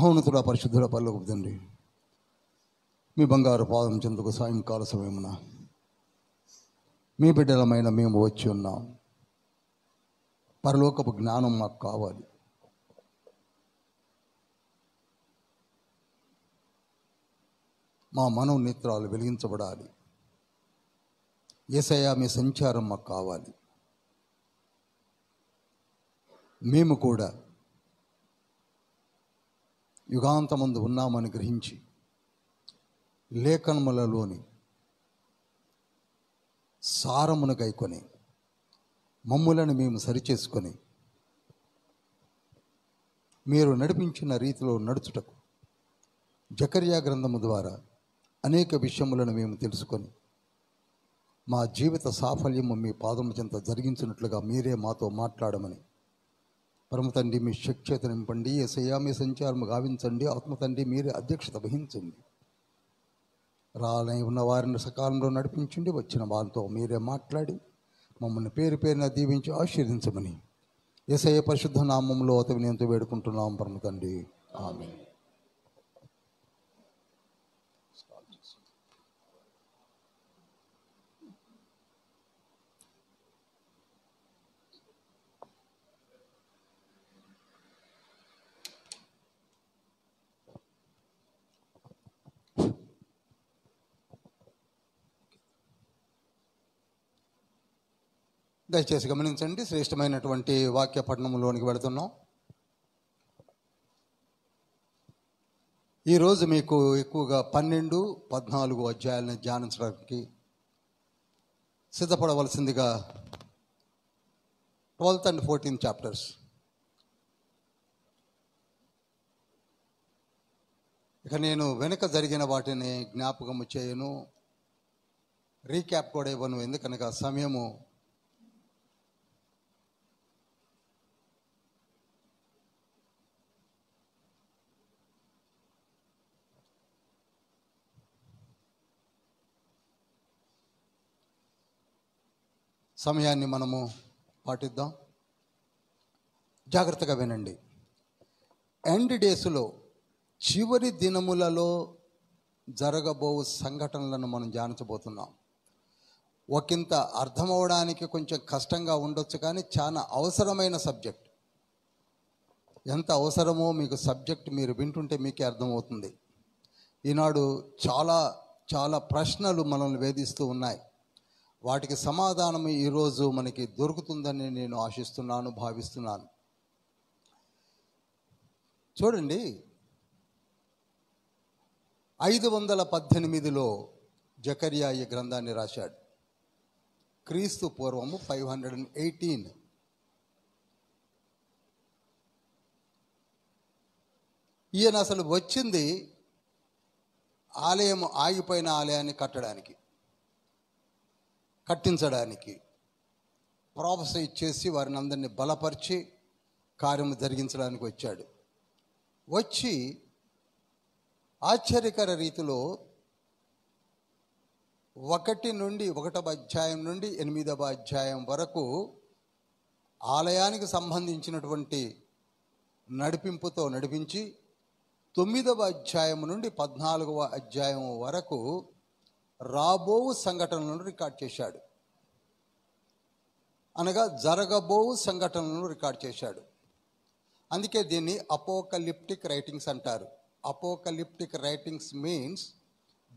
మహోన్నతుడ పరిశుద్ధుల పరలోకపు తండ్రి, మీ బంగారు పాదం చెందుకు సాయంకాల సమయమున మీ బిడ్డలమైన మేము వచ్చి ఉన్నాం. పరలోకపు జ్ఞానం మాకు కావాలి. మా మనోనేత్రాలు వెలిగించబడాలి. యేసయ్యా, మీ సంచారం మాకు కావాలి. మేము కూడా యుగాంతమందు ఉన్నామని గ్రహించి లేఖనములలోని సారమును గైకొని మమ్ములను మేము సరిచేసుకొని మీరు నడిపించిన రీతిలో నడుచుటకు జకర్యా గ్రంథము ద్వారా అనేక విషయములను మేము తెలుసుకొని మా జీవిత సాఫల్యము మీ పాదముల చెంత జరిగించినట్లుగా మీరే మాతో మాట్లాడమని పరమతండ్రి మీ శక్తి నింపండి. యేసయ్యా, మీ సంచారము గావించండి. ఆత్మతండ్రి మీరే అధ్యక్షత వహించండి. రాలై ఉన్న వారిని సకాలంలో నడిపించండి. వచ్చిన వారితో మీరే మాట్లాడి మమ్మల్ని పేరు పేరున దీవించి ఆశీర్వదించమని యేసయ్య పరిశుద్ధ నామంలో అతి వినయంతో వేడుకుంటున్నాం పరమతండ్రి, ఆమేన్. దయచేసి గమనించండి. శ్రేష్టమైనటువంటి వాక్య పఠనంలోనికి వెళుతున్నాం. ఈరోజు మీకు ఎక్కువగా 12, 14 అధ్యాయాలను ధ్యానించడానికి సిద్ధపడవలసిందిగా 12th and 14th చాప్టర్స్. ఇక నేను వెనుక జరిగిన వాటిని జ్ఞాపకము చేయను, రీక్యాప్ కూడా ఇవ్వను. ఎందుకనగా సమయము సమయాన్ని మనము పాటిద్దాం. జాగ్రత్తగా వినండి. ఎండ్ డేస్లో, చివరి దినములలో జరగబో సంఘటనలను మనం ధ్యానించబోతున్నాం. ఒకంత అర్థమవడానికి కొంచెం కష్టంగా ఉండొచ్చు, కానీ చాలా అవసరమైన సబ్జెక్ట్. ఎంత అవసరమో మీకు సబ్జెక్ట్ మీరు వింటుంటే మీకే అర్థమవుతుంది. ఈనాడు చాలా చాలా ప్రశ్నలు మనల్ని వేధిస్తూ ఉన్నాయి. వాటికి సమాధానం ఈరోజు మనకి దొరుకుతుందని నేను ఆశిస్తున్నాను, భావిస్తున్నాను. చూడండి, 518లో జకర్యా ఈ గ్రంథాన్ని రాశాడు. క్రీస్తు పూర్వము 518. ఈయన అసలు వచ్చింది ఆలయం, ఆగిపోయిన ఆలయాన్ని కట్టించడానికి, ప్రాఫెసీ ఇచ్చేసి వారిని అందరినీ బలపరిచి కార్యము జరిగించడానికి వచ్చాడు. వచ్చి ఆశ్చర్యకర రీతిలో 1వ అధ్యాయం నుండి 8వ అధ్యాయం వరకు ఆలయానికి సంబంధించినటువంటి నడిపింపుతో నడిపించి 9వ అధ్యాయం నుండి 14వ అధ్యాయం వరకు రాబో సంఘటనలను రికార్డ్ చేశాడు. అనగా జరగబో సంఘటనలను రికార్డ్ చేశాడు. అందుకే దీన్ని అపోకలిప్టిక్ రైటింగ్స్ అంటారు. అపోకలిప్టిక్ రైటింగ్స్ మీన్స్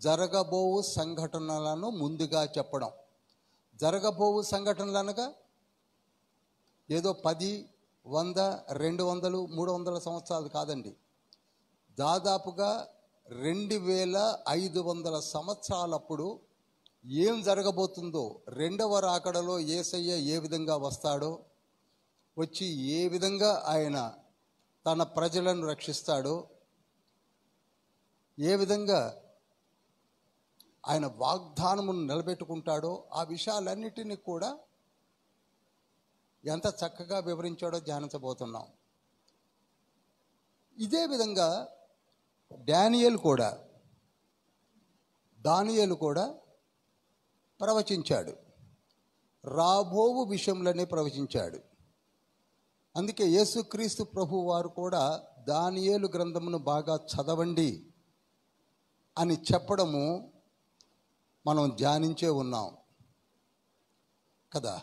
జరగబో సంఘటనలను ముందుగా చెప్పడం. జరగబో సంఘటనలు అనగా ఏదో 10, 100, 200, 300 సంవత్సరాలు కాదండి. దాదాపుగా 2500 సంవత్సరాలప్పుడు ఏం జరగబోతుందో, 2వ రాకడలో యేసయ్య ఏ విధంగా వస్తాడో, వచ్చి ఏ విధంగా ఆయన తన ప్రజలను రక్షిస్తాడో, ఏ విధంగా ఆయన వాగ్దానమును నిలబెట్టుకుంటాడో, ఆ విషయాలన్నిటినీ కూడా ఎంత చక్కగా వివరించాడో ధ్యానించబోతున్నాం. ఇదే విధంగా దానియేలు కూడా ప్రవచించాడు. రాబోవు విషయంలోనే ప్రవచించాడు. అందుకే యేసుక్రీస్తు ప్రభు వారు కూడా దానియేలు గ్రంథమును బాగా చదవండి అని చెప్పడము మనం ధ్యానించే ఉన్నాం కదా.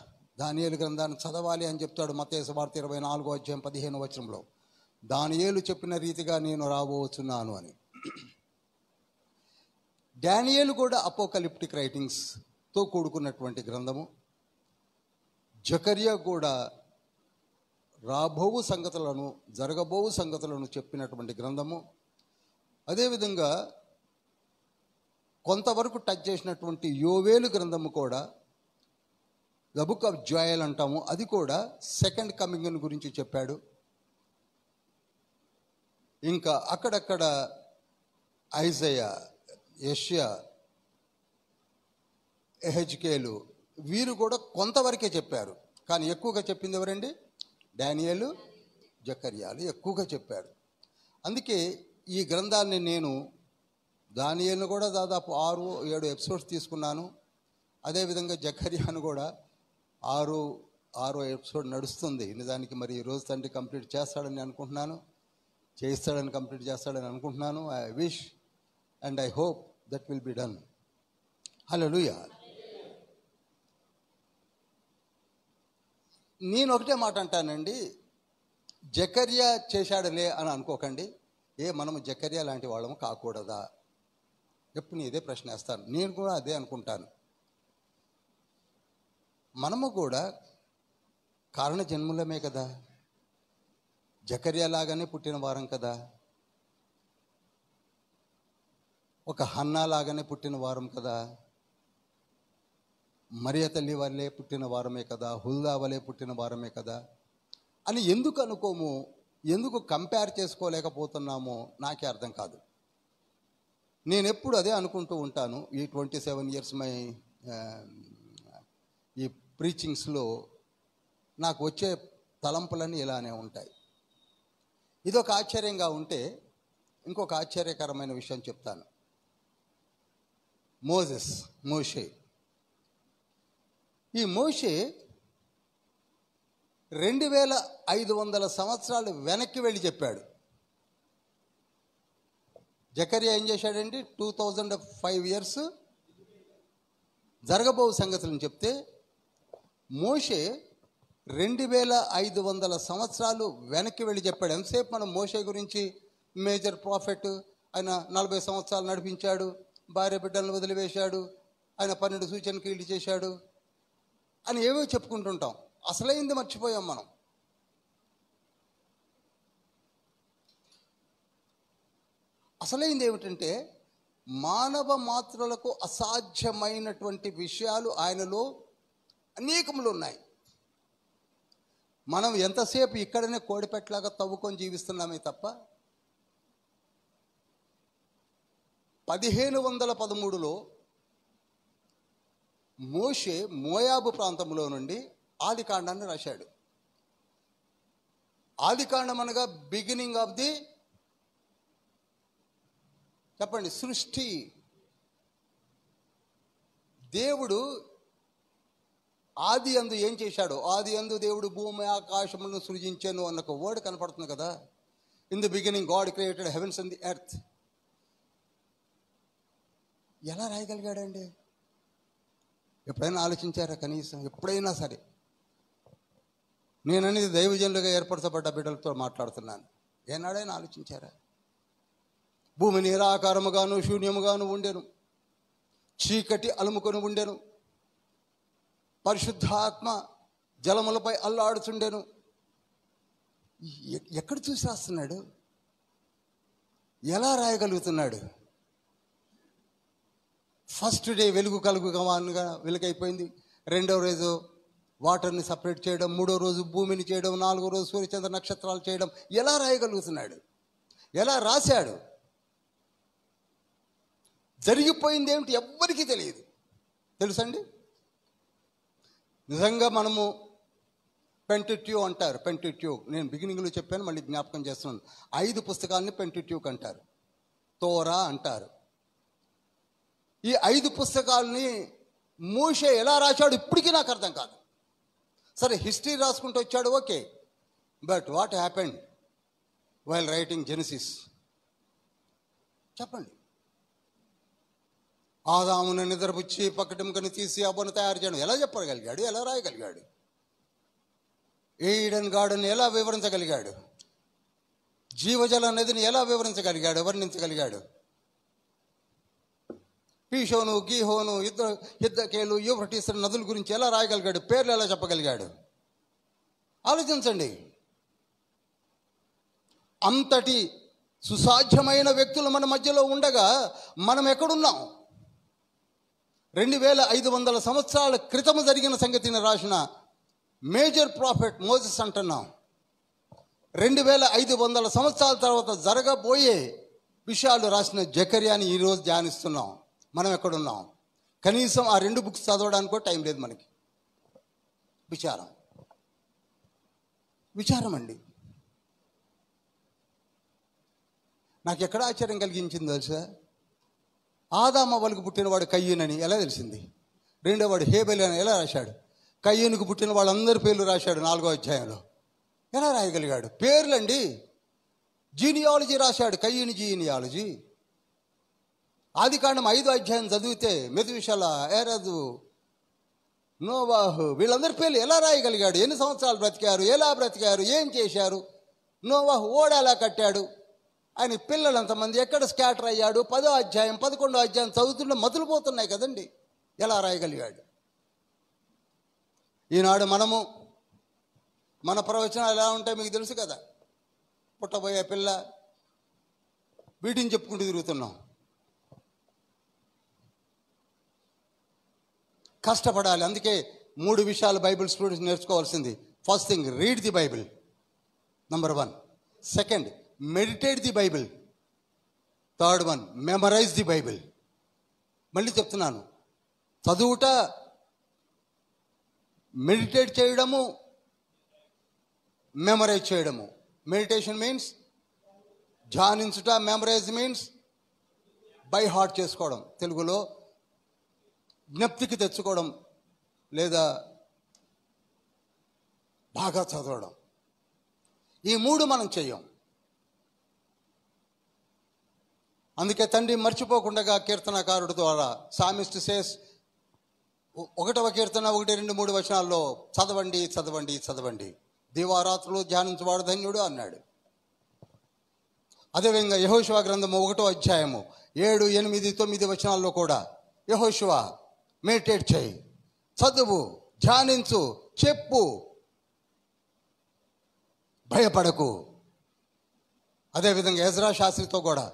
దానియేలు గ్రంథాన్ని చదవాలి అని చెప్తాడు మత్తయి సువార్త 24:15 దానియేలు చెప్పిన రీతిగా నేను రాబోతున్నాను అని. డానియేలు కూడా అపోకలిప్టిక్ రైటింగ్స్తో కూడుకున్నటువంటి గ్రంథము. జకర్యా కూడా రాబోవు సంగతులను, జరగబోవు సంగతులను చెప్పినటువంటి గ్రంథము. అదేవిధంగా కొంతవరకు టచ్ చేసినటువంటి యోవేలు గ్రంథము కూడా, ద బుక్ ఆఫ్ జోయల్ అంటాము, అది కూడా సెకండ్ కమింగ్ గురించి చెప్పాడు. ఇంకా అక్కడక్కడ ఐజయా, యెషయా, ఎహెజ్కేలు వీరు కూడా కొంతవరకే చెప్పారు. కానీ ఎక్కువగా చెప్పింది ఎవరండి? డానియేలు, జకర్యాలు ఎక్కువగా చెప్పాడు. అందుకే ఈ గ్రంథాన్ని నేను దానియేలును కూడా దాదాపు 6-7 ఎపిసోడ్స్ తీసుకున్నాను. అదేవిధంగా జకర్యాను కూడా 6 ఎపిసోడ్ నడుస్తుంది. నిజానికి మరి ఈ రోజు తండ్రి కంప్లీట్ చేస్తాడని అనుకుంటున్నాను, కంప్లీట్ చేస్తాడని అనుకుంటున్నాను. I wish and I hope that will be done. Hallelujah. నేను ఒకటే మాట అంటానండి, జకర్యా చేశాడులే అని అనుకోకండి. మనము జకర్యా లాంటి వాళ్ళము కాకూడదా? ఎప్పుడు నేను ఇదే ప్రశ్న వేస్తాను. నేను కూడా అదే అనుకుంటాను. మనము కూడా కారణ జన్ములమే కదా, జకర్యా లాగానే పుట్టిన వారం కదా, ఒక హన్నా లాగానే పుట్టిన వారం కదా, మరియ తల్లి వల్లే పుట్టిన వారమే కదా, హుల్దా వలే పుట్టిన వారమే కదా అని ఎందుకు అనుకోము, ఎందుకు కంపేర్ చేసుకోలేకపోతున్నామో నాకే అర్థం కాదు. నేను ఎప్పుడు అదే అనుకుంటూ ఉంటాను. ఈ 27 years ఈ ప్రీచింగ్స్లో నాకు వచ్చే తలంపులన్నీ ఇలానే ఉంటాయి. ఇదొక ఆశ్చర్యంగా ఉంటే ఇంకొక ఆశ్చర్యకరమైన విషయం చెప్తాను. మోషే ఈ మోషే 2500 సంవత్సరాలు వెనక్కి వెళ్ళి చెప్పాడు. జకర్యా ఏం చేశాడండి? 2005 years జరగబోవు సంగతులను చెప్తే, మోషే 2500 సంవత్సరాలు వెనక్కి వెళ్ళి చెప్పాడు. ఎంతసేపు మనం మోషే గురించి మేజర్ ప్రాఫెట్, ఆయన 40 సంవత్సరాలు నడిపించాడు, భార్య బిడ్డలను వదిలివేశాడు, ఆయన 12 సూచన క్రియలు చేశాడు అని ఏవో చెప్పుకుంటుంటాం. అసలైంది మర్చిపోయాం మనం. అసలైంది ఏమిటంటే, మానవ మాత్రులకు అసాధ్యమైనటువంటి విషయాలు ఆయనలో అనేకములు ఉన్నాయి. మనం ఎంతసేపు ఇక్కడనే కోడిపెట్టలాగా తవ్వుకొని జీవిస్తున్నామే తప్ప 1513లో మోషే మోయాబు ప్రాంతంలో నుండి ఆదికాండాన్ని రాశాడు. ఆదికాండం అనగా బిగినింగ్ ఆఫ్ ది, చెప్పండి, సృష్టి. దేవుడు ఆది అందు ఏం చేశాడు? ఆది అందు దేవుడు భూమి ఆకాశములను సృజించాను అన్న ఒక వర్డ్ కనపడుతుంది కదా. In the beginning God created heavens and the earth. ఎలా రాయగలిగాడండి? ఎప్పుడైనా ఆలోచించారా? కనీసం ఎప్పుడైనా సరే. నేననేది దైవజనులుగా ఏర్పరచబడ్డ బిడ్డలతో మాట్లాడుతున్నాను. ఏనాడైనా ఆలోచించారా? భూమి నిరాకారముగాను శూన్యముగాను ఉండెను, చీకటి అలుముకొని ఉండెను, పరిశుద్ధాత్మ జలములపై అల్లాడుచుండెను. ఎక్కడ చూసి రాస్తున్నాడు? ఎలా రాయగలుగుతున్నాడు? ఫస్ట్ డే వెలుగు కలుగుగా వెలుగైపోయింది. రెండవ రోజు వాటర్ని సపరేట్ చేయడం, మూడో రోజు భూమిని చేయడం, నాలుగో రోజు సూర్యచంద్ర నక్షత్రాలు చేయడం. ఎలా రాయగలుగుతున్నాడు? ఎలా రాశాడు? జరిగిపోయింది ఏమిటి ఎవ్వరికీ తెలియదు. తెలుసండి? నిజంగా మనము పెంటెట్యూక్ అంటారు. పెంటెట్యూక్ నేను బిగినింగ్లో చెప్పాను, మళ్ళీ జ్ఞాపకం చేస్తున్నాను. 5 పుస్తకాలని పెంటెట్యూక్ అంటారు, తోరా అంటారు. ఈ 5 పుస్తకాలని మోషే ఎలా రాశాడు ఇప్పటికీ నాకు అర్థం కాదు. సరే, హిస్టరీ రాసుకుంటూ వచ్చాడు, okay. But what happened? While writing Genesis? చెప్పండి. ఆదామును నిద్రపుచ్చి పక్కటెముకని తీసి అవ్వను తయారు చేయడం ఎలా చెప్పగలిగాడు? ఎలా రాయగలిగాడు? ఈడెన్ గార్డెన్ ఎలా వివరించగలిగాడు? జీవజల నదిని ఎలా వివరించగలిగాడు, వర్ణించగలిగాడు? పీషోను, గీహోను, యుద్ధకేలు, యూఫ్రటీస్ నదుల గురించి ఎలా రాయగలిగాడు? పేర్లు ఎలా చెప్పగలిగాడు? ఆలోచించండి. అంతటి సుసాధ్యమైన వ్యక్తులు మన మధ్యలో ఉండగా మనం ఎక్కడున్నాం? 2500 సంవత్సరాల క్రితము జరిగిన సంగతిని రాసిన మేజర్ ప్రాఫెట్ మోసెస్ అంటున్నాం. 2500 సంవత్సరాల తర్వాత జరగబోయే విషయాలు రాసిన జకర్యాని ఈరోజు ధ్యానిస్తున్నాం. మనం ఎక్కడున్నాం? కనీసం ఆ 2 బుక్స్ చదవడానికో టైం లేదు మనకి. విచారం అండి. నాకు ఎక్కడ ఆశ్చర్యం కలిగించింది తెలుసా? ఆదాము అవ్వలకు పుట్టినవాడు కయ్యూనని ఎలా తెలిసింది? రెండోవాడు హేబెల్ అని ఎలా రాశాడు? కయ్యూనుకు పుట్టిన వాళ్ళందరి పేర్లు రాశాడు 4వ అధ్యాయంలో. ఎలా రాయగలిగాడు? పేర్లండి. జీనియాలజీ రాశాడు, కయ్యూని జీనియాలజీ. ఆదికాండం 5వ అధ్యాయం చదివితే మెతుషల, ఏరదు, నోవాహు వీళ్ళందరి పేర్లు ఎలా రాయగలిగాడు? ఎన్ని సంవత్సరాలు బ్రతికారు, ఎలా బ్రతికారు, ఏం చేశారు? నోవాహు ఓడ ఎలా కట్టాడు? ఆయన పిల్లలు ఎంతమంది, ఎక్కడ స్కాటర్ అయ్యాడు? 10వ అధ్యాయం 11వ అధ్యాయం చదువుతుంటే మతులు పోతున్నాయి కదండి. ఎలా రాయగలిగాడు? ఈనాడు మనము మన ప్రవచనాలు ఎలా ఉంటాయి మీకు తెలుసు కదా. పుట్టబోయే పిల్ల, వీటిని చెప్పుకుంటూ తిరుగుతున్నాం. కష్టపడాలి. అందుకే 3 విషయాలు బైబిల్ స్టూడెంట్స్ నేర్చుకోవాల్సింది. First thing, read the Bible, number 1. Second, meditate the Bible. Third one, memorise the Bible. మళ్ళీ చెప్తున్నాను, చదువుట, మెడిటేట్ చేయడము, మెమరైజ్ చేయడము. మెడిటేషన్ మీన్స్ ధ్యానించుట, మెమరైజ్ మీన్స్ బై హార్ట్ చేసుకోవడం, తెలుగులో జ్ఞప్తికి తెచ్చుకోవడం లేదా బాగా చదవడం. ఈ 3 మనం చెయ్యం. అందుకే తండ్రి మర్చిపోకుండా కీర్తనకారుడు ద్వారా సామిస్ట్ సేస్ 1వ కీర్తన 1, 2, 3 వచనాల్లో చదవండి చదవండి చదవండి, దివారాత్రులు ధ్యానించువాడు ధన్యుడు అన్నాడు. అదేవిధంగా యెహోషువ గ్రంథము 1వ అధ్యాయము 7, 8, 9 వచనాల్లో కూడా యెహోషువ మెడిటేట్ చేయి, చదువు, ధ్యానించు, చెప్పు, భయపడకు. అదేవిధంగా ఎజ్రా శాస్త్రితో కూడా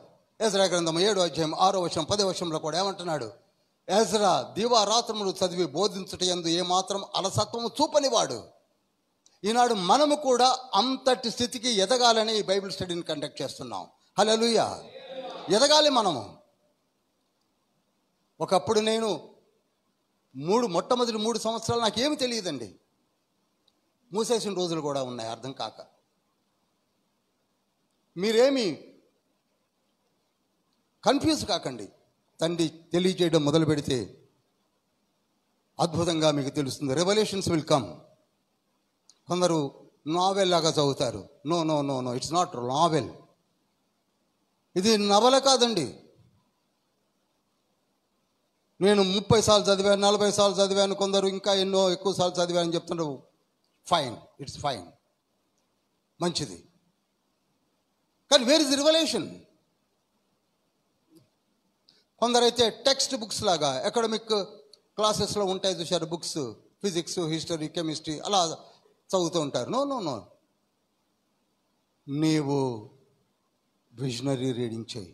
ఎజ్రా గ్రంథం 7వ అధ్యాయం 6వ వచనం 10వ వచనంలో కూడా ఏమంటున్నాడు? ఎజ్రా దివారాత్రములు చదివి బోధించుట యందు ఏమాత్రం అలసత్వము చూపనివాడు. ఈనాడు మనము కూడా అంతటి స్థితికి ఎదగాలని ఈ బైబిల్ స్టడీని కండక్ట్ చేస్తున్నాం. హల్లెలూయా. ఎదగాలి మనము. ఒకప్పుడు నేను మొట్టమొదటి 3 సంవత్సరాలు నాకేమి తెలియదండి. మూసేసిన రోజులు కూడా ఉన్నాయి అర్థం కాక. మీరేమి కన్ఫ్యూజ్ కాకండి. తండ్రి తెలియజేయడం మొదలు పెడితే అద్భుతంగా మీకు తెలుస్తుంది. Revolutions will come. కొందరు నావెల్ లాగా చదువుతారు. No no no no, it's not novel. ఇది నవల కాదండి. నేను 30 సార్లు చదివాను, 40 సార్లు చదివాను, కొందరు ఇంకా ఎన్నో ఎక్కువ సార్లు చదివాను చెప్తున్నారు. ఫైన్, ఇట్స్ ఫైన్, మంచిది. కానీ వేర్ ఇస్ ది రివల్యూషన్? కొందరైతే టెక్స్ట్ బుక్స్ లాగా అకాడమిక్ క్లాసెస్లో ఉంటాయి చూశారు, బుక్స్, ఫిజిక్స్, హిస్టరీ, కెమిస్ట్రీ అలా చదువుతూ ఉంటారు. నో నో నో, నీవు విజనరీ రీడింగ్ చేయి,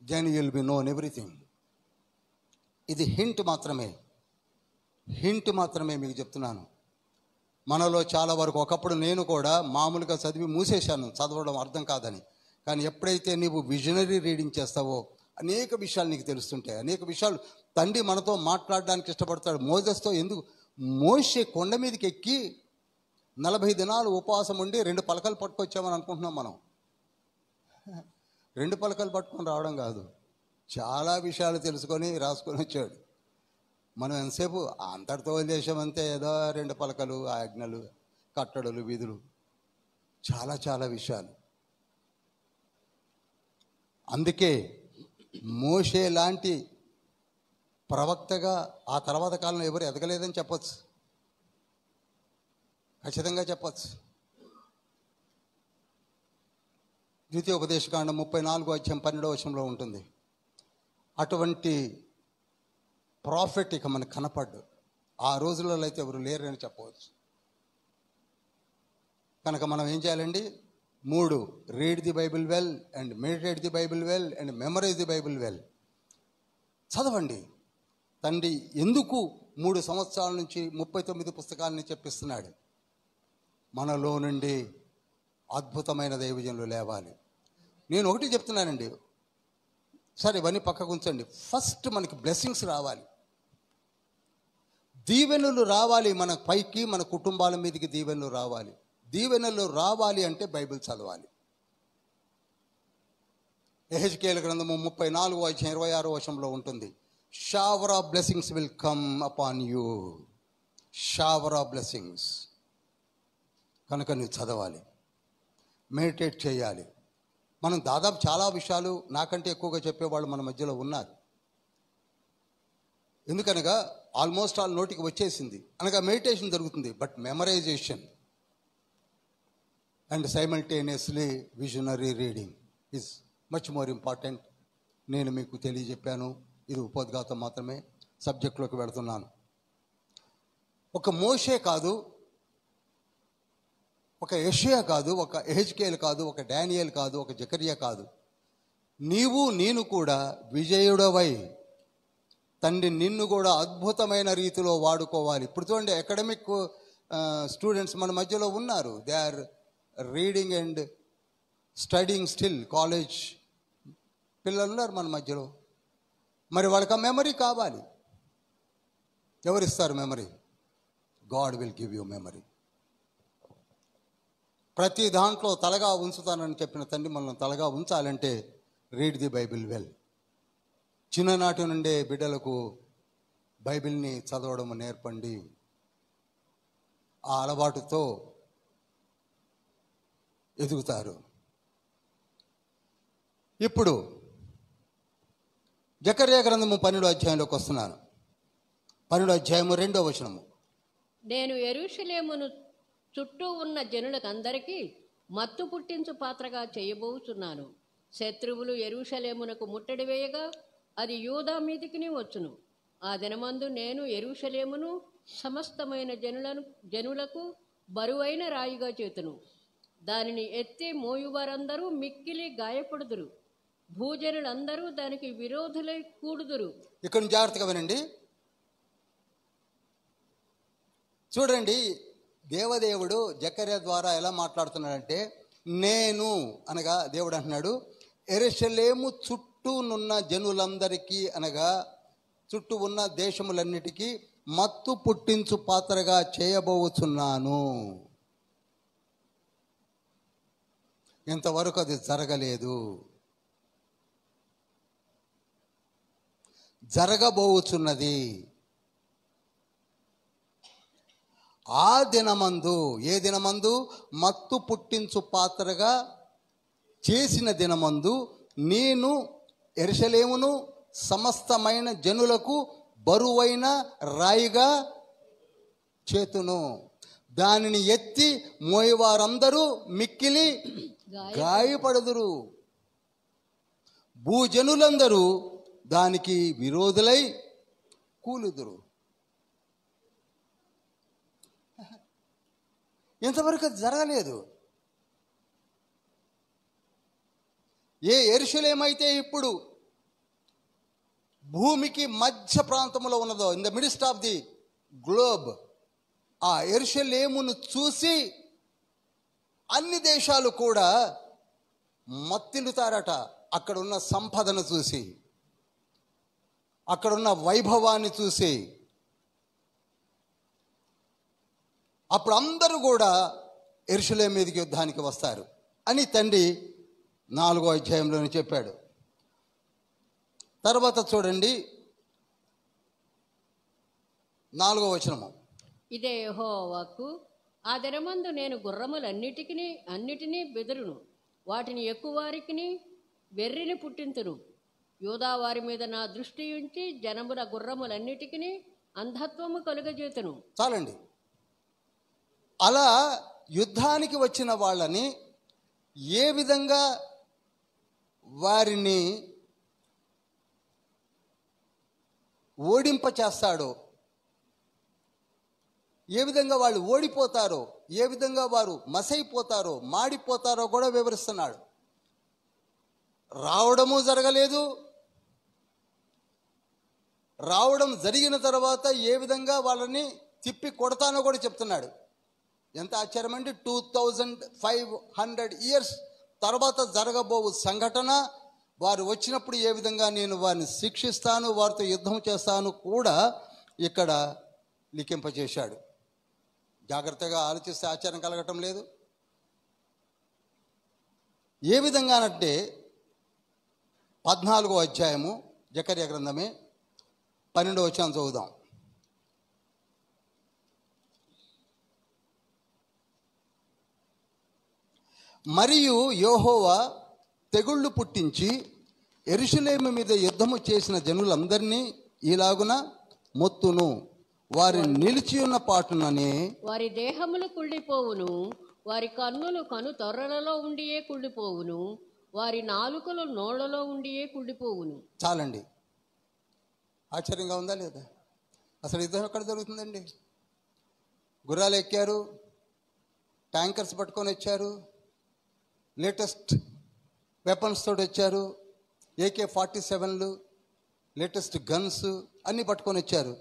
then you will be known everything. ఇది హింట్ మాత్రమే, హింట్ మాత్రమే మీకు చెప్తున్నాను. మనలో చాలా వరకు ఒకప్పుడు నేను కూడా మామూలుగా చదివి మూసేశాను, చదవడం అర్థం కాదని. కానీ ఎప్పుడైతే నీవు విజనరీ రీడింగ్ చేస్తావో అనేక విషయాలు నీకు తెలుస్తుంటాయి. అనేక విషయాలు తండ్రి మనతో మాట్లాడడానికి ఇష్టపడతాడు. మోసెస్తో ఎందుకు? మోషే కొండ మీదకి ఎక్కి 40 దినాలు ఉపవాసం ఉండి 2 పలకలు పట్టుకొచ్చామని అనుకుంటున్నాం మనం. 2 పలకలు పట్టుకొని రావడం కాదు, చాలా విషయాలు తెలుసుకొని రాసుకొని వచ్చాడు. మనం ఎంతసేపు అంతటితో వదిలేసామంతే, ఏదో 2 పలకలు, ఆజ్ఞలు, కట్టడలు, విధులు, చాలా చాలా విషయాలు. అందుకే మోషే లాంటి ప్రవక్తగా ఆ తర్వాత కాలంలో ఎవరు ఎదగలేదని చెప్పచ్చు, ఖచ్చితంగా చెప్పచ్చు. ద్వితీయోపదేశకాండం 34:12 ఉంటుంది. అటువంటి ప్రాఫిట్ ఇక మనకు కనపడ్డు. ఆ రోజులలో అయితే ఎవరు లేరని చెప్పవచ్చు. కనుక మనం ఏం చేయాలండి? 3, read the Bible well and meditate the Bible well and memorize the Bible well. చదవండి. తండ్రి ఎందుకు 3 సంవత్సరాల నుంచి 39 పుస్తకాలని చెప్పిస్తున్నాడు? మనలో నుండి అద్భుతమైన దైవజనులు లేవాలి. నేను ఒకటి చెప్తున్నానండి, సరే ఇవన్నీ పక్కకు ఉంచండి. ఫస్ట్ మనకి బ్లెస్సింగ్స్ రావాలి, దీవెనలు రావాలి. మన పైకి, మన కుటుంబాల మీదకి దీవెనలు రావాలి. దీవెనలు రావాలి అంటే బైబిల్ చదవాలి. యెహెజ్కేలు గ్రంథము 34:26 ఉంటుంది. Shower of blessings will come upon you. Shower of blessings. కనుక నువ్వు చదవాలి, మెడిటేట్ చేయాలి. మనం దాదాపు చాలా విషయాలు నాకంటే ఎక్కువగా చెప్పేవాళ్ళు మన మధ్యలో ఉన్నారు. ఎందుకనగా ఆల్మోస్ట్ ఆల్ నోటికి వచ్చేసింది. అనగా మెడిటేషన్ జరుగుతుంది, but memorisation and simultaneously visionary reading is much more important. నేను మీకు తెలియజెప్పాను, ఇది ఉపోద్ఘాతం మాత్రమే. సబ్జెక్ట్లోకి వెళుతున్నాను. ఒక మోషే కాదు, ఒక యెషయా కాదు, ఒక యెహెజ్కేలు కాదు, ఒక డానియేల్ కాదు, ఒక జకర్యా కాదు, నీవు నేను కూడా విజయుడవై తండ్రి నిన్ను కూడా అద్భుతమైన రీతిలో వాడుకోవాలి. ఇప్పుడు చూడండి, అకాడమిక్ స్టూడెంట్స్ మన మధ్యలో ఉన్నారు. They are reading and studying still. College పిల్లలు ఉన్నారు మన మధ్యలో. మరి వాళ్ళకి ఆ మెమరీ కావాలి. ఎవరిస్తారు memory? God will give you memory. ప్రతి దాంట్లో తలగా ఉంచుతానని చెప్పిన తండ్రి మనల్ని తలగా ఉంచాలంటే రీడ్ ది బైబిల్ వెల్. చిన్ననాటి నుండే బిడ్డలకు బైబిల్ని చదవడం నేర్పండి. ఆ అలవాటుతో ఎదుగుతారు. ఇప్పుడు జకర్యా గ్రంథము 12 వస్తున్నాను. 12:2 నేను యెరూషలేమును చుట్టూ ఉన్న జనులకందరికీ మత్తు పుట్టించు పాత్రగా చేయబోచున్నాను. శత్రువులు యెరూషలేమునకు ముట్టడి వేయగా అది యూదా మీదికిని వచ్చును. ఆ దినమందు నేను యెరూషలేమును సమస్తమైన జనులకు బరువైన రాయిగా చేతును. దానిని ఎత్తి మోయువారందరూ మిక్కిలి గాయపడుదురు. భూజనులందరూ దానికి విరోధులై కూడుదురు. ఇక్కడ జాగ్రత్తగా వినండి. చూడండి, దేవదేవుడు జకర్యా ద్వారా ఎలా మాట్లాడుతున్నాడంటే, నేను అనగా దేవుడు అంటున్నాడు, యెరూషలేము చుట్టూనున్న జనులందరికీ అనగా చుట్టూ ఉన్న దేశములన్నిటికీ మత్తు పుట్టించు పాత్రగా చేయబోచున్నాను. ఇంతవరకు అది జరగలేదు, జరగబోచున్నది. ఆ దినమందు, ఏ దినమందు? మత్తు పుట్టించు పాత్రగా చేసిన దినమందు నేను యెరూషలేమును సమస్తమైన జనులకు బరువైన రాయిగా చేతును. దానిని ఎత్తి మోయవారందరూ మిక్కిలి గాయపడుదురు. భూజనులందరూ దానికి విరోధులై కూలుదురు. ఇంతవరకు అది జరగలేదు. ఏ యెరూషలేమైతే ఇప్పుడు భూమికి మధ్య ప్రాంతంలో ఉన్నదో, in the midst of the globe, ఆ యెరూషలేమును చూసి అన్ని దేశాలు కూడా మత్తిల్లుతారట. అక్కడున్న సంపదను చూసి, అక్కడున్న వైభవాన్ని చూసి. అప్పుడు అందరూ కూడా యెరూషలేము మీదకి యుద్ధానికి వస్తారు అని తండ్రి 4వ అధ్యాయంలోనే చెప్పాడు. తర్వాత చూడండి 4వ వచనము. ఇదే యెహోవా వాక్కు. ఆ దినమందు నేను గుర్రములన్నిటినీ బెదరును. వాటిని ఎక్కువారికిని వెర్రిని పుట్టింతును. యూదా వారి మీద నా దృష్టి ఉంచి జనముల గుర్రములన్నిటికీ అంధత్వము కలుగజేతును. చాలండి. అలా యుద్ధానికి వచ్చిన వాళ్ళని ఏ విధంగా వారిని ఓడింపచేస్తాడో, ఏ విధంగా వాళ్ళు ఓడిపోతారో, ఏ విధంగా వారు మసైపోతారో, మాడిపోతారో కూడా వివరిస్తున్నాడు. రావడము జరగలేదు, రావడం జరిగిన తర్వాత ఏ విధంగా వాళ్ళని తిప్పి కొడతానో కూడా చెప్తున్నాడు. ఎంత ఆశ్చర్యం అండి! 2500 years తర్వాత జరగబోవు సంఘటన, వారు వచ్చినప్పుడు ఏ విధంగా నేను వారిని శిక్షిస్తాను, వారితో యుద్ధం చేస్తాను కూడా ఇక్కడ లిఖింపజేశాడు. జాగ్రత్తగా ఆలోచిస్తే ఆశ్చర్యం కలగటం లేదు. ఏ విధంగానంటే 14వ అధ్యాయము జకర్యా గ్రంథమే 12వ వచనం చదువుదాం. మరియు యెహోవా తెగుళ్ళు పుట్టించి యెరూషలేము మీద యుద్ధము చేసిన జనులందరినీ ఈలాగున మొత్తును, వారి నిలిచి ఉన్న పాటుననే వారి దేహములు కుళ్ళిపోవును, వారి కన్నులు కను తొర్రలలో ఉండియే కుళ్ళిపోవును, వారి నాలుకలు నోళ్లలో ఉండియే కుళ్ళిపోవును. చాలండి. ఆశ్చర్యంగా ఉందా లేదా? అసలు యుద్ధం ఎక్కడ జరుగుతుందండి? గుర్రాలు ఎక్కారు, ట్యాంకర్స్ పట్టుకొని వచ్చారు, లేటెస్ట్ వెపన్స్ తోటి వచ్చారు, AK-47లు, లేటెస్ట్ గన్స్ అన్నీ పట్టుకొని వచ్చారు.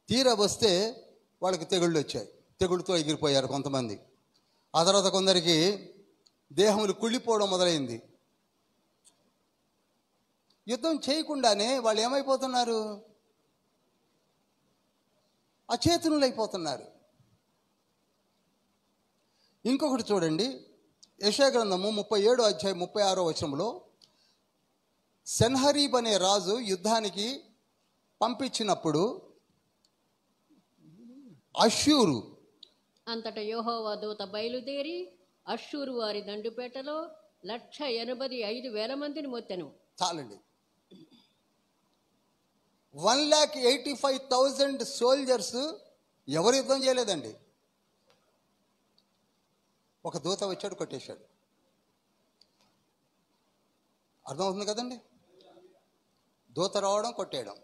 తీరా వస్తే వాళ్ళకి తెగుళ్ళు వచ్చాయి, తెగుళ్ళతో ఎగిరిపోయారు కొంతమంది. ఆ తర్వాత కొందరికి దేహములు కుళ్ళిపోవడం మొదలైంది. యుద్ధం చేయకుండానే వాళ్ళు ఏమైపోతున్నారు? అచేతనులైపోతున్నారు. ఇంకొకటి చూడండి, యెషయా గ్రంథము 37వ అధ్యాయం 36వ వచనంలో సెన్హరీబ్ అనే రాజు యుద్ధానికి పంపించినప్పుడు అష్షూరు అంతటా యెహోవా దూత బయలుదేరి అష్షూరు వారి దండుపేటలో 185,000 మందిని మొత్తెను. చాలండి. 1,85,000 సోల్జర్స్ ఎవరు యుద్ధం చేయలేదండి. ఒక దూత వచ్చాడు, కొట్టేశాడు. అర్థమవుతుంది కదండి? దూత రావడం, కొట్టేయడం.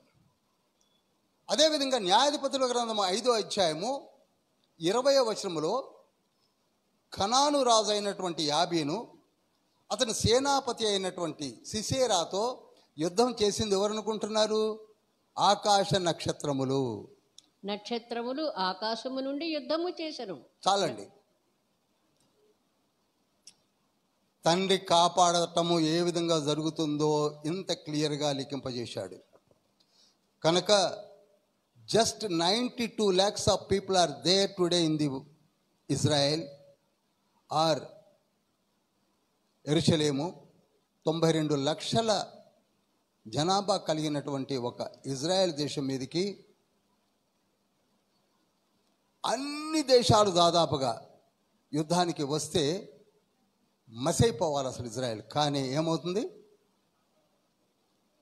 అదేవిధంగా న్యాయాధిపతుల గ్రంథము 5వ అధ్యాయము 20వ వచనములో కనాను రాజు అయినటువంటి యాబీను అతని సేనాపతి అయినటువంటి సిసేరాతో యుద్ధం చేసింది ఎవరనుకుంటున్నారు? ఆకాశ నక్షత్రములు. నక్షత్రములు ఆకాశము నుండి యుద్ధము చేసెను. చాలండి. తండ్రి కాపాడటము ఏ విధంగా జరుగుతుందో ఇంత క్లియర్గా లిఖింపజేశాడు. కనుక just 92 lakhs of people are there today in the Israel or యెరూషలేము. 92 లక్షల జనాభా కలిగినటువంటి ఒక ఇజ్రాయెల్ దేశం మీదకి అన్ని దేశాలు దాదాపుగా యుద్ధానికి వస్తే మసైపోవాలి అసలు ఇజ్రాయెల్. కానీ ఏమవుతుంది?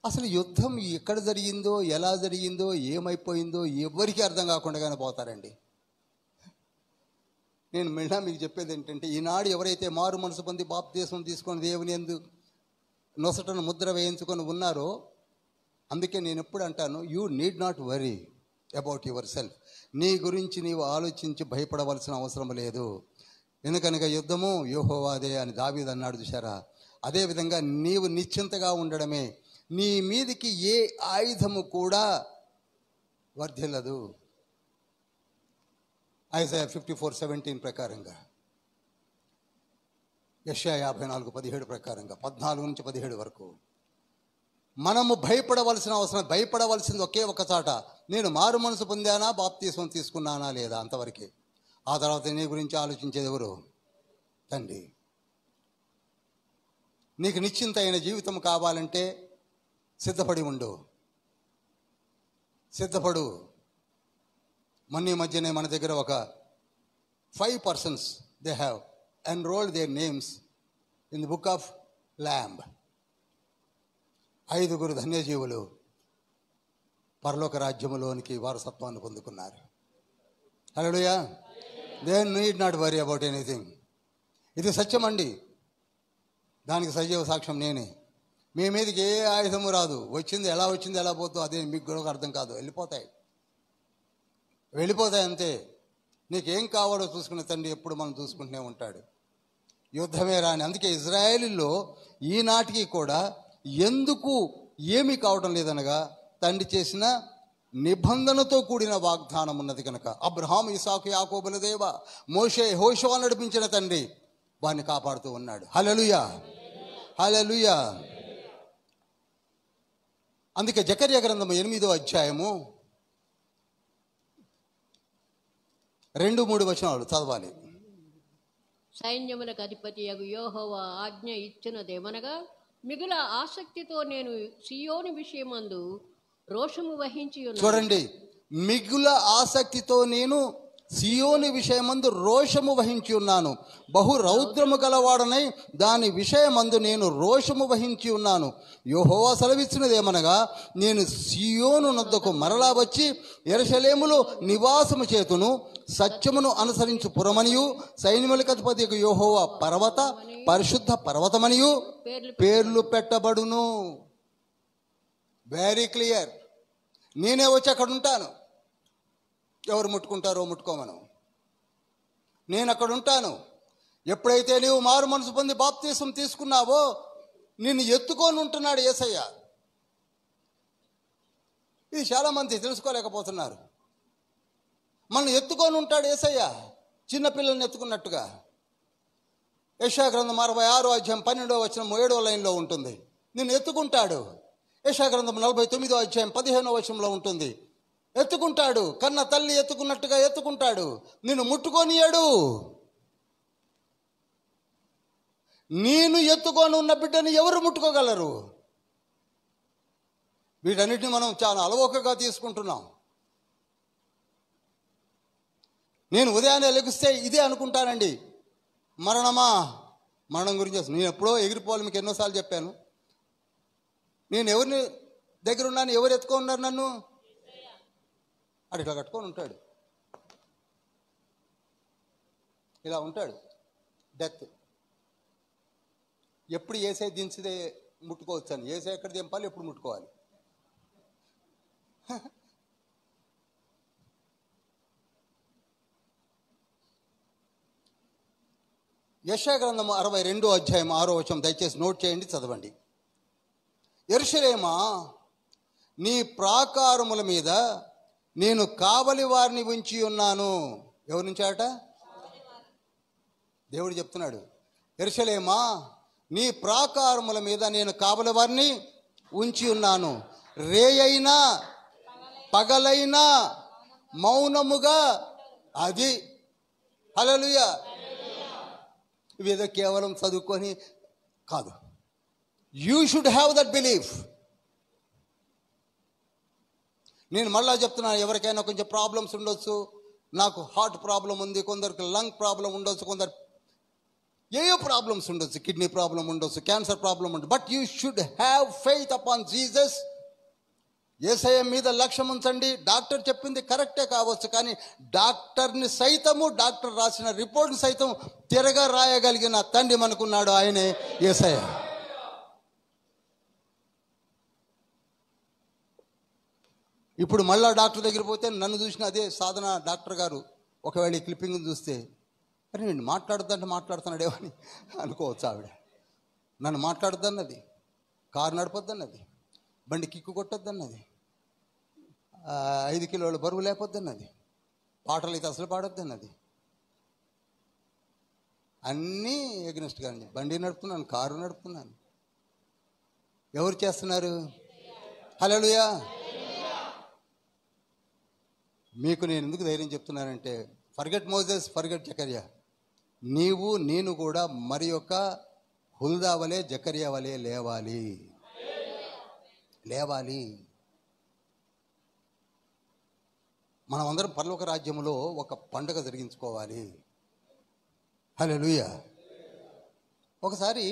అసలు యుద్ధం ఎక్కడ జరిగిందో, ఎలా జరిగిందో, ఏమైపోయిందో ఎవరికి అర్థం కాకుండానే పోతారండి. నేను మళ్ళా మీకు చెప్పేది ఏంటంటే, ఈనాడు ఎవరైతే మారు మనసు పొంది బాప్తిస్మం తీసుకొని దేవుని యందు నొసటను ముద్ర వేయించుకొని ఉన్నారో, అందుకే నేను ఎప్పుడు అంటాను, you need not worry about your self. నీ గురించి నీవు ఆలోచించి భయపడవలసిన అవసరం లేదు. ఎందుకనగా యుద్ధము యెహోవాదే అని దావీదు అన్నాడు, చూశారా? అదేవిధంగా నీవు నిశ్చింతగా ఉండడమే. నీ మీదికి ఏ ఆయుధము కూడా వర్ధిల్లదు. ఐజాయా 54:17 ప్రకారంగా, యెషయా 54:17 ప్రకారంగా 14 నుంచి 17 వరకు మనము భయపడవలసిన అవసరం, భయపడవలసింది ఒకే ఒక చాట, నేను మారు మనసు పొందానా, బాప్తిస్మం తీసుకున్నానా లేదా, అంతవరకే. ఆ తర్వాత నీ గురించి ఆలోచించేది ఎవరు? తండ్రి. నీకు నిశ్చింత అయిన జీవితం కావాలంటే సిద్ధపడి ఉండు, సిద్ధపడు. మొన్న ఈ మధ్యనే మన దగ్గర ఒక 5 persons they have enrolled their names in the book of lamb. 5 ధన్యజీవులు పరలోక రాజ్యములోనికి వారసత్వాన్ని పొందుకున్నారు. Hallelujah. They need not worry about anything. ఇది సత్యం అండి. దానికి సజీవ సాక్ష్యం నేనే. మీ మీదకి ఏ ఆయుధము రాదు. వచ్చింది ఎలా పోతుందో అదే మీకు కూడా అర్థం కాదు. వెళ్ళిపోతాయి అంతే. నీకేం కావాలో చూసుకునే తండ్రి ఎప్పుడు మనం చూసుకుంటూనే ఉంటాడు. యుద్ధమే రాని. అందుకే ఇజ్రాయేలీలో ఈనాటికి కూడా ఎందుకు ఏమీ కావడం లేదనగా తండ్రి చేసిన నిబంధనతో కూడిన వాగ్దానం ఉన్నది కనుక. అబ్రహాము, ఇసాకు, యాకోబుల దేవ, మోషే, యెహోషువ నడిపించిన తండ్రి వారిని కాపాడుతూ ఉన్నాడు. హల్లెలూయా, హల్లెలూయా. అందుకే జకర్యా గ్రంథము 8వ అధ్యాయము 2-3 వచనాలు చదవాలి. సైన్యములకు అధిపతి యెహోవా ఆజ్ఞ ఇచ్చినదేమనగా, మిగుల ఆసక్తితో నేను సియోను విషయమందు రోషము వహించి ఉన్నాను. చూడండి, మిగుల ఆసక్తితో నేను సియోని విషయమందు రోషము వహించి ఉన్నాను. బహు రౌద్రము గలవాడనై దాని విషయమందు నేను రోషము వహించి ఉన్నాను. యెహోవా సెలవిచ్చినదేమనగా, నేను సియోను నొద్దకు మరలా వచ్చి యెరూషలేములో నివాసము చేతును. సత్యమును అనుసరించు పురమనియు సైన్యములకు అధిపతి యెహోవా పరిశుద్ధ పర్వతమనియు పేర్లు పెట్టబడును. Very clear. నేనే వచ్చి అక్కడ ఉంటాను. ఎవరు ముట్టుకుంటారో ముట్టుకోమను. నేను అక్కడ ఉంటాను. ఎప్పుడైతే నీవు మారు మనసు పొంది బాప్తీసం తీసుకున్నావో నిన్ను ఎత్తుకొని ఉంటున్నాడు యేసయ్య. ఇది చాలామంది తెలుసుకోలేకపోతున్నారు. మనం ఎత్తుకొని ఉంటాడు యేసయ్య, చిన్నపిల్లల్ని ఎత్తుకున్నట్టుగా. యెషయా గ్రంథం 66వ అధ్యాయం 12వ వచనం 7వ లైన్లో ఉంటుంది. నిన్ను ఎత్తుకుంటాడు. యెషయా గ్రంథం 49వ అధ్యాయం 15వ వచనంలో ఉంటుంది. ఎత్తుకుంటాడు. కన్న తల్లి ఎత్తుకున్నట్టుగా ఎత్తుకుంటాడు. నిన్ను ముట్టుకొనియాడు. నేను ఎత్తుకొని ఉన్న బిడ్డని ఎవరు ముట్టుకోగలరు? వీటన్నిటిని మనం చాలా అలవోకగా తీసుకుంటున్నాం. నేను ఉదయాన్నే లెగిస్తే ఇదే అనుకుంటానండి, మరణమా, మరణం గురించి. నేను ఎప్పుడో ఎగిరిపోవాలి, మీకు ఎన్నోసార్లు చెప్పాను. నేను ఎవరిని దగ్గర ఉన్నాను, ఎవరు ఎత్తుకొని ఉన్నారు నన్ను? అటు ఇట్లా కట్టుకొని ఉంటాడు, ఇలా ఉంటాడు. డెత్ ఎప్పుడు ఏసై దించిదే ముట్టుకోవచ్చు అని. ఏసై ఎక్కడ దింపాలి, ఎప్పుడు ముట్టుకోవాలి. యెషయా గ్రంథము 62వ అధ్యాయం 6వ వచనం దయచేసి నోట్ చేయండి, చదవండి. యెరూషలేమా, నీ ప్రాకారముల మీద నేను కావలి వారిని ఉంచి ఉన్నాను. ఎవరి నుంచాట? దేవుడు చెప్తున్నాడు. యెరూషలేమా, నీ ప్రాకారముల మీద నేను కావలి వారిని ఉంచి ఉన్నాను. రేయైనా పగలైనా మౌనముగా. అది హల్లెలూయా. ఇవేదో కేవలం చదువుకొని కాదు. You should have that belief. నేను మళ్ళా చెప్తున్నాను, ఎవరికైనా కొంచెం ప్రాబ్లమ్స్ ఉండొచ్చు. నాకు హార్ట్ ప్రాబ్లం ఉంది, కొందరికి లంగ్ ప్రాబ్లం ఉండొచ్చు, కొందరు ఏయో ప్రాబ్లమ్స్ ఉండొచ్చు, కిడ్నీ ప్రాబ్లం ఉండొచ్చు, క్యాన్సర్ ప్రాబ్లం ఉండొచ్చు. But you should have faith upon Jesus. Yesayya మీద లక్ష్యం ఉంచండి. డాక్టర్ చెప్పింది కరెక్టే కావచ్చు, కానీ డాక్టర్ని సైతము, డాక్టర్ రాసిన రిపోర్ట్ని సైతం తిరగా రాయగలిగిన తండ్రి మనకున్నాడు. ఆయనే యేసయ్య. ఇప్పుడు మళ్ళా డాక్టర్ దగ్గర పోతే నన్ను చూసిన అదే సాధన డాక్టర్ గారు ఒకవేళ ఈ క్లిప్పింగ్ చూస్తే, అరే నేను మాట్లాడుతుంటే మాట్లాడుతున్నాడేమో అని అనుకోవచ్చు. ఆవిడ నన్ను మాట్లాడుద్దన్నది, కారు నడపొద్దన్నది, బండి కిక్కు కొట్టొద్దన్నది, 5 కిలోల బరువు లేపొద్దన్నది, పాటలు అయితే అసలు పాడొద్దన్నది. అన్నీ ఎగ్నెస్ట్గా బండి నడుపుతున్నాను, కారు నడుపుతున్నాను. ఎవరు చేస్తున్నారు? హల్లెలూయా. మీకు నేను ఎందుకు ధైర్యం చెప్తున్నానంటే, ఫర్గెట్ మోజెస్, ఫర్గెట్ జకర్యా. నీవు నేను కూడా మరి యొక్క హుల్దా వలె, జకర్యా వలె లేవాలి. మనం అందరం పరలోక రాజ్యంలో ఒక పండుగ జరిగించుకోవాలి. హల్లెలూయా. ఒకసారి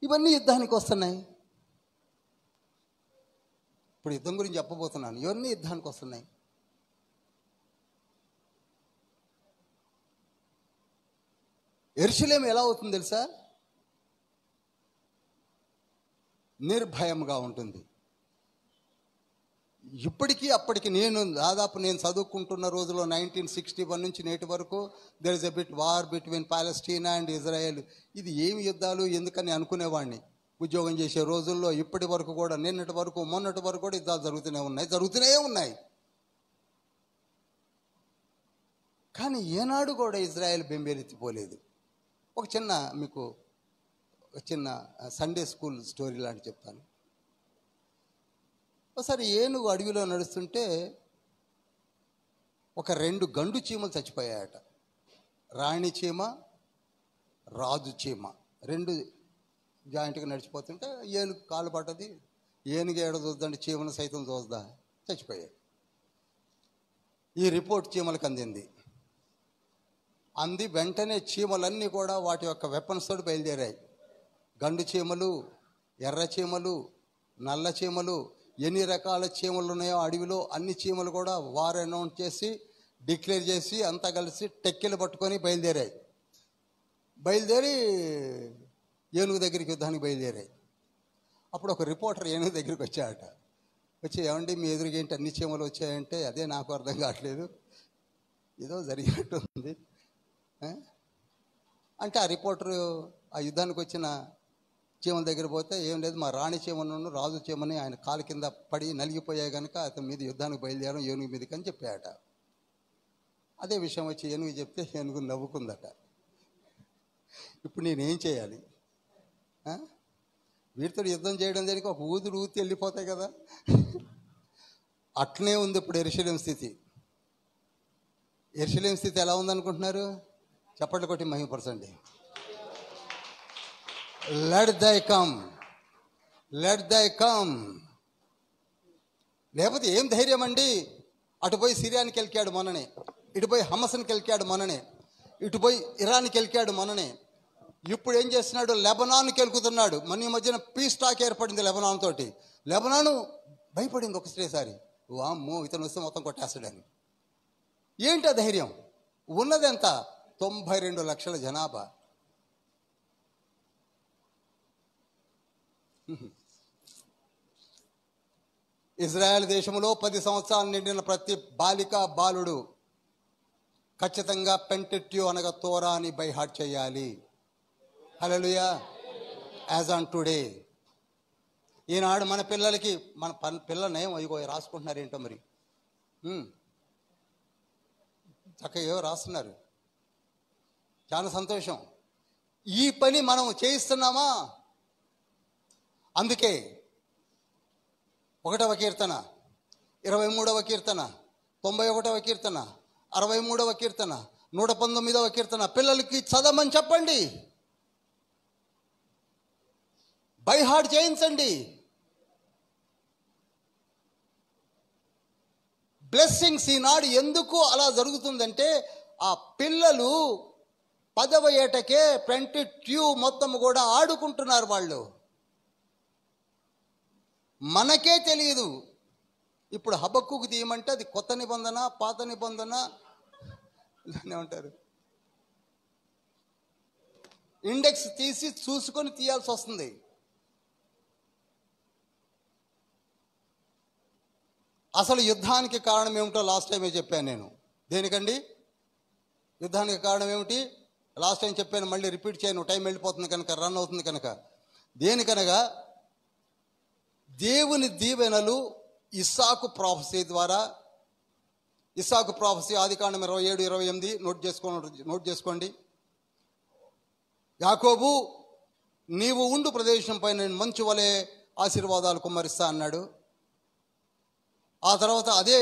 ఇవన్నీ యుద్ధానికి వస్తున్నాయి. ఇప్పుడు యుద్ధం గురించి చెప్పబోతున్నాను. ఇవన్నీ యుద్ధానికి వస్తున్నాయి. యెరూషలేము ఎలా అవుతుంది తెలుసా? నిర్భయంగా ఉంటుంది. ఇప్పటికీ అప్పటికి నేను చదువుకుంటున్న రోజులో 1961 నుంచి నేటి వరకు there is a bit war between Palestine and Israel. ఇది ఏమి యుద్ధాలు ఎందుకని అనుకునేవాడిని ఉద్యోగం చేసే రోజుల్లో. ఇప్పటి వరకు కూడా, నిన్నటి వరకు, మొన్నటి వరకు కూడా యుద్ధాలు జరుగుతూనే ఉన్నాయి. కానీ ఏనాడు కూడా ఇజ్రాయెల్ బెంబేలెత్తిపోలేదు. మీకు ఒక చిన్న సండే స్కూల్ స్టోరీ లాంటి చెప్తాను. ఒకసారి ఏనుగు అడవిలో నడుస్తుంటే ఒక 2 గండు చీమలు చచ్చిపోయాయట. రాణి చీమ, రాజు చీమ 2 జాయింట్గా నడిచిపోతుంటే ఏనుగు కాలు పడ్డది. ఏనుగు ఏడ చూద్దండి, చీమను సైతం చూద్దా, చచ్చిపోయాయి. ఈ రిపోర్ట్ చీమలకు అంది. వెంటనే చీమలన్నీ కూడా వాటి యొక్క వెపన్స్ తోటి బయలుదేరాయి. గండు చీమలు, ఎర్ర చీమలు, నల్ల చీమలు, ఎన్ని రకాల చీమలు ఉన్నాయో అడవిలో అన్ని చీమలు కూడా వార్ అనౌన్స్ చేసి, డిక్లేర్ చేసి, అంతా కలిసి టెక్కెలు పట్టుకొని బయలుదేరి ఏనుగు దగ్గరికి యుద్ధానికి బయలుదేరాయి. అప్పుడు ఒక రిపోర్టర్ ఏనుగు దగ్గరికి వచ్చాడట. వచ్చి, ఏమండి మీ ఎదురుగా ఏంటి అన్ని చీమలు వచ్చాయంటే, అదే నాకు అర్థం కావట్లేదు, ఏదో జరిగినట్టు ఉంది అంటే, ఆ రిపోర్టరు ఆ యుద్ధానికి వచ్చిన చీమల దగ్గర పోతే, ఏం లేదు, మా రాణి చీమను రాజు చీమని ఆయన కాలు కింద పడి నలిగిపోయాయి కనుక అతని మీద యుద్ధానికి బయలుదేరం ఏనుగు మీదకి అని చెప్పాడట. అదే విషయం వచ్చి ఏనుగు చెప్తే ఏనుగు నవ్వుకుందట. ఇప్పుడు నేనేం చేయాలి? వీటితో యుద్ధం చేయడం దానికి ఒక ఊది వెళ్ళిపోతాయి కదా. అట్లనే ఉంది ఇప్పుడు యెరూషలేము స్థితి. యెరూషలేము స్థితి ఎలా ఉందనుకుంటున్నారు? చప్పట్లు కొట్టి మహిమపరచండి. Let thy come. లేకపోతే ఏం ధైర్యం అండి? అటు పోయి సిరియానికి వెళ్ళాడు మొన్ననే, ఇటు పోయి హమస్కి వెళ్ళాడు మొన్ననే, ఇటు పోయి ఇరాన్కి వెళ్ళాడు మొన్ననే. ఇప్పుడు ఏం చేస్తున్నాడు? లెబనాన్కి వెళ్తున్నాడు. మన ఈ మధ్యన పీస్ టాక్ ఏర్పడింది లెబనాన్ తోటి. లెబనాను భయపడింది ఒకసారి, వామ్మో ఇతను వస్తే మొత్తం కొట్టేస్తాడని. ఏంటి ఆ ధైర్యం? ఉన్నది ఎంత? 92 లక్షల జనాభా. ఇజ్రాయెల్ దేశంలో 10 సంవత్సరాలు నిండిన ప్రతి బాలిక బాలుడు ఖచ్చితంగా పెంటెట్యూ అనగా తోరాని బై హార్ట్ చేయాలి. హల్లెలూయా. As on today. ఈనాడు మన పిల్లలకి, మన పిల్లలనేం ఇగో రాసుకుంటున్నారు ఏంటో మరి, చక్కగా ఏవో రాస్తున్నారు, చాలా సంతోషం. ఈ పని మనం చేయిస్తున్నామా? అందుకే 1వ కీర్తన, 23వ కీర్తన, 91వ కీర్తన, 63వ కీర్తన, 119వ కీర్తన పిల్లలకి చదవమని చెప్పండి, బై హార్ట్ చేయించండి. బ్లెస్సింగ్స్ ఈనాడు ఎందుకు అలా జరుగుతుందంటే, ఆ పిల్లలు 10వ ఏటకే పెంటెట్యూ మొత్తం కూడా ఆడుకుంటున్నారు వాళ్ళు. మనకే తెలియదు. ఇప్పుడు హబక్కుకు తీయమంటే అది కొత్త నిబంధన, పాత నిబంధన ఏమంటారు, ఇండెక్స్ తీసి చూసుకొని తీయాల్సి వస్తుంది. అసలు యుద్ధానికి కారణం ఏమిటో లాస్ట్ టైమే చెప్పాను నేను. దేనికండి యుద్ధానికి కారణం ఏమిటి? లాస్ట్ టైం చెప్పాను, మళ్ళీ రిపీట్ చేయను, టైం వెళ్ళిపోతుంది కనుక, రన్ అవుతుంది కనుక. దేనికనగా దేవుని దీవెనలు ఇస్సాకు ప్రాఫెసీ ద్వారా. ఇస్సాకు ప్రాఫెసీ ఆదికాండం 27-28 నోట్ చేసుకోండి. యాకోబు, నీవు ఉండు ప్రదేశంపై నేను మంచు వలె ఆశీర్వాదాలు కుమ్మరిస్తా అన్నాడు. ఆ తర్వాత అదే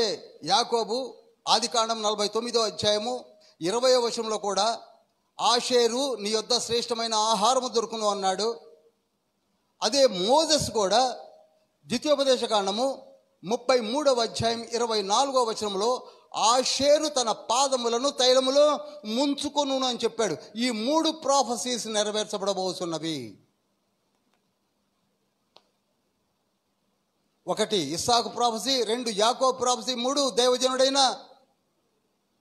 యాకోబు ఆదికాండం 49వ అధ్యాయము 20వ వచనంలో కూడా ఆషేరు నీ యొద్ద శ్రేష్టమైన ఆహారము దొరుకును అన్నాడు. అదే మోజెస్ కూడా ద్వితీయోపదేశ కాండము 33వ అధ్యాయం 24వ వచనంలో ఆషేరు తన పాదములను తైలములో ముంచుకొను అని చెప్పాడు. ఈ 3 ప్రాఫెసీస్ నెరవేర్చబడబోతున్నవి. ఒకటి ఇస్సాకు ప్రాఫెసీ, 2 యాకోబు ప్రాఫెసీ, 3 దైవజనుడైన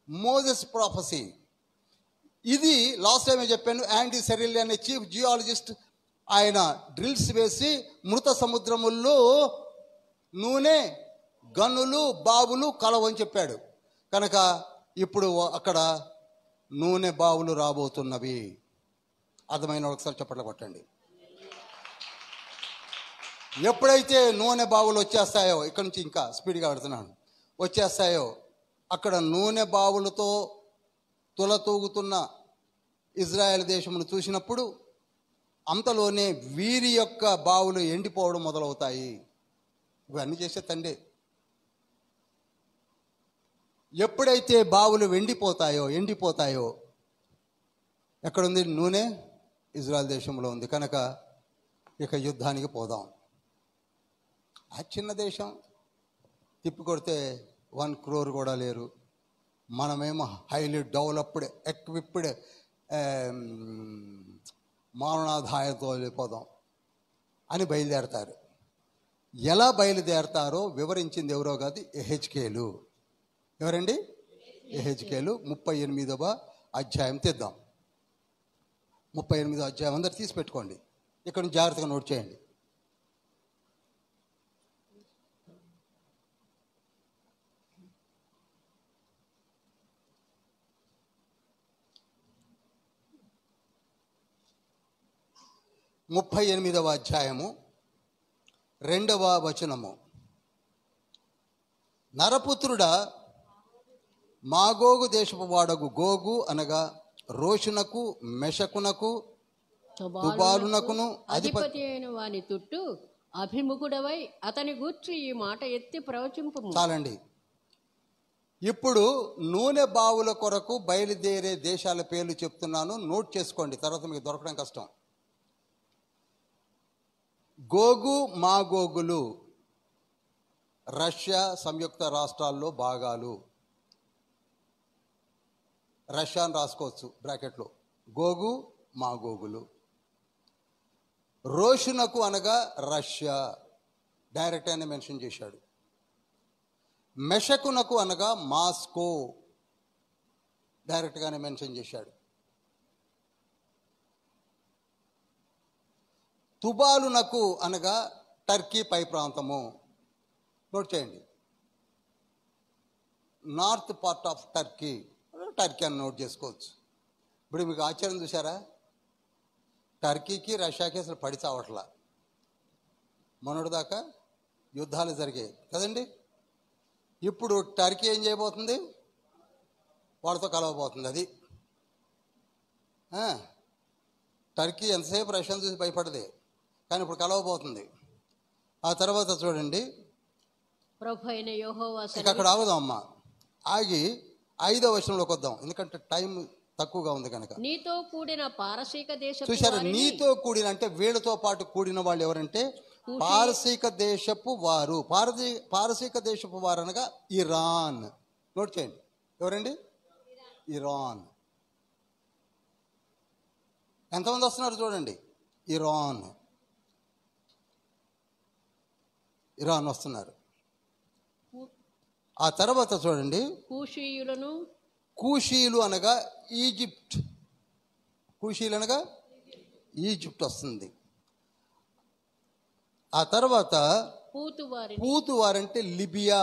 మోసెస్ ప్రాఫెసీ. ఇది లాస్ట్ టైమే చెప్పాను. యాండీ సెరిల్ అనే చీఫ్ జియాలజిస్ట్ ఆయన డ్రిల్స్ వేసి మృత సముద్రముల్లో నూనె గనులు బావులు కలవని చెప్పాడు. కనుక ఇప్పుడు అక్కడ నూనె బావులు రాబోతున్నవి. అర్థమైన ఒకసారి చప్పట్లు కొట్టండి. ఎప్పుడైతే నూనె బావులు వచ్చేస్తాయో, ఇక్కడ నుంచి ఇంకా స్పీడ్గా పెడుతున్నాను, వచ్చేస్తాయో అక్కడ నూనె బావులతో తులతూగుతున్న ఇజ్రాయెల్ దేశమును చూసినప్పుడు అంతలోనే వీరి యొక్క బావులు ఎండిపోవడం మొదలవుతాయి. ఇవన్నీ చేసే తండ్రి. ఎప్పుడైతే బావులు ఎండిపోతాయో ఎక్కడుంది నూనె? ఇజ్రాయెల్ దేశంలో ఉంది. కనుక ఇక యుద్ధానికి పోదాం. ఆ చిన్న దేశం తిప్పి కొడితే 1 crore కూడా లేరు. మనమేమో హైలీ డెవలప్డ్ ఎక్విప్డ్ మారణాధాయంతో వెళ్ళిపోదాం అని బయలుదేరతారు. ఎలా బయలుదేరతారో వివరించింది ఎవరో కాదు, ఎహెచ్కేలు. ఎవరండి? ఎహెచ్కేలు 38వ అధ్యాయం తెద్దాం. 38వ అధ్యాయం అందరు తీసి పెట్టుకోండి. ఇక్కడ జాగ్రత్తగా నోట్ చేయండి. ముప్పై 38వ అధ్యాయము 2వ వచనము. నరపుత్రుడా, మాగోగు దేశపు వాడగు గోగు అనగా రోషునకు మెషకునకు తుబాలునకును అధిపతి అయిన వాని చుట్టూ అభిముఖుడవై అతని గూర్చి ఈ మాట ఎత్తి ప్రవచింపు. చాలండి. ఇప్పుడు నూనె బావుల కొరకు బయలుదేరే దేశాల పేర్లు చెప్తున్నాను, నోట్ చేసుకోండి, తర్వాత మీకు దొరకడం కష్టం. గోగు మాగోగులు రష్యా సంయుక్త రాష్ట్రాల్లో భాగాలు. రష్యా అని రాసుకోవచ్చు బ్రాకెట్లో. గోగు మాగోగులు. రోషునకు అనగా రష్యా, డైరెక్ట్ అయినా మెన్షన్ చేశాడు. మెషకునకు అనగా మాస్కో, డైరెక్ట్గానే మెన్షన్ చేశాడు. తుబాలునకు అనగా టర్కీ పై ప్రాంతము. నోట్ చేయండి, నార్త్ పార్ట్ ఆఫ్ టర్కీ అని నోట్ చేసుకోవచ్చు. ఇప్పుడు మీకు ఆశ్చర్యం చూసారా? టర్కీకి రష్యాకి అసలు పడి చావట్లా. మొన్నటిదాకా యుద్ధాలు జరిగాయి కదండి. ఇప్పుడు టర్కీ ఏం చేయబోతుంది? వాళ్ళతో కలవబోతుంది. అది టర్కీ ఎంతసేపు రష్యాను చూసి భయపడదే, కానీ ఇప్పుడు కలవబోతుంది. ఆ తర్వాత చూడండి, ఇక అక్కడ ఆగుదాం అమ్మా. ఆగి 5వ వచనంలోకి వద్దాం, ఎందుకంటే టైం తక్కువగా ఉంది కనుక. నీతో కూడిన పారసీక దేశపు చూసారా? నీతో కూడిన అంటే వీళ్ళతో పాటు కూడిన వాళ్ళు ఎవరంటే పారసీక దేశపు వారు. పారసీక దేశపు వారు అనగా ఇరాన్. నోట్ చేయండి, ఎవరండి? ఇరాన్. ఎంతమంది వస్తున్నారు చూడండి. ఇరాన్ వస్తున్నారు. ఆ తర్వాత చూడండి, కూషీయులు అనగా ఈజిప్ట్. కూషీయులు అనగా ఈజిప్ట్ వస్తుంది. ఆ తర్వాత పూతువారంటే లిబియా,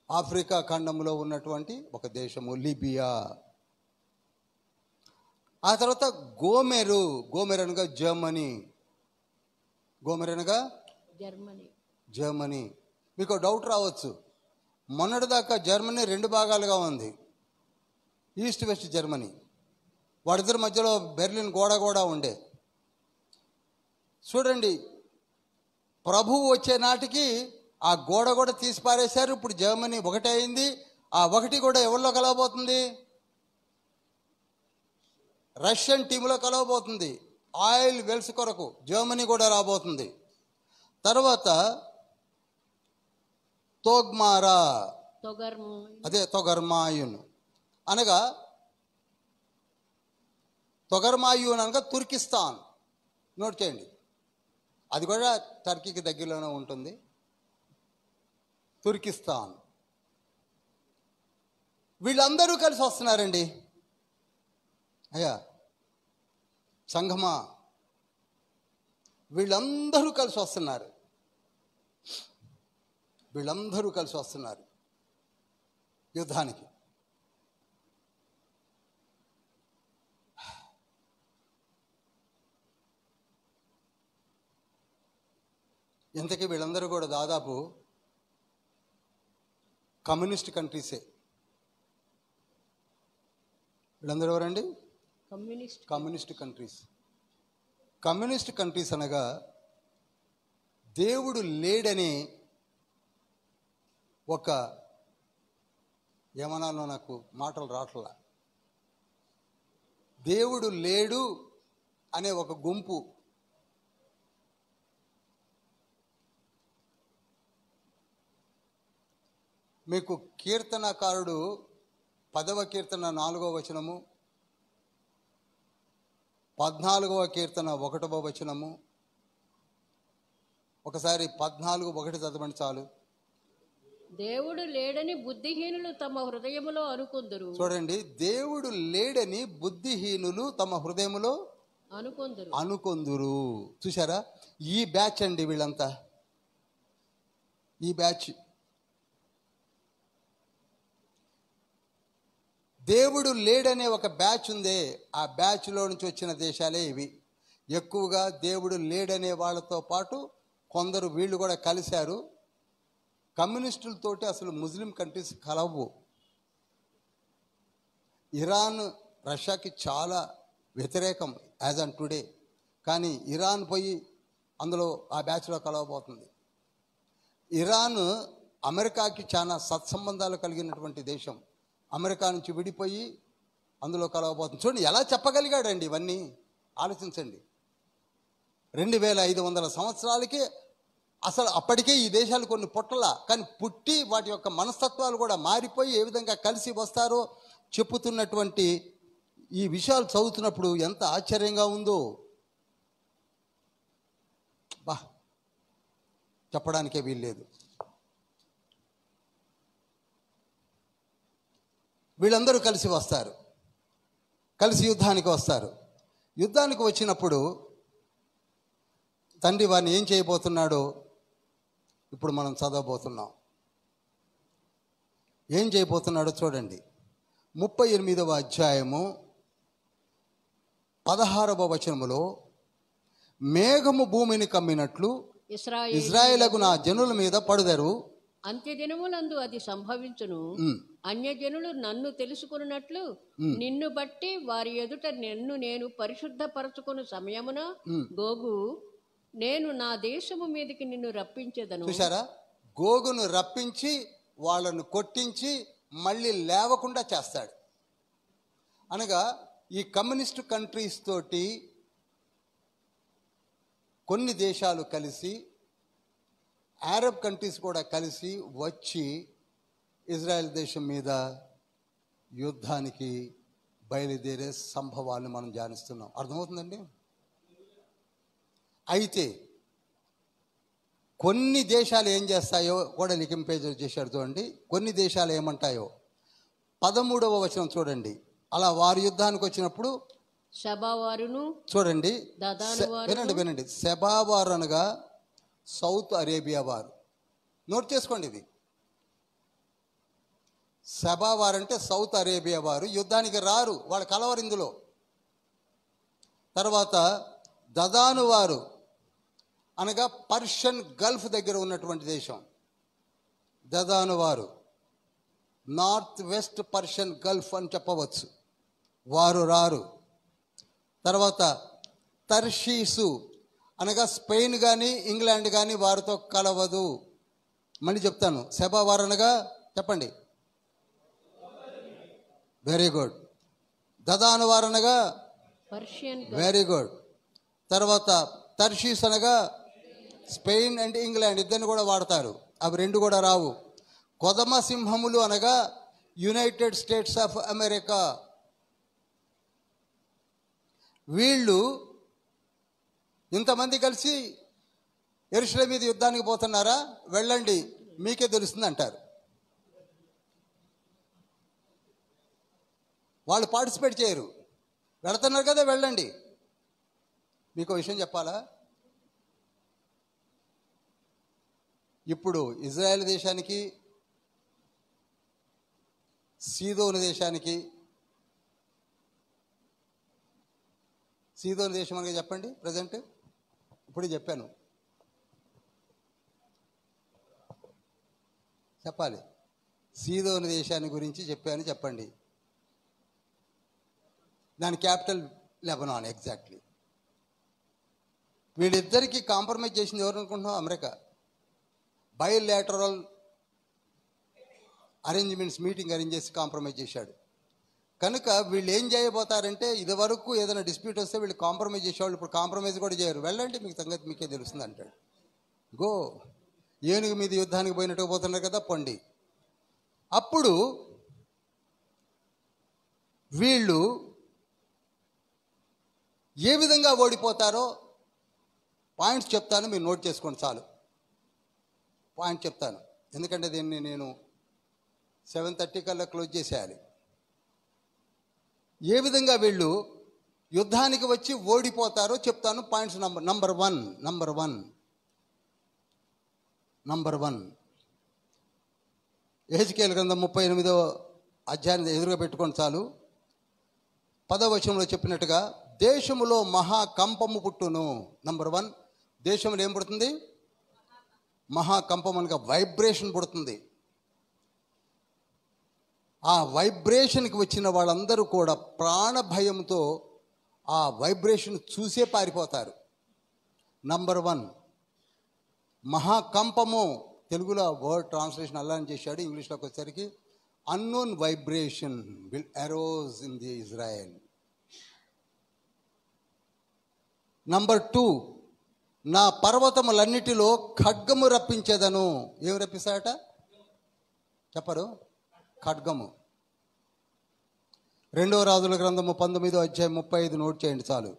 ఆఫ్రికా ఖండంలో ఉన్నటువంటి ఒక దేశము లిబియా. ఆ తర్వాత గోమెరు అనగా జర్మనీ. జర్మనీ. మీకు డౌట్ రావచ్చు, మొన్నటిదాకా జర్మనీ 2 భాగాలుగా ఉంది, ఈస్ట్ వెస్ట్ జర్మనీ. వాడిద్దరి మధ్యలో బెర్లిన్ గోడ కూడా ఉండే. చూడండి, ప్రభువు వచ్చే నాటికి ఆ గోడ కూడా తీసి పారేశారు. ఇప్పుడు జర్మనీ ఒకటే అయింది. ఆ ఒకటి కూడా ఎవరిలో కలవబోతుంది? రష్యన్ టీంలో కలవబోతుంది. ఆయిల్ వెల్స్ కొరకు జర్మనీ కూడా రాబోతుంది. తర్వాత తొగర్మాయున్ అనగా తుర్కిస్తాన్. నోట్ చేయండి, అది కూడా టర్కీకి దగ్గరలోనే ఉంటుంది. తుర్కిస్తాన్. వీళ్ళందరూ కలిసి వస్తున్నారండి. అయ్యా సంఘమా, వీళ్ళందరూ కలిసి వస్తున్నారు. వీళ్ళందరూ కలిసి వస్తున్నారు యుద్ధానికి. ఇంతకీ వీళ్ళందరూ కూడా దాదాపు కమ్యూనిస్ట్ కంట్రీసే. వీళ్ళందరూ ఎవరండి? Communist countries. కమ్యూనిస్ట్ కంట్రీస్ అనగా దేవుడు లేడని ఒక, ఏమన్నానో నాకు మాటలు రావట్లా, దేవుడు లేడు అనే ఒక గుంపు. మీకు కీర్తనకారుడు 10వ కీర్తన 4వ వచనము, 14వ కీర్తన 1వ వచనము, ఒకసారి 14:1 చదవండి చాలు. దేవుడు లేడని బుద్ధిహీనులు తమ హృదయములో అనుకుందురు. చూడండి, దేవుడు లేడని బుద్ధిహీనులు తమ హృదయములో అనుకొందురు. చూసారా? ఈ బ్యాచ్ అండి వీళ్ళంతా. ఈ బ్యాచ్. దేవుడు లేడనే ఒక బ్యాచ్ ఉందే, ఆ బ్యాచ్లో నుంచి వచ్చిన దేశాలే ఇవి. ఎక్కువగా దేవుడు లేడనే వాళ్ళతో పాటు కొందరు వీళ్ళు కూడా కలిశారు. కమ్యూనిస్టులతోటి అసలు ముస్లిం కంట్రీస్ కలవు. ఇరాన్ రష్యాకి చాలా వ్యతిరేకం యాజ్ ఆన్ టుడే. కానీ ఇరాన్ పోయి అందులో ఆ బ్యాచ్లో కలవబోతుంది. ఇరాన్ అమెరికాకి చాలా సత్సంబంధాలు కలిగినటువంటి దేశం. అమెరికా నుంచి విడిపోయి అందులో కలవబోతుంది. చూడండి ఎలా చెప్పగలిగాడండి ఇవన్నీ. ఆలోచించండి. 2500 సంవత్సరాలకి అసలు అప్పటికే ఈ దేశాలు కొన్ని పుట్టలా, కానీ పుట్టి వాటి యొక్క మనస్తత్వాలు కూడా మారిపోయి ఏ విధంగా కలిసి వస్తారో చెప్పుతున్నటువంటి ఈ విషయాలు చదువుతున్నప్పుడు ఎంత ఆశ్చర్యంగా ఉందో బా, చెప్పడానికే వీల్లేదు. వీళ్ళందరూ కలిసి వస్తారు, కలిసి యుద్ధానికి వస్తారు. యుద్ధానికి వచ్చినప్పుడు తండ్రి వారిని ఏం చేయబోతున్నాడో ఇప్పుడు మనం చదవబోతున్నాం. ఏం చేయబోతున్నాడో చూడండి. 38వ అధ్యాయము 16వ వచనములో, మేఘము భూమిని కమ్మినట్లు ఇశ్రాయేలుకు నా జనుల మీద పడుదరు. అంత్యదినములందు అది సంభవించును. అన్యజనులు నన్ను తెలుసుకున్నట్లు నిన్ను బట్టి వారి ఎదుట నేను పరిశుద్ధపరచుకుని సమయమున గోగు నేను నా దేశము మీదకి నిన్ను రప్పించేదను. చూసారా? గోగును రప్పించి వాళ్ళను కొట్టించి మళ్ళీ లేవకుండా చేస్తాడు. అనగా ఈ కమ్యూనిస్ట్ కంట్రీస్ తోటి కొన్ని దేశాలు కలిసి, అరబ్ కంట్రీస్ కూడా కలిసి వచ్చి ఇజ్రాయెల్ దేశం మీద యుద్ధానికి బయలుదేరే సంభవాలను మనం ధ్యానిస్తున్నాం. అర్థమవుతుందండి? అయితే కొన్ని దేశాలు ఏం చేస్తాయో కూడా లిఖింపేజ్ చేశాడు చూడండి. కొన్ని దేశాలు ఏమంటాయో 13వ వచనం చూడండి. అలా వారు యుద్ధానికి వచ్చినప్పుడు షబావారును చూడండి, వినండి. షబావారు అనగా సౌత్ అరేబియా వారు. నోట్ చేసుకోండి ఇది. షబావారు అంటే సౌత్ అరేబియా వారు యుద్ధానికి రారు, వాళ్ళు కలవరు ఇందులో. తర్వాత దదాను వారు అనగా పర్షియన్ గల్ఫ్ దగ్గర ఉన్నటువంటి దేశం. దదాను వారు నార్త్ వెస్ట్ పర్షియన్ గల్ఫ్ అని చెప్పవచ్చు, వారు రారు. తర్వాత తర్షీసు అనగా స్పెయిన్ కానీ ఇంగ్లాండ్ కానీ వారితో కలవదు. మళ్ళీ చెప్తాను. షబావారు అనగా చెప్పండి. Very good. దదాను వారు అనగా పర్షియన్. Very good. తర్వాత తర్షీస్ అనగా స్పెయిన్ అండ్ ఇంగ్లాండ్ ఇద్దరిని కూడా వాడతారు. అవి రెండు కూడా రావు. కొదమ సింహములు అనగా యునైటెడ్ స్టేట్స్ ఆఫ్ అమెరికా. వీళ్ళు ఇంతమంది కలిసి యెరూషలేము మీద యుద్ధానికి పోతున్నారా, వెళ్ళండి మీకే తెలుస్తుంది అంటారు. వాళ్ళు పార్టిసిపేట్ చేయరు. వెళుతున్నారు కదా వెళ్ళండి. మీకు విషయం చెప్పాలా, ఇప్పుడు ఇజ్రాయెల్ దేశానికి సీదోను దేశానికి, సీదోను దేశం అనగా చెప్పండి ప్రజెంట్, ఇప్పుడు చెప్పాను చెప్పాలి, సీదోను దేశాన్ని గురించి చెప్పాను చెప్పండి. దాని క్యాపిటల్ లెబనాన్. ఎగ్జాక్ట్లీ. వీళ్ళిద్దరికీ కాంప్రమైజ్ చేసింది ఎవరు అనుకుంటున్నాం? America. Bilateral arrangements meeting arrange చేసి కాంప్రమైజ్ చేశాడు. కనుక వీళ్ళు ఏం చేయబోతారంటే, ఇదివరకు ఏదైనా డిస్ప్యూట్ వస్తే వీళ్ళు కాంప్రమైజ్ చేసేవాళ్ళు, ఇప్పుడు కాంప్రమైజ్ కూడా చేయరు. వెళ్ళండి మీకు సంగతి మీకే తెలుస్తుంది అంటాడు. గో, ఏనుగు మీద యుద్ధానికి పోయినట్టుగా పోతున్నారు కదా, పొండి. అప్పుడు వీళ్ళు ఏ విధంగా ఓడిపోతారో పాయింట్స్ చెప్తాను, మీరు నోట్ చేసుకోండి చాలు. పాయింట్ చెప్తాను, ఎందుకంటే దీన్ని నేను 7:30 కల్లా క్లోజ్ చేసేయాలి. ఏ విధంగా వీళ్ళు యుద్ధానికి వచ్చి ఓడిపోతారో చెప్తాను. పాయింట్స్ నంబర్ వన్ యెహెజ్కేలు గ్రంథం 38వ అధ్యాయాన్ని ఎదురుగా పెట్టుకోండి చాలు. 10వ వచనంలో చెప్పినట్టుగా దేశములో మహాకంపము పుట్టును. నంబర్ 1, దేశంలో ఏం పుడుతుంది? మహాకంపం అనగా వైబ్రేషన్ పుడుతుంది. ఆ వైబ్రేషన్కి వచ్చిన వాళ్ళందరూ కూడా ప్రాణ భయంతో ఆ వైబ్రేషన్ చూసే పారిపోతారు. నంబర్ 1 మహాకంపము. తెలుగులో వర్డ్ ట్రాన్స్లేషన్ అలా అని చేశాడు, ఇంగ్లీష్లోకి వచ్చేసరికి unknown vibration will arouse in the Israel. Number 2, నా పర్వతములన్నిటిలో ఖడ్గము రప్పించేదను. ఏం రప్పిస్తాడట చెప్పరు? ఖడ్గము. 2వ రాజుల గ్రంథము 19వ అధ్యాయం 35 నోట్ చేయండి చాలు.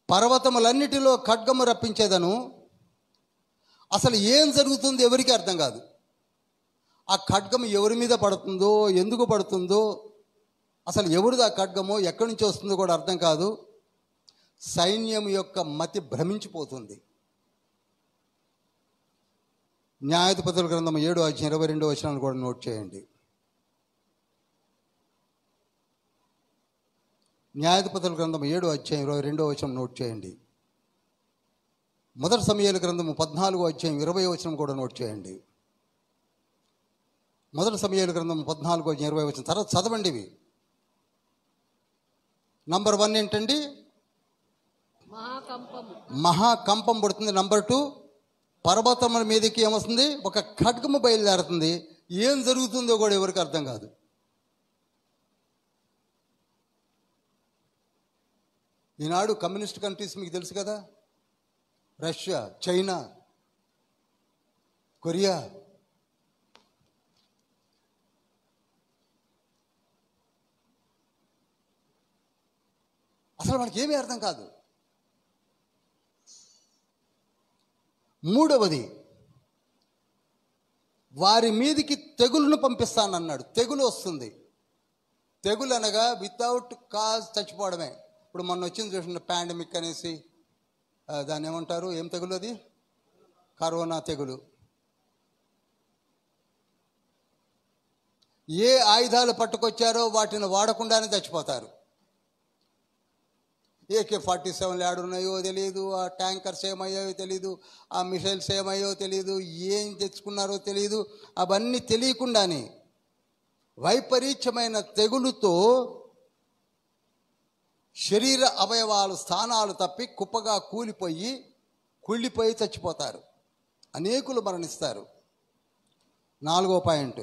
పర్వతములన్నిటిలో ఖడ్గము రప్పించేదను. అసలు ఏం జరుగుతుందో ఎవరికి అర్థం కాదు. ఆ ఖడ్గము ఎవరి మీద పడుతుందో, ఎందుకు పడుతుందో, అసలు ఎవరిది ఆ ఖడ్గమో, ఎక్కడి నుంచి వస్తుందో కూడా అర్థం కాదు. సైన్యం యొక్క మతి భ్రమించిపోతుంది. న్యాయాధిపతుల గ్రంథం 7వ అధ్యాయం 22వ వచనాన్ని కూడా నోట్ చేయండి. న్యాయాధిపతుల గ్రంథం 7వ అధ్యాయం 22వ వచనం నోట్ చేయండి. మొదటి సమూయేలు గ్రంథము 14వ అధ్యాయం 20వ వచనం కూడా నోట్ చేయండి. మొదటి సమూయేలు గ్రంథం 14వ అధ్యాయం 20వ వచనం తర్వాత చదవండి ఇవి. నంబర్ 1 ఏంటండి? మహాకంపం పడుతుంది. నంబర్ 2 పర్వతముల మీదకి ఏమొస్తుంది? ఒక ఖడ్గము బయలుదేరుతుంది. ఏం జరుగుతుందో కూడా ఎవరికి అర్థం కాదు. ఈనాడు కమ్యూనిస్ట్ కంట్రీస్ మీకు తెలుసు కదా, రష్యా, చైనా, కొరియా, అసలు మనకి ఏమీ అర్థం కాదు. 3వది, వారి మీదికి తెగులును పంపిస్తానన్నాడు. తెగులు వస్తుంది. తెగులు అనగా వితౌట్ కాజ్ చచ్చిపోవడమే. ఇప్పుడు మొన్న వచ్చింది చూసిన పాండమిక్ అనేసి, దాన్ని ఏమంటారు, ఏం తెగులు అది? కరోనా తెగులు. ఏ ఆయుధాలు పట్టుకొచ్చారో వాటిని వాడకుండానే చచ్చిపోతారు. AK-47 ఏడున్నాయో తెలియదు, ఆ ట్యాంకర్స్ ఏమయ్యాయో తెలియదు, ఆ మిసైల్స్ ఏమయ్యో తెలియదు, ఏం తెచ్చుకున్నారో తెలియదు. అవన్నీ తెలియకుండానే వైపరీత్యమైన తెగులుతో శరీర అవయవాలు స్థానాలు తప్పి కుప్పగా కుళ్ళిపోయి చచ్చిపోతారు. అనేకులు మరణిస్తారు. 4వ పాయింట్,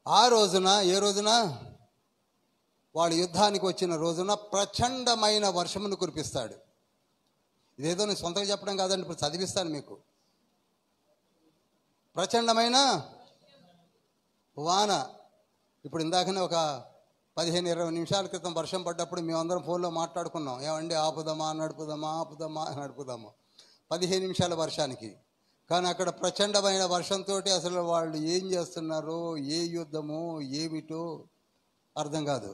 ఆ రోజున, ఏ రోజున? వాళ్ళు యుద్ధానికి వచ్చిన రోజున ప్రచండమైన వర్షమును కురిపిస్తాడు. ఇదేదో నేను సొంతంగా చెప్పడం కాదండి, ఇప్పుడు చదివిస్తాను మీకు. ప్రచండమైన వాన. ఇప్పుడు ఇందాకనే ఒక 15-20 నిమిషాల క్రితం వర్షం పడ్డప్పుడు మేమందరం ఫోన్లో మాట్లాడుకున్నాం, ఏమండి ఆపుదామా నడుపుదామా 15 నిమిషాల వర్షానికి. కానీ అక్కడ ప్రచండమైన వర్షంతో అసలు వాళ్ళు ఏం చేస్తున్నారో, ఏ యుద్ధమో ఏమిటో అర్థం కాదు.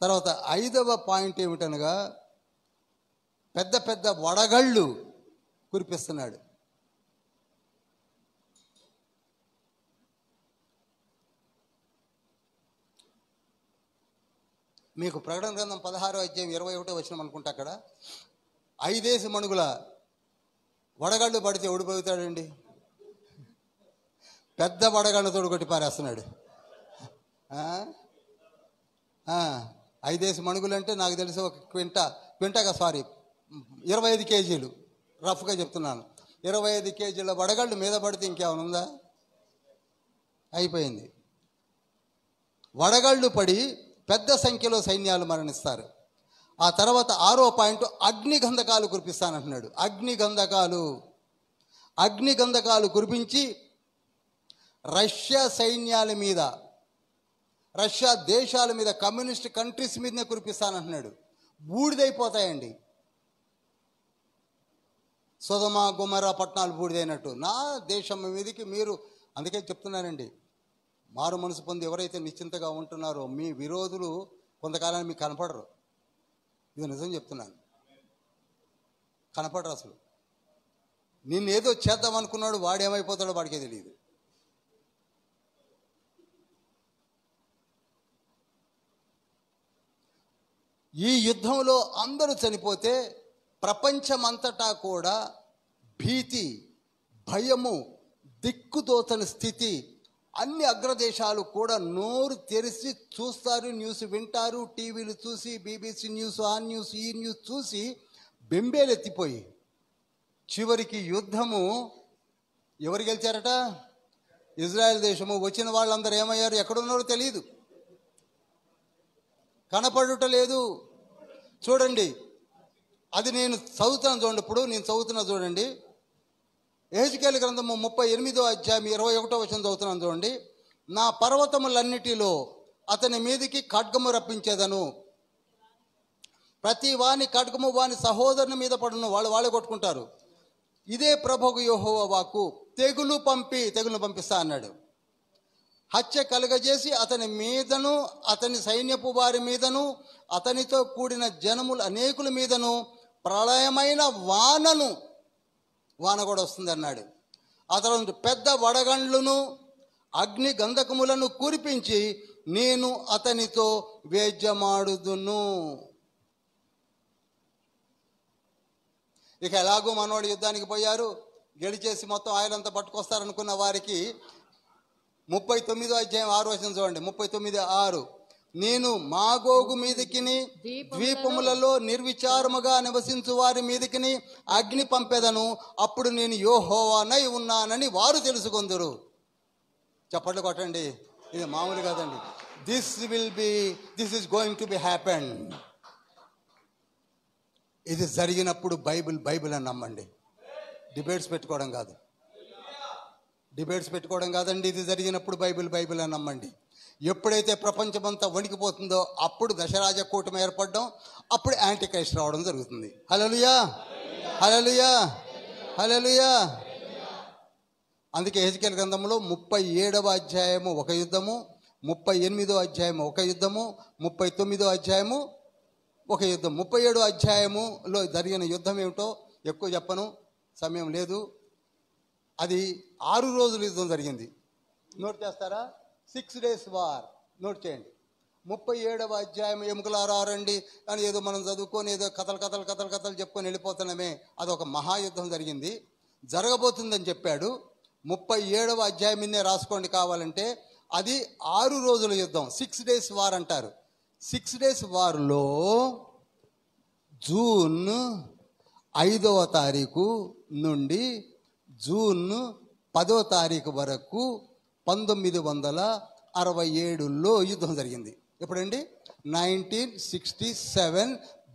తర్వాత 5వ పాయింట్ ఏమిటనగా పెద్ద పెద్ద వడగళ్ళు కురిపిస్తున్నాడు. మీకు ప్రకటన గ్రంథం 16వ అధ్యాయం 21వ వచనం అనుకుంటా, అక్కడ 5 మణుగుల వడగళ్ళు పడితే ఓడిపోతాడండి. పెద్ద వడగళ్ళతో కొట్టి పారేస్తున్నాడు. 5 మణుగులు అంటే నాకు తెలిసి ఒక క్వింటాగా 25 కేజీలు, రఫ్గా చెప్తున్నాను. 25 కేజీల వడగళ్ళు మీద పడితే ఇంకేమైనా ఉందా? అయిపోయింది. వడగళ్ళు పడి పెద్ద సంఖ్యలో సైన్యాలు మరణిస్తారు. ఆ తర్వాత 6వ పాయింట్ అగ్నిగంధకాలు కురిపిస్తానంటున్నాడు. అగ్నిగంధకాలు కురిపించి రష్యా సైన్యాల మీద, రష్యా దేశాల మీద, కమ్యూనిస్ట్ కంట్రీస్ మీదనే కురిపిస్తానంటున్నాడు. బూడిదైపోతాయండి. సొదొమ గొమొర్రా పట్టణాలు బూడిదైనట్టు నా దేశం మీదకి మీరు, అందుకే చెప్తున్నానండి, మారు మనసు పొంది ఎవరైతే నిశ్చింతగా ఉంటున్నారో మీ విరోధులు కొంతకాలానికి మీకు కనపడరు. ఇది నిజం చెప్తున్నాను, కనపడరు అసలు. నిన్నేదో చేద్దాం అనుకున్నాడు, వాడేమైపోతాడో వాడికే తెలియదు. ఈ యుద్ధంలో అందరూ చనిపోతే ప్రపంచమంతటా కూడా భీతి, భయము, దిక్కుతోచని స్థితి. అన్ని అగ్రదేశాలు కూడా నోరు తెరిచి చూస్తారు, న్యూస్ వింటారు, టీవీలు చూసి BBC న్యూస్, ఆ న్యూస్, ఈ న్యూస్ చూసి బెంబేలెత్తిపోయి చివరికి యుద్ధము ఎవరు గెలిచారట? ఇజ్రాయెల్ దేశము. వచ్చిన వాళ్ళందరూ ఏమయ్యారు? ఎక్కడున్నారో తెలియదు, కనపడుట లేదు. చూడండి, అది నేను చదువుతాను చూడండి. ఇప్పుడు నేను చదువుతున్నా చూడండి, యెహెజ్కేలు గ్రంథము 38వ అధ్యాయం 21వ వచనం చదువుతున్నాను చూడండి. నా పర్వతములన్నిటిలో అతని మీదికి ఖడ్గము రప్పించేదను, ప్రతి వాని ఖడ్గము వాని సహోదరుని మీద పడును. వాళ్ళే కొట్టుకుంటారు. ఇదే ప్రభువు యెహోవా వాక్కు. తెగులును పంపిస్తా అన్నాడు. హత్య కలుగజేసి అతని మీదను, అతని సైన్యపు వారి మీదను, అతనితో కూడిన జనములు అనేకుల మీదను ప్రళయమైన వాన కూడా వస్తుంది అన్నాడు. ఆ తర్వాత పెద్ద వడగండ్లను, అగ్ని గంధకములను కురిపించి నేను అతనితో వేద్యమాడుదును. ఇక ఎలాగూ మనోడు యుద్ధానికి పోయారు, గెలిచేసి మొత్తం ఆయిలంతా పట్టుకొస్తారనుకున్న వారికి 39వ అధ్యాయం 6వ వచనం చూడండి. 39:6 నేను మాగోగు మీదకిని ద్వీపములలో నిర్విచారముగా నివసించు వారి మీదకిని అగ్ని పంపెదను, అప్పుడు నేను యెహోవానై ఉన్నానని వారు తెలుసుకొందురు. చప్పట్లు కొట్టండి, ఇది మామూలు కాదండి. This is going to be happen. ఇది జరిగినప్పుడు బైబిల్ అని నమ్మండి. డిబేట్స్ పెట్టుకోవడం కాదండి. ఇది జరిగినప్పుడు బైబిల్ అని నమ్మండి. ఎప్పుడైతే ప్రపంచమంతా వణికిపోతుందో అప్పుడు దశరాజ కూటమి ఏర్పడడం, అప్పుడు యాంటీ క్రైస్ట్ రావడం జరుగుతుంది. హల్లెలూయా, హల్లెలూయా, హల్లెలూయా. అందుకే యెహెజ్కేలు గ్రంథంలో 37వ అధ్యాయము ఒక యుద్ధము, 38వ అధ్యాయము ఒక యుద్ధము, 39వ అధ్యాయము ఒక యుద్ధం. 37వ అధ్యాయములో జరిగిన యుద్ధం ఏమిటో ఎక్కువ చెప్పను, సమయం లేదు. అది 6 రోజుల యుద్ధం జరిగింది. నోట్ చేస్తారా? 6 days వార్. నోట్ చేయండి. 37వ అధ్యాయం ఎముకలారా రండి అని ఏదో మనం చదువుకొని ఏదో కథలు చెప్పుకొని వెళ్ళిపోతున్నామే. అదొక మహాయుద్ధం జరిగింది, జరగబోతుందని చెప్పాడు. 37వ అధ్యాయం మీదే రాసుకోండి కావాలంటే. అది 6 రోజుల యుద్ధం, 6 days వార్ అంటారు. 6 days వార్లో జూన్ 5వ తారీఖు నుండి జూన్ 10వ తారీఖు వరకు 1967లో యుద్ధం జరిగింది. ఎప్పుడండి? 1967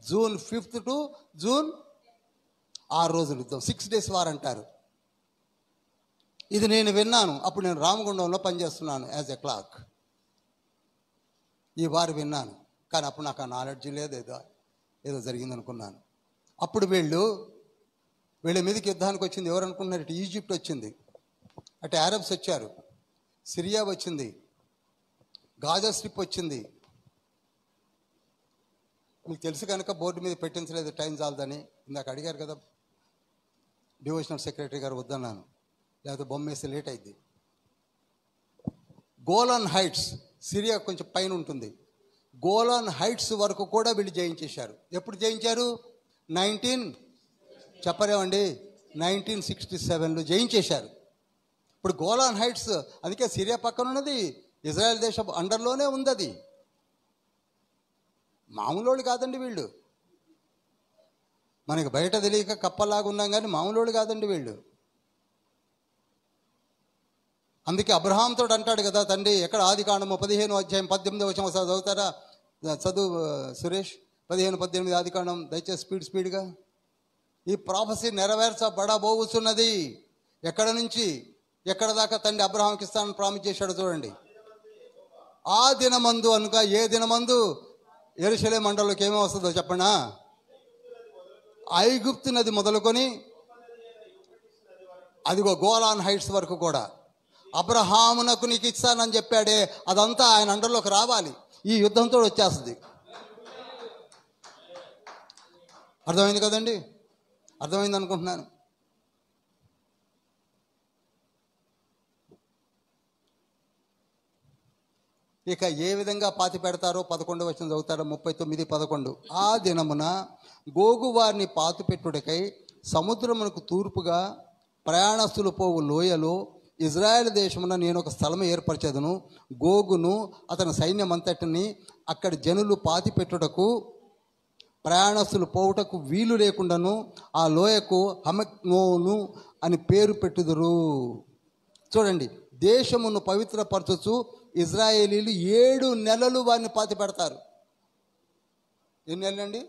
June 5th to June 6 రోజుల యుద్ధం. 6 days వార్ అంటారు. ఇది నేను విన్నాను. అప్పుడు నేను రామగుండంలో పనిచేస్తున్నాను యాజ్ ఎ క్లార్క్. ఈ వారు విన్నాను, కానీ అప్పుడు నాకు ఆ నాలెడ్జ్ లేదు, ఏదో జరిగింది అనుకున్నాను. అప్పుడు వీళ్ళ మీదకి యుద్ధానికి వచ్చింది ఎవరు అనుకున్నారు? ఇటు ఈజిప్ట్ వచ్చింది, అటు అరబ్స్ వచ్చారు, సిరియా వచ్చింది, గాజా స్ట్రిప్ వచ్చింది. మీకు తెలుసు కనుక బోర్డు మీద పెట్టించలేదు, టైం చాలదని. ఇందాక అడిగారు కదా డివోషనల్ సెక్రటరీ గారు, వద్దన్నాను, లేకపోతే బొమ్మ వేస్తే లేట్ అయింది. గోలాన్ హైట్స్, సిరియా కొంచెం పైన ఉంటుంది, గోలాన్ హైట్స్ వరకు కూడా వీళ్ళు జయించేశారు. ఎప్పుడు జయించారు? చెప్పరేమండి 1967లో జయించేశారు. ఇప్పుడు గోలాన్ హైట్స్, అందుకే సిరియా పక్కన ఉన్నది, ఇజ్రాయెల్ దేశం అండర్లోనే ఉంది. అది మామూలు కాదండి వీళ్ళు. మనకి బయట తెలియక కప్పలాగా ఉన్నాం కానీ మామూలు కాదండి వీళ్ళు. అందుకే అబ్రహాంతో అంటాడు కదా తండ్రి, ఎక్కడ ఆదికాండము 15:18 చదువుతారా? చదువు సురేష్, 15-18 ఆదికాండం, దయచేసి స్పీడ్గా. ఈ ప్రాఫెసీ నెరవేర్చబడబోతున్నది. ఎక్కడ నుంచి ఎక్కడ దాకా తండ్రి అబ్రహాంకి ఇస్తానని ప్రామిస్ చేశాడు చూడండి. ఆ దినమందు అనుక, ఏ దినమందు? యెరూషలేము మండలంలోకి ఏమేమి వస్తుందో చెప్పండి. ఐగుప్తు నది మొదలుకొని అదిగో గోలాన్ హైట్స్ వరకు కూడా అబ్రహామునకు నీకు ఇస్తానని చెప్పాడే, అదంతా ఆయన అండర్లోకి రావాలి. ఈ యుద్ధంతో వచ్చేస్తుంది. అర్థమైంది కదండి? అర్థమైంది అనుకుంటున్నాను. ఇక ఏ విధంగా పాతి పెడతారో 11వ వచనం చదువుతారో, 39:11. ఆ దినమున గోగు వారిని పాతి పెట్టుటకై సముద్రమునకు తూర్పుగా ప్రయాణస్తులు పోవు లోయలో ఇజ్రాయెల్ దేశమున నేను ఒక స్థలము ఏర్పరచెదను. గోగును అతని సైన్యమంతటిని అక్కడి జనులు పాతి పెట్టుటకు, ప్రయాణస్తులు పోవుటకు వీలు లేకుండాను ఆ లోయకు హమెక్నోను అని పేరు పెట్టుదురు. చూడండి, దేశమును పవిత్రపరచుచు ఇజ్రాయేలీలు 7 నెలలు వారిని పాతి పెడతారు. ఎన్ని నెలలు అండి?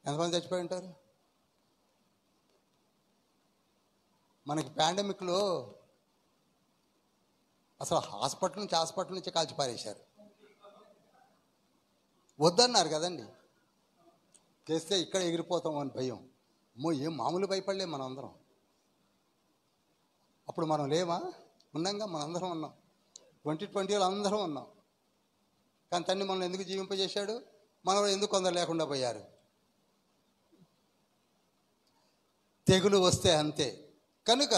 ఎంతమంది చచ్చిపోయి ఉంటారు? మనకి పాండమిక్లో అసలు హాస్పిటల్ నుంచి కాల్చి పారేశారు. వద్దన్నారు కదండి, చేస్తే ఇక్కడ ఎగిరిపోతాం అని భయం. ఏం మామూలు భయపడలేం మనం అందరం. అప్పుడు మనం లేమా? ఉన్నాంగా, మనందరం ఉన్నాం. 2020లో అందరం ఉన్నాం. కానీ తండ్రి మనల్ని ఎందుకు జీవింపజేశాడు? మనలో ఎందుకు కొందరు లేకుండా పోయారు? తెగులు వస్తే అంతే. కనుక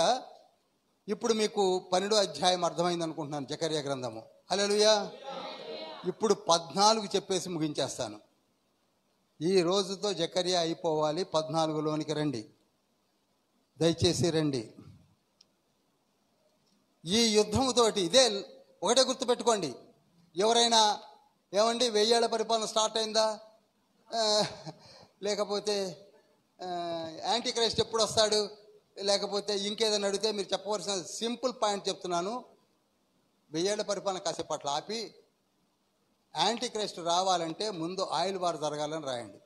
ఇప్పుడు మీకు 12వ అధ్యాయం అర్థమైంది అనుకుంటున్నాను, జకర్యా గ్రంథము. హల్లెలూయా. ఇప్పుడు 14 చెప్పేసి ముగించేస్తాను. ఈ రోజుతో జకర్యా అయిపోవాలి. 14లోనికి రండి, దయచేసి రండి. ఈ యుద్ధముతోటి ఇదే ఒకటే గుర్తుపెట్టుకోండి. ఎవరైనా ఏమండి 1000 ఏళ్ల పరిపాలన స్టార్ట్ అయిందా, లేకపోతే యాంటీ క్రైస్ట్ ఎప్పుడు వస్తాడు, లేకపోతే ఇంకేదైనా అడిగితే మీరు చెప్పవలసిన సింపుల్ పాయింట్ చెప్తున్నాను. 1000 ఏళ్ల పరిపాలన కాసేపు అట్లా ఆపి, యాంటీ క్రైస్ట్ రావాలంటే ముందు ఆయిల్ వార్ జరగాలని రాయండి.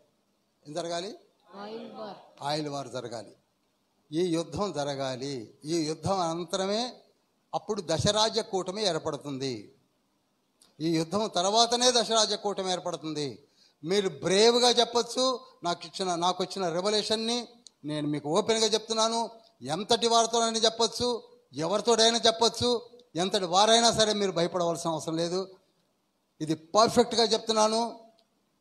ఏం జరగాలి? ఆయిల్ వార్ జరగాలి. ఈ యుద్ధం జరగాలి. ఈ యుద్ధం అనంతరమే అప్పుడు దశరాజ్య కూటమి ఏర్పడుతుంది. ఈ యుద్ధం తర్వాతనే దశరాజ్య కూటమి ఏర్పడుతుంది. మీరు బ్రేవ్గా చెప్పచ్చు, నాకు వచ్చిన రెవల్యూషన్ని నేను మీకు ఓపెన్గా చెప్తున్నాను. ఎంతటి వారితోనైనా చెప్పచ్చు, ఎవరితోడైనా చెప్పచ్చు, ఎంతటి వారైనా సరే మీరు భయపడవలసిన అవసరం లేదు. ఇది పర్ఫెక్ట్గా చెప్తున్నాను,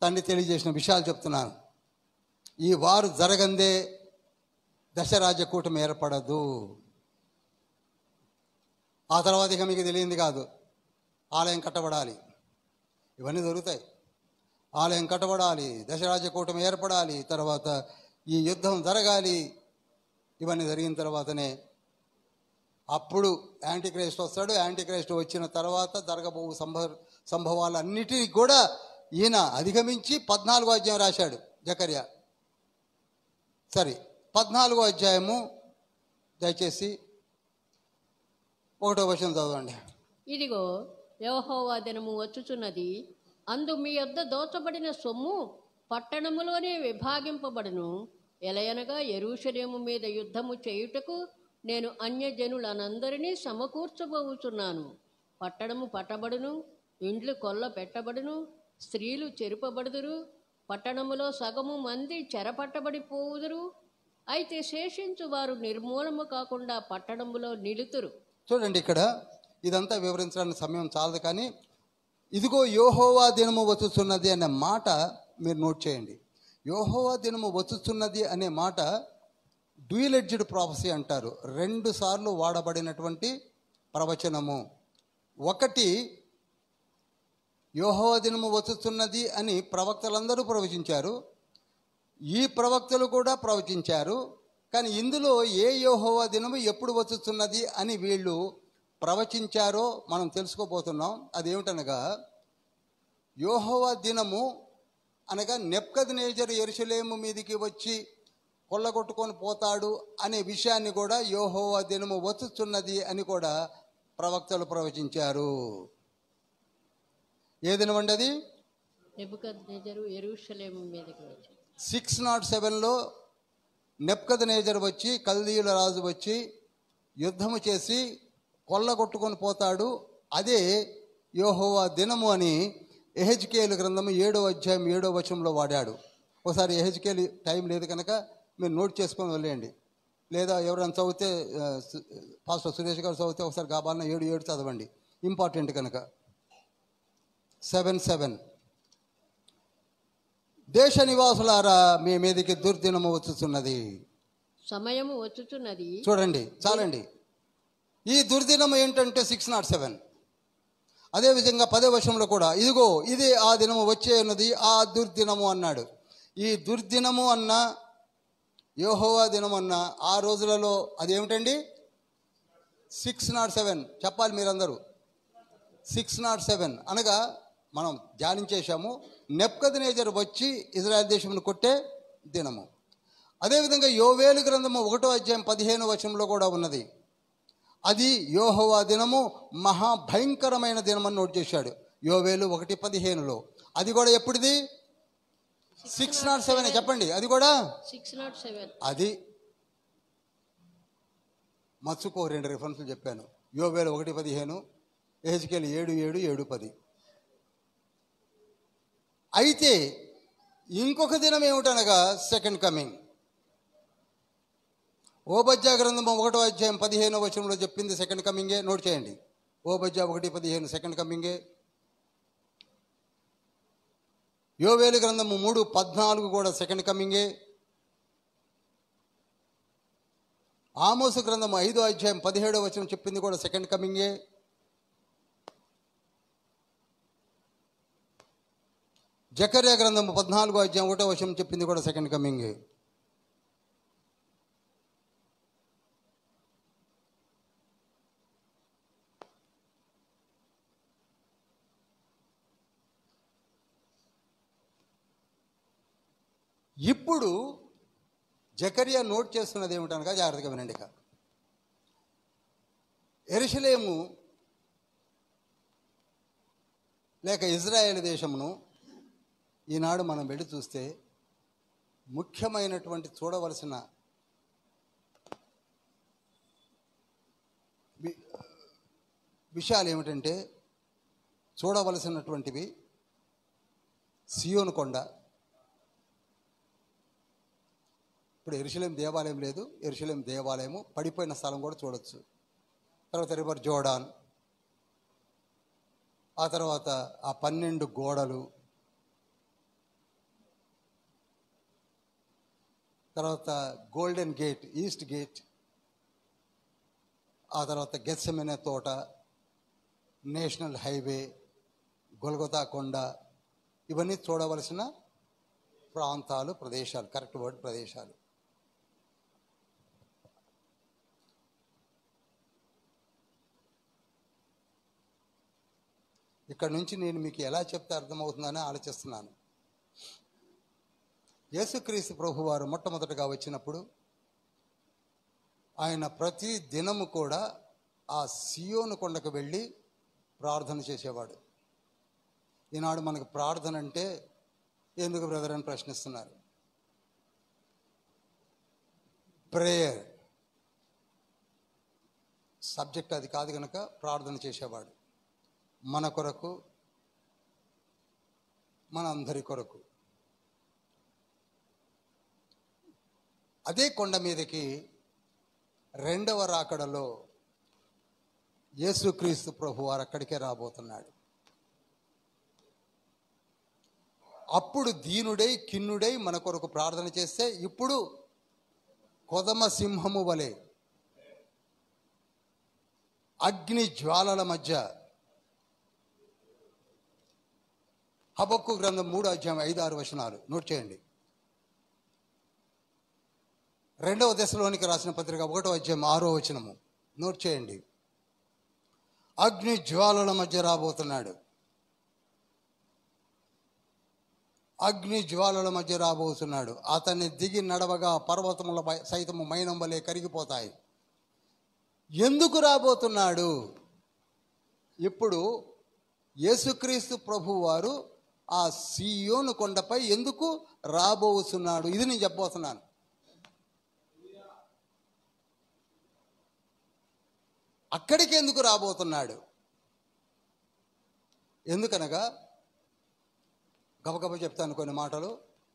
తండ్రి తెలియజేసిన విషయాలు చెప్తున్నాను. ఈ వారు జరగందే దశరాజ్య కూటమి ఏర్పడదు. ఆ తర్వాత ఇక మీకు తెలియంది కాదు, ఆలయం కట్టబడాలి, ఇవన్నీ దొరుకుతాయి. ఆలయం కట్టబడాలి, దశరాజ్య కూటమి ఏర్పడాలి, తర్వాత ఈ యుద్ధం జరగాలి. ఇవన్నీ జరిగిన తర్వాతనే అప్పుడు యాంటీ క్రైస్ట్ వస్తాడు. యాంటీ క్రైస్ట్ వచ్చిన తర్వాత జరగబో సంభవాలన్నిటినీ కూడా ఈయన అధిగమించి 14వ అధ్యాయం రాశాడు జకర్యా. సరే, 14వ అధ్యాయము దయచేసి 1వ వచనం చదవండి. ఇదిగో యెహోవా దినము వచ్చుచున్నది, అందు మీ యొద్ద దోచబడిన సొమ్ము పట్టణములోనే విభాగింపబడును. ఎలయనగా యెరూషలేము మీద యుద్ధము చేయుటకు నేను అన్యజనులనందరినీ సమకూర్చబోచున్నాను. పట్టణము పట్టబడును, ఇండ్లు కొల్ల పెట్టబడును, స్త్రీలు చెరుపబడుదురు, పట్టణములో సగము మంది చెరపట్టబడిపోవుదురు. అయితే శేషించు వారు నిర్మూలము కాకుండా పట్టణములో నిలుతురు. చూడండి, ఇక్కడ ఇదంతా వివరించడానికి సమయం చాలదు, కానీ ఇదిగో యెహోవా దినము వచ్చుచున్నది అనే మాట మీరు నోట్ చేయండి. యెహోవా దినము వచ్చుచున్నది అనే మాట డ్యూయల్ ఎడ్జ్డ్ ప్రాఫెసీ అంటారు. 2 సార్లు వాడబడినటువంటి ప్రవచనము. ఒకటి, యెహోవా దినము వచ్చుచున్నది అని ప్రవక్తలందరూ ప్రవచించారు, ఈ ప్రవక్తలు కూడా ప్రవచించారు. కానీ ఇందులో ఏ యెహోవా దినము ఎప్పుడు వచ్చుచున్నది అని వీళ్ళు ప్రవచించారో మనం తెలుసుకోబోతున్నాం. అదేమిటనగా, యెహోవా దినము అనగా నెబ్కద్నెజరు యెరూషలేము మీదికి వచ్చి కొల్లగొట్టుకొని పోతాడు అనే విషయాన్ని కూడా యెహోవా దినము వచ్చుచున్నది అని కూడా ప్రవక్తలు ప్రవచించారు. ఏ దినం అండి అది? నెబుకద్నెజరు యెరూషలేము మీదకి వచ్చి 607లో నెబ్కద్నెజరు వచ్చి, కల్దీయుల రాజు వచ్చి యుద్ధము చేసి కొల్లగొట్టుకొని పోతాడు. అదే యెహోవా దినము అని యెహెజ్కేలు గ్రంథము 7వ అధ్యాయం 7వ వచనంలో వాడాడు. ఒకసారి యెహెజ్కేలు టైం లేదు కనుక మీరు నోట్ చేసుకొని వెళ్ళేయండి, లేదా ఎవరైనా చదివితే పాస్టర్ సురేష్ గారు చదివితే ఒకసారి గాబాలన 7:7 చదవండి, ఇంపార్టెంట్ కనుక. 7:7 దేశ నివాసులారా, మీ మీదకి దుర్దినము వచ్చుచున్నది. సమయము వచ్చుచున్నది. చూడండి, చాలండి. ఈ దుర్దినము ఏంటంటే 607. అదేవిధంగా 10వ వచనంలో కూడా ఇదిగో ఇదే ఆ దినము వచ్చే ఉన్నది, ఆ దుర్దినము అన్నాడు. ఈ దుర్దినము అన్న యెహోవా దినం అన్న ఆ రోజులలో అదేమిటండి? 607 చెప్పాలి మీరందరూ. 607 అనగా మనం ధ్యానించేశాము, నెబ్కద్నెజరు వచ్చి ఇజ్రాయెల్ దేశమును కొట్టే దినము. అదేవిధంగా యోవేలు గ్రంథము 1వ అధ్యాయం 15వ వచనంలో కూడా ఉన్నది. అది యెహోవా దినము మహాభయంకరమైన దినమని నోట్ చేశాడు యోవేలు 1:15లో. అది కూడా ఎప్పుడుది? 607 చెప్పండి. అది కూడా 607. అది మత్సుకో 2 రిఫరెన్స్లు చెప్పాను. యోవేలు 1:15, యెహెజ్కేలు 7:7, 7:10. అయితే ఇంకొక దినం ఏమిటనగా సెకండ్ కమింగ్. ఓబద్యా గ్రంథం 1వ అధ్యాయం 15వ వచనంలో చెప్పింది సెకండ్ కమింగే. నోట్ చేయండి. ఓబద్యా 1:15 సెకండ్ కమింగే. యోవేలు గ్రంథము 3:14 కూడా సెకండ్ కమింగే. ఆమోసు గ్రంథము 5వ అధ్యాయం 17వ వచనం చెప్పింది కూడా సెకండ్ కమింగే. జకర్యా గ్రంథము 14వ అధ్యాయం 1వ వచనం చెప్పింది కూడా సెకండ్ కమింగే. ఇప్పుడు జకర్యా నోట్ చేస్తున్నది ఏమిటనగా, జాగ్రత్తగా వినండి. యెరూషలేము లేక ఇజ్రాయేల్ దేశమును ఈనాడు మనం వెళ్ళి చూస్తే ముఖ్యమైనటువంటి చూడవలసిన విషయాలు ఏమిటంటే, చూడవలసినటువంటివి సియోను కొండ. ఇప్పుడు యెరూషలేం దేవాలయం లేదు, యెరూషలేం దేవాలయము పడిపోయిన స్థలం కూడా చూడొచ్చు. తర్వాత రివర్ జోర్డాన్, ఆ తర్వాత ఆ 12 గోడలు, తర్వాత గోల్డెన్ గేట్, ఈస్ట్ గేట్, ఆ తర్వాత గెత్సెమనే తోట, నేషనల్ హైవే, గొల్గొతా కొండ, ఇవన్నీ చూడవలసిన ప్రాంతాలు, ప్రదేశాలు. కరెక్ట్ వర్డ్, ప్రదేశాలు. ఇక్కడ నుంచి నేను మీకు ఎలా చెప్తే అర్థమవుతుందని ఆలోచిస్తున్నాను. యేసుక్రీస్తు ప్రభువారు మొట్టమొదటగా వచ్చినప్పుడు ఆయన ప్రతి దినము కూడా ఆ సియోను కొండకు వెళ్ళి ప్రార్థన చేసేవాడు. ఈనాడు మనకు ప్రార్థన అంటే ఎందుకు బ్రదర్ అని ప్రశ్నిస్తున్నారు. ప్రేయర్ సబ్జెక్ట్ అది కాదు కనుక ప్రార్థన చేసేవాడు. మన కొరకు, మన అందరి కొరకు. అదే కొండ మీదకి రెండవ రాకడలో యేసుక్రీస్తు ప్రభు వారు అక్కడికే రాబోతున్నాడు. అప్పుడు దీనుడై కిన్నుడై మన కొరకు ప్రార్థన చేస్తే, ఇప్పుడు కొదమ సింహము వలె అగ్ని జ్వాలల మధ్య, హబక్కు గ్రంథం 3:5-6 నోట్ చేయండి. 2వ దశలోనికి రాసిన పత్రిక 1:6 నోట్ చేయండి. అగ్ని జ్వాలల మధ్య రాబోతున్నాడు. అగ్ని జ్వాలల మధ్య రాబోతున్నాడు. అతన్ని దిగి నడవగా పర్వతముల సైతము మైనం వలె కరిగిపోతాయి. ఎందుకు రాబోతున్నాడు? ఇప్పుడు యేసుక్రీస్తు ప్రభు వారు ఆ సీయోను కొండపై ఎందుకు రాబోతున్నాడు, ఇది నేను చెప్పబోతున్నాను. అక్కడికి ఎందుకు రాబోతున్నాడు? ఎందుకనగా గబగబ చెప్తాను కొన్ని మాటలు.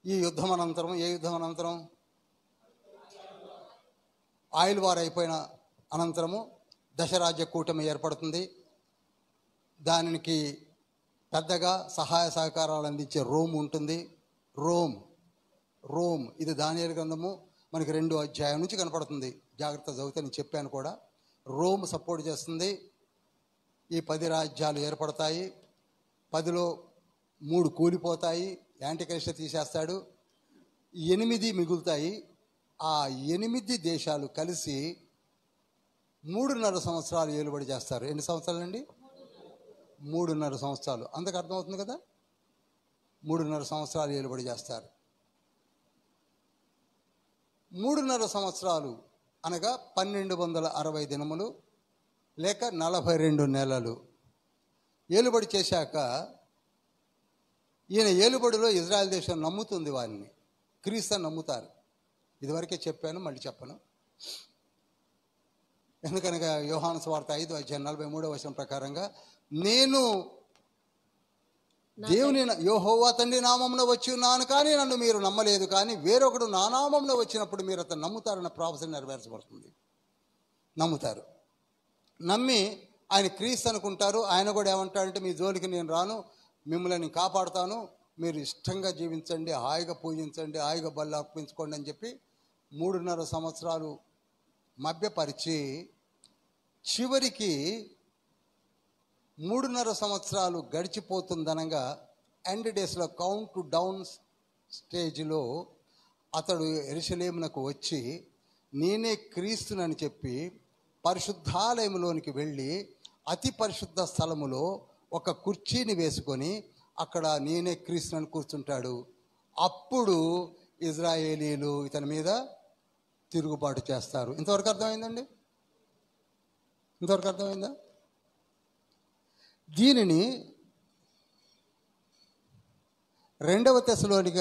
ఈ యుద్ధం అనంతరం, ఏ యుద్ధం అనంతరం? ఆయిల్ వార్ అయిపోయిన అనంతరము దశరాజ్య కూటమి ఏర్పడుతుంది. దానికి పెద్దగా సహాయ సహకారాలు అందించే రోమ్ ఉంటుంది. రోమ్ ఇది దానియేలు గ్రంథము మనకి 2వ అధ్యాయం నుంచి కనపడుతుంది. జాగ్రత్త చదివితే నేను చెప్పాను కూడా. రోమ్ సపోర్ట్ చేస్తుంది. ఈ 10 రాజ్యాలు ఏర్పడతాయి. 10లో 3 కూలిపోతాయి, యాంటిక్రైస్ట్ తీసేస్తాడు. 8 మిగులుతాయి. ఆ 8 దేశాలు కలిసి 3.5 సంవత్సరాలు ఏలుబడి చేస్తారు. ఎన్ని సంవత్సరాలండి? 3.5 సంవత్సరాలు. అందుకు అర్థమవుతుంది కదా, 3.5 సంవత్సరాలు ఏలుబడి చేస్తారు. 3.5 సంవత్సరాలు అనగా 1260 దినములు లేక 42 నెలలు ఏలుబడి చేశాక, ఈయన ఏలుబడిలో ఇజ్రాయెల్ దేశం నమ్ముతుంది వారిని, క్రీస్తుని నమ్ముతారు. ఇదివరకే చెప్పాను, మళ్ళీ చెప్పను. ఎందుకనగా యోహాను సువార్త 5:43 ప్రకారంగా, నేను దేవుని యెహోవా తండ్రి నామమున వచ్చి ఉన్నాను, కానీ నన్ను మీరు నమ్మలేదు. కానీ వేరొకడు నా నామమున వచ్చినప్పుడు మీరు అతను నమ్ముతారన్న ప్రాఫెసర్ నెరవేర్చబడుతుంది. నమ్ముతారు. నమ్మి ఆయన క్రీస్తు అనుకుంటారు. ఆయన కూడా ఏమంటాడంటే, మీ జోలికి నేను రాను, మిమ్మల్ని కాపాడుతాను, మీరు ఇష్టంగా జీవించండి, హాయిగా పూజించండి, హాయిగా బళ్ళు అర్పించుకోండి అని చెప్పి 3.5 సంవత్సరాలు మభ్యపరిచి, చివరికి 3.5 సంవత్సరాలు గడిచిపోతుందనగా ఎండ్ డేస్లో కౌంట్ డౌన్ స్టేజ్లో అతడు యెరూషలేమునకు వచ్చి, నేనే క్రీస్తునని చెప్పి పరిశుద్ధాలయంలోనికి వెళ్ళి అతి పరిశుద్ధ స్థలములో ఒక కుర్చీని వేసుకొని అక్కడ నేనే క్రీస్తునని కూర్చుంటాడు. అప్పుడు ఇజ్రాయేలీలు ఇతని మీద తిరుగుబాటు చేస్తారు. ఇంతవరకు అర్థమైందండి? ఇంతవరకు అర్థమైందా? దీనిని 2వ తెస్సలోనిక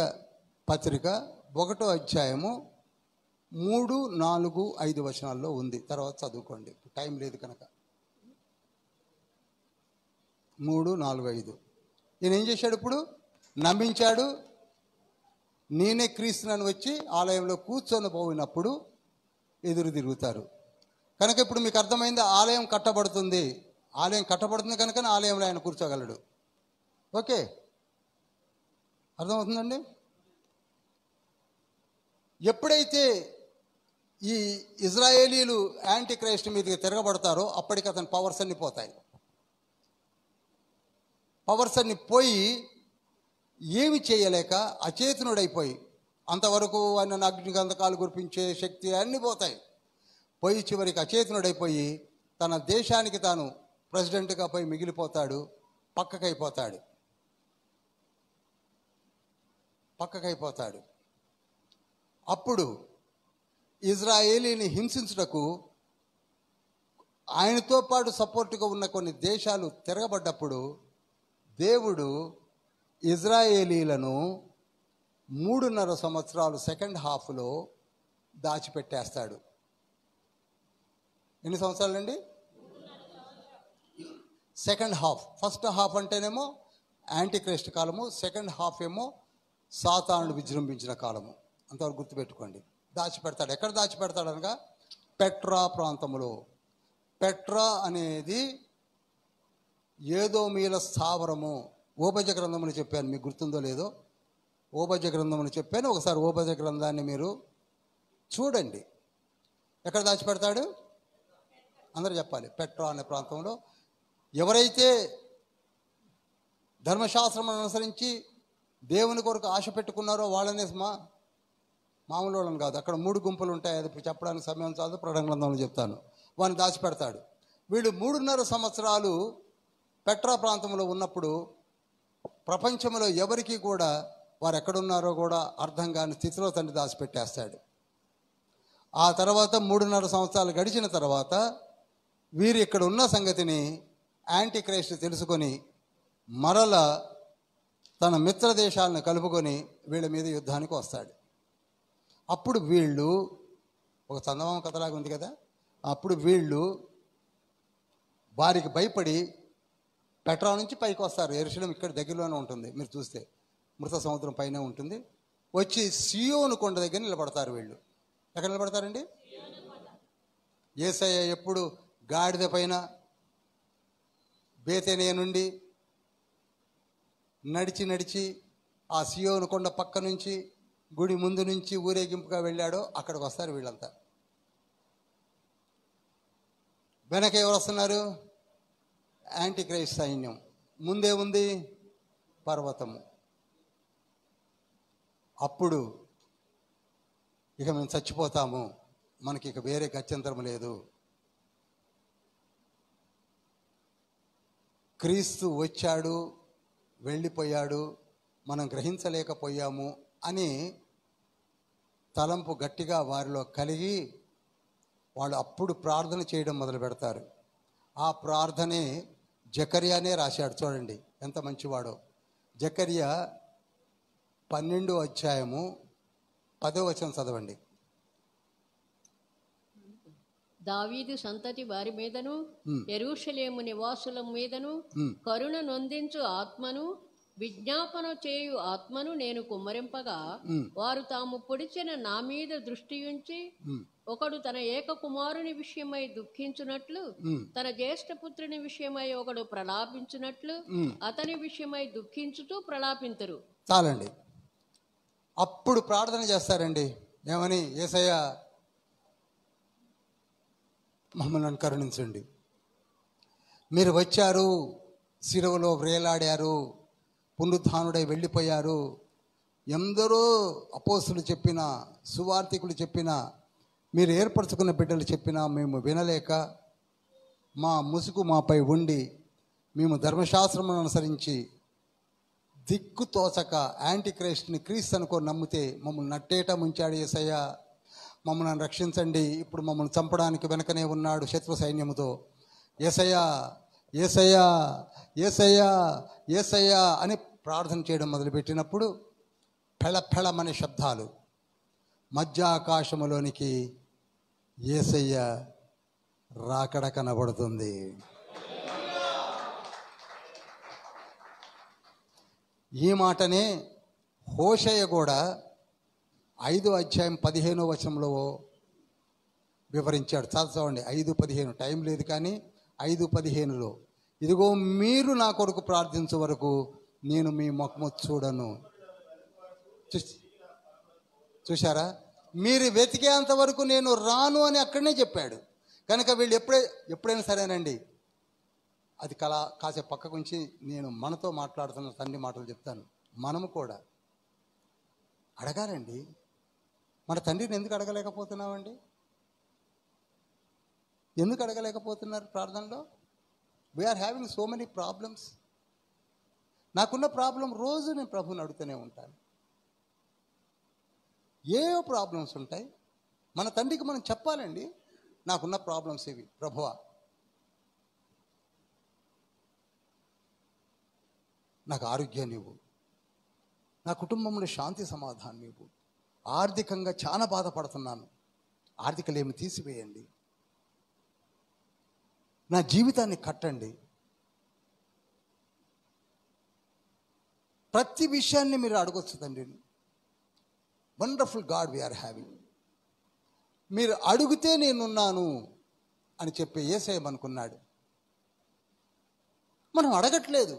పత్రిక 1వ అధ్యాయము 3, 4, 5 వచనాల్లో ఉంది. తర్వాత చదువుకోండి, టైం లేదు కనుక. 3, 4, 5 ఈయన ఏం చేశాడు? ఇప్పుడు నమ్మించాడు. నేనే క్రీస్తునని వచ్చి ఆలయంలో కూర్చొని పోయినప్పుడు ఎదురు తిరుగుతారు. కనుక ఇప్పుడు మీకు అర్థమైంది, ఆలయం కట్టబడుతుంది. ఆలయం కట్టబడుతుంది కనుక ఆలయంలో ఆయన కూర్చోగలడు. ఓకే, అర్థమవుతుందండి? ఎప్పుడైతే ఈ ఇజ్రాయేలీలు యాంటీ క్రైస్ట్ మీదకి తిరగబడతారో అప్పటికి అతని పవర్స్ అన్ని పోతాయి. పవర్స్ అన్ని పోయి ఏమి చేయలేక అచేతనుడైపోయి, అంతవరకు ఆయన అగ్నిగంధకాలు కురిపించే శక్తి అన్నీ పోతాయి. పోయి చివరికి అచేతనుడైపోయి తన దేశానికి తాను ప్రెసిడెంట్గా పోయి మిగిలిపోతాడు. పక్కకైపోతాడు. అప్పుడు ఇజ్రాయేలీని హింసించుటకు ఆయనతో పాటు సపోర్టుగా ఉన్న కొన్ని దేశాలు తిరగబడ్డప్పుడు దేవుడు ఇజ్రాయేలీలను 3.5 సంవత్సరాలు సెకండ్ హాఫ్లో దాచిపెట్టేస్తాడు. ఎన్ని సంవత్సరాలండి? Second half. ఫస్ట్ హాఫ్ అంటేనేమో యాంటీక్రైస్ట్ కాలము, సెకండ్ హాఫ్ ఏమో సాతానుడు విజృంభించిన కాలము. అంతవరకు గుర్తుపెట్టుకోండి. దాచిపెడతాడు. ఎక్కడ దాచిపెడతాడు అనగా పెట్రా ప్రాంతంలో. పెట్రా అనేది ఏదోమీల స్థావరము. ఓబద్య గ్రంథముని చెప్పాను, మీకు గుర్తుందో లేదో. ఓబద్య గ్రంథముని చెప్పాను. ఒకసారి ఓబద్య గ్రంథాన్ని మీరు చూడండి. ఎక్కడ దాచిపెడతాడు? అందరూ చెప్పాలి. పెట్రా అనే ప్రాంతంలో. ఎవరైతే ధర్మశాస్త్రం అనుసరించి దేవుని కొరకు ఆశ పెట్టుకున్నారో వాళ్ళనే మామూలు వాళ్ళని కాదు. అక్కడ 3 గుంపులు ఉంటాయి. అది చెప్పడానికి సమయం చాలు, ప్రకటన గ్రంథంలో చెప్తాను. వాడిని దాచిపెడతాడు. వీళ్ళు 3.5 సంవత్సరాలు పెట్రా ప్రాంతంలో ఉన్నప్పుడు ప్రపంచంలో ఎవరికి కూడా వారు ఎక్కడున్నారో కూడా అర్థం కాని స్థితిలో తండ్రి దాచిపెట్టేస్తాడు. ఆ తర్వాత 3.5 సంవత్సరాలు గడిచిన తర్వాత వీరు ఇక్కడ ఉన్న సంగతిని యాంటీక్రైస్ట్ తెలుసుకొని మరల తన మిత్ర దేశాలను కలుపుకొని వీళ్ళ మీద యుద్ధానికి వస్తాడు. అప్పుడు వీళ్ళు ఒక చందమామ కథలాగా ఉంది కదా, అప్పుడు వీళ్ళు వారికి భయపడి పెట్రా నుంచి పైకి వస్తారు. యెరూషలేము ఇక్కడ దగ్గరలోనే ఉంటుంది, మీరు చూస్తే మృత సముద్రం పైన ఉంటుంది. వచ్చి సియోను కొండ దగ్గర నిలబడతారు. వీళ్ళు ఎక్కడ నిలబడతారండి? యేసయ్య ఎప్పుడు గాడిద పైన బేతేనియ నుండి నడిచి ఆ సియోను కొండ పక్క నుంచి గుడి ముందు నుంచి ఊరేగింపుగా వెళ్ళాడో అక్కడికి వస్తారు వీళ్ళంతా. వెనక ఎవరు వస్తున్నారు? యాంటీక్రైస్ట్ సైన్యం. ముందే ఉంది పర్వతము. అప్పుడు ఇక మేము చచ్చిపోతాము, మనకి ఇక వేరే గత్యంతరం లేదు, క్రీస్తు వచ్చాడు వెళ్ళిపోయాడు, మనం గ్రహించలేకపోయాము అని తలంపు గట్టిగా వారిలో కలిగి వాళ్ళు అప్పుడు ప్రార్థన చేయడం మొదలు పెడతారు. ఆ ప్రార్థనే జకర్యానే రాశాడు. చూడండి ఎంత మంచివాడో. జకర్యా 12వ అధ్యాయము 10వ వచనం చదవండి. దావీదు సంతతి వారి మీదను యెరూషలేము నివాసుల మీదను కరుణ నొందించు ఆత్మను విజ్ఞాపన చేయు ఆత్మను నేను కుమ్మరింపగా వారు తాము పొడిచిన నా మీద దృష్టి ఉంచి ఒకడు తన ఏక కుమారుని విషయమై దుఃఖించున్నట్లు తన జ్యేష్ఠపుత్రుని విషయమై ఒకడు ప్రలాపించున్నట్లు అతని విషయమై దుఃఖించుతూ ప్రలాపింతురు. చాలండి. అప్పుడు ప్రార్థన చేస్తారండి. ఏమని? యేసయ్య మమ్మల్ని కరుణించండి, మీరు వచ్చారు, శిలువలో వ్రేలాడారు, పునరుత్థానుడై వెళ్ళిపోయారు, ఎందరో అపోస్తులు చెప్పినా సువార్తికులు చెప్పినా మీరు ఏర్పరచుకున్న బిడ్డలు చెప్పినా మేము వినలేక మా ముసుగు మాపై ఉండి మేము ధర్మశాస్త్రమును అనుసరించి దిక్కు తోచక యాంటీక్రైస్ట్ని క్రీస్తు అనుకో నమ్మితే మమ్మల్ని నట్టేట ముంచాడు యేసయ్య, మమ్మల్ని రక్షించండి, ఇప్పుడు మమ్మల్ని చంపడానికి వెనకనే ఉన్నాడు శత్రు సైన్యముతో, యేసయ్య యేసయ్య యేసయ్య యేసయ్య అని ప్రార్థన చేయడం మొదలుపెట్టినప్పుడు ఫెళఫెళమనే శబ్దాలు, మధ్యాకాశములోనికి యేసయ్య రాకడ కనబడుతుంది. ఈ మాటనే హోషేయ కూడా 5వ అధ్యాయం 15వ వచనంలో వివరించాడు. చదవండి 5:15. టైం లేదు కానీ 5:15లో, ఇదిగో మీరు నా కొరకు ప్రార్థించే వరకు నేను మీ ముఖము చూడను. చూశారా? మీరు వెతికేంత వరకు నేను రాను అని అక్కడనే చెప్పాడు. కనుక వీళ్ళు ఎప్పుడైనా సరేనండి, అది కాసేపు పక్కకు ఉంచి నేను మనతో మాట్లాడుతున్న తండ్రి మాటలు చెప్తాను. మనము కూడా అడగాలండి. మన తండ్రిని ఎందుకు అడగలేకపోతున్నామండి? ఎందుకు అడగలేకపోతున్నారు ప్రార్థనలో? We're having so many problems. నాకున్న ప్రాబ్లం రోజు నేను ప్రభుని అడుగుతూనే ఉంటాను. ఏవో ప్రాబ్లమ్స్ ఉంటాయి. మన తండ్రికి మనం చెప్పాలండి, నాకున్న ప్రాబ్లమ్స్ ఇవి ప్రభువా, నాకు ఆరోగ్యాన్ని ఇవ్వు, నా కుటుంబంలో శాంతి సమాధానం ఇవ్వు, ఆర్థికంగా చాలా బాధపడుతున్నాను, ఆర్థికలేమి తీసివేయండి, నా జీవితాన్ని కట్టండి, ప్రతి విషయాన్ని మీరు అడగొచ్చు తండ్రిని. Wonderful God we're having. మీరు అడిగితే నేనున్నాను అని చెప్పే యేసయ్య మనకున్నాడు. మనం అడగట్లేదు.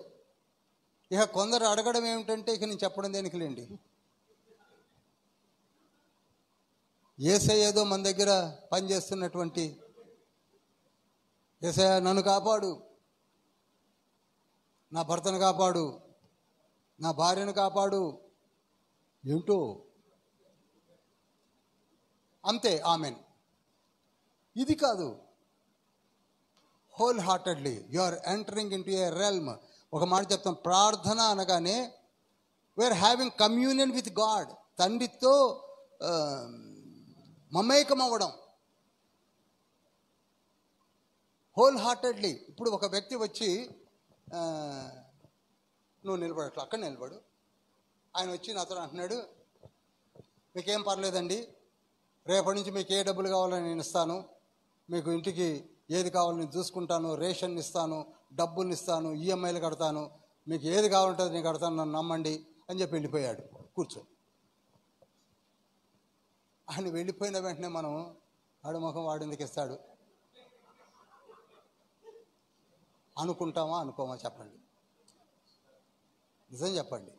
ఇక కొందరు అడగడం ఏమిటంటే, ఇక నేను చెప్పడం దేనికిలేండి. యేసయ్య ఏదో మన దగ్గర పనిచేస్తున్నటువంటి, యేసయ్య నన్ను కాపాడు, నా భర్తను కాపాడు, నా భార్యను కాపాడు, ఏంటో అంతే, ఆమెన్. ఇది కాదు. Wholeheartedly you are entering in to a realm. ఒక మాట చెప్తాం, ప్రార్థన అనగానే we're having communion with God. తండ్రితో మమేకం అవ్వడం హోల్ హార్టెడ్లీ. ఇప్పుడు ఒక వ్యక్తి వచ్చి, నువ్వు నిలబడట్లా, అక్కడ నిలబడు. ఆయన వచ్చి నాతో అంటున్నాడు, మీకేం పర్లేదండి, రేపటి నుంచి మీకు ఏ డబ్బులు కావాలని నేను ఇస్తాను, మీకు ఇంటికి ఏది కావాలని నేను చూసుకుంటాను, రేషన్ ఇస్తాను, డబ్బులు ఇస్తాను, ఈఎంఐలు కడతాను, మీకు ఏది కావాలంటే నేను కడతాను, నన్ను నమ్మండి అని చెప్పి వెళ్ళిపోయాడు. కూర్చో. ఆయన వెళ్ళిపోయిన వెంటనే మనం వాడి ముఖం వాడు ఎందుకు ఇస్తాడు అనుకుంటామా అనుకోమా? చెప్పండి, నిజం చెప్పండి.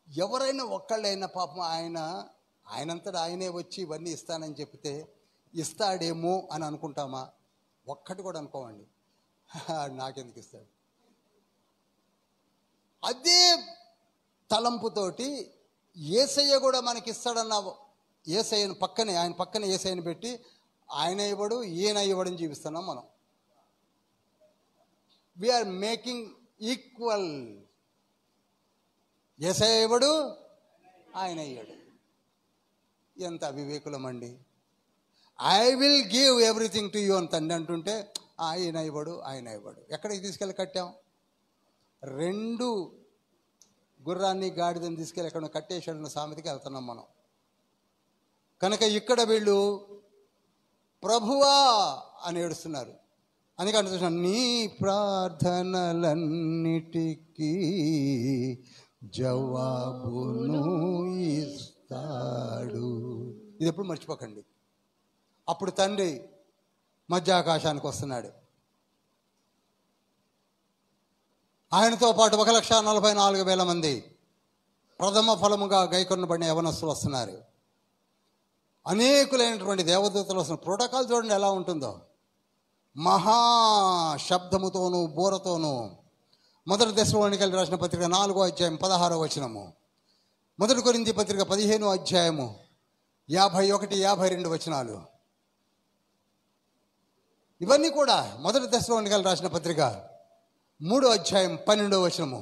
ఎవరైనా ఒక్కళ్ళైనా పాపం ఆయనంతటా ఆయనే వచ్చి ఇవన్నీ ఇస్తానని చెప్తే ఇస్తాడేమో అని అనుకుంటామా? ఒక్కటి కూడా అనుకోమండి. నాకెందుకు ఇస్తాడు? అదే తలంపుతోటి యేసయ్య కూడా మనకి ఇస్తాడన్న యేసయ్యను పక్కనే, ఆయన పక్కనే యేసయ్యను పెట్టి ఆయన ఇవ్వడు ఈయన ఇవ్వడని జీవిస్తున్నాం మనం. We are making equal. యేసయ్య ఇవ్వడు, ఆయన ఇవ్వడు. ఎంత అవివేకులమండి. I will give everything to you అని తండ్రి అంటుంటే ఆయన ఇవ్వడు, ఆయన ఇవ్వడు. ఎక్కడికి తీసుకెళ్ళి కట్టాం? 2 గుర్రాన్ని గాడిదని తీసుకెళ్ళి ఎక్కడ కట్టేసాడన్న సామెతకి వెళ్తున్నాం మనం. కనుక ఇక్కడ వీళ్ళు ప్రభువా అని ఏడుస్తున్నారు. అందుకని చూసాను, నీ ప్రార్థనలన్నిటికీ జవాబును ఇస్తాడు. ఇది ఎప్పుడు మర్చిపోకండి. అప్పుడు తండ్రి మధ్యాకాశానికి వస్తున్నాడు. ఆయనతో పాటు 1,44,000 మంది ప్రథమ ఫలముగా గైకొనబడిన యవనస్తులు వస్తున్నారు. అనేకులైనటువంటి దేవదూతలు వస్తున్నారు. ప్రోటోకాల్ చూడండి ఎలా ఉంటుందో. మహా శబ్దముతోనూ బూరతోనూ. మొదటి దశలోనికెళ్ళి రాసిన పత్రిక 4వ అధ్యాయం 16వ వచనము, మొదటి కొరింథీ పత్రిక 15వ అధ్యాయము 51, 52 వచనాలు. ఇవన్నీ కూడా మొదటి దశలోనికెళ్ళి రాసిన పత్రిక 3వ అధ్యాయం 12వ వచనము,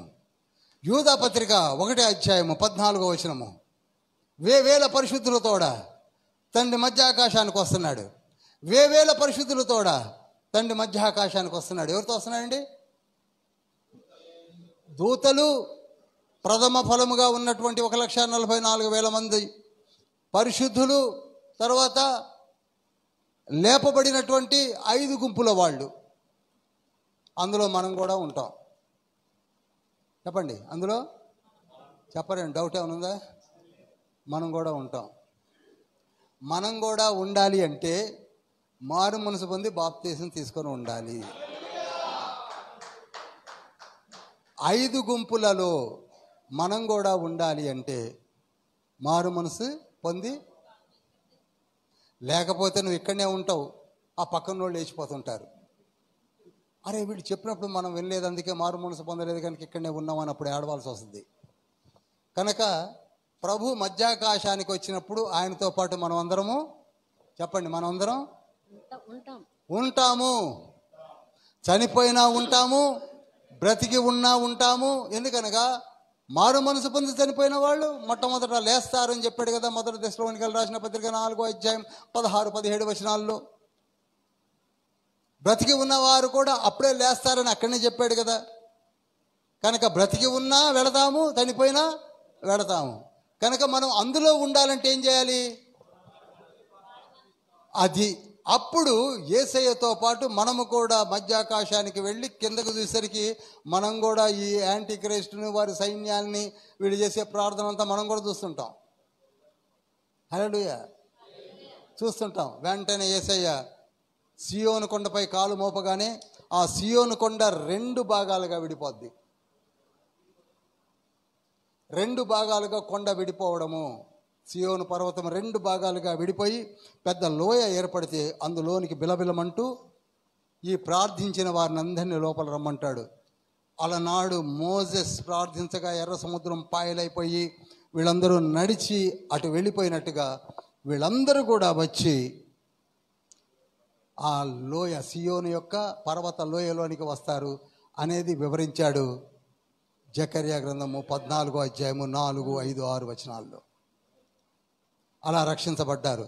యూదా పత్రిక 1వ అధ్యాయము 14వ వచనము. వేవేల పరిశుద్ధులతోడ తండ్రి మధ్యాకాశానికి వస్తున్నాడు. వేవేల పరిశుద్ధులతోడ తండ్రి మధ్యాకాశానికి వస్తున్నాడు. ఎవరితో వస్తున్నాడండి? దూతలు, ప్రథమ ఫలముగా ఉన్నటువంటి 1,44,000 మంది పరిశుద్ధులు, తర్వాత లేపబడినటువంటి 5 గుంపుల వాళ్ళు. అందులో మనం కూడా ఉంటాం. చెప్పండి, అందులో చెప్పరండి, డౌట్ ఏమైనా ఉందా? మనం కూడా ఉంటాం. మనం కూడా ఉండాలి అంటే మారు మనసు పొంది బాప్తీసం తీసుకొని ఉండాలి. 5 గుంపులలో మనం కూడా ఉండాలి అంటే మారు మనసు పొంది, లేకపోతే నువ్వు ఇక్కడనే ఉంటావు, ఆ పక్కన వాళ్ళు లేచిపోతుంటారు. అరే వీళ్ళు చెప్పినప్పుడు మనం వినలేదు, అందుకే మారు మనసు పొందలేదు కనుక ఇక్కడనే ఉన్నామని అప్పుడు ఏడవాల్సి వస్తుంది. కనుక ప్రభు మధ్యాకాశానికి వచ్చినప్పుడు ఆయనతో పాటు మనం అందరము, చెప్పండి, మనం అందరం ఉంటాము. చనిపోయినా ఉంటాము, బ్రతికి ఉన్నా ఉంటాము. ఎందుకనగా మారు మనసు పొంది చనిపోయిన వాళ్ళు మొట్టమొదట లేస్తారు అని చెప్పాడు కదా మొదటి దశలోనికెళ్ళి రాసిన పత్రిక 4వ అధ్యాయం 16, 17 వచనాల్లో. బ్రతికి ఉన్నవారు కూడా అప్పుడే లేస్తారని అక్కడనే చెప్పాడు కదా. కనుక బ్రతికి ఉన్నా వెళతాము, చనిపోయినా వెళతాము. కనుక మనం అందులో ఉండాలంటే ఏం చేయాలి? అది అప్పుడు యేసయ్యతో పాటు మనము కూడా మధ్యాకాశానికి వెళ్ళి కిందకు చూసేసరికి మనం కూడా ఈ యాంటీ క్రైస్ట్ని వారి సైన్యాన్ని వీళ్ళు చేసే ప్రార్థన అంతా మనం కూడా చూస్తుంటాం. హల్లెలూయా, చూస్తుంటాం. వెంటనే యేసయ్య సియోను కొండపై కాలు మోపగానే ఆ సియోను కొండ 2 భాగాలుగా విడిపోద్ది. 2 భాగాలుగా కొండ విడిపోవడము, సియోను పర్వతం 2 భాగాలుగా విడిపోయి పెద్ద లోయ ఏర్పడితే అందులోనికి బిలబిలమంటూ ఈ ప్రార్థించిన వారిని అందరినీ లోపల రమ్మంటాడు. అలనాడు మోజెస్ ప్రార్థించగా ఎర్ర సముద్రం పాయలైపోయి వీళ్ళందరూ నడిచి అటు వెళ్ళిపోయినట్టుగా వీళ్ళందరూ కూడా వచ్చి ఆ లోయ, సియోను యొక్క పర్వత లోయలోనికి వస్తారు అనేది వివరించాడు జకర్యా గ్రంథము 14వ అధ్యాయము 4, 5, 6 వచనాల్లో. అలా రక్షించబడ్డారు.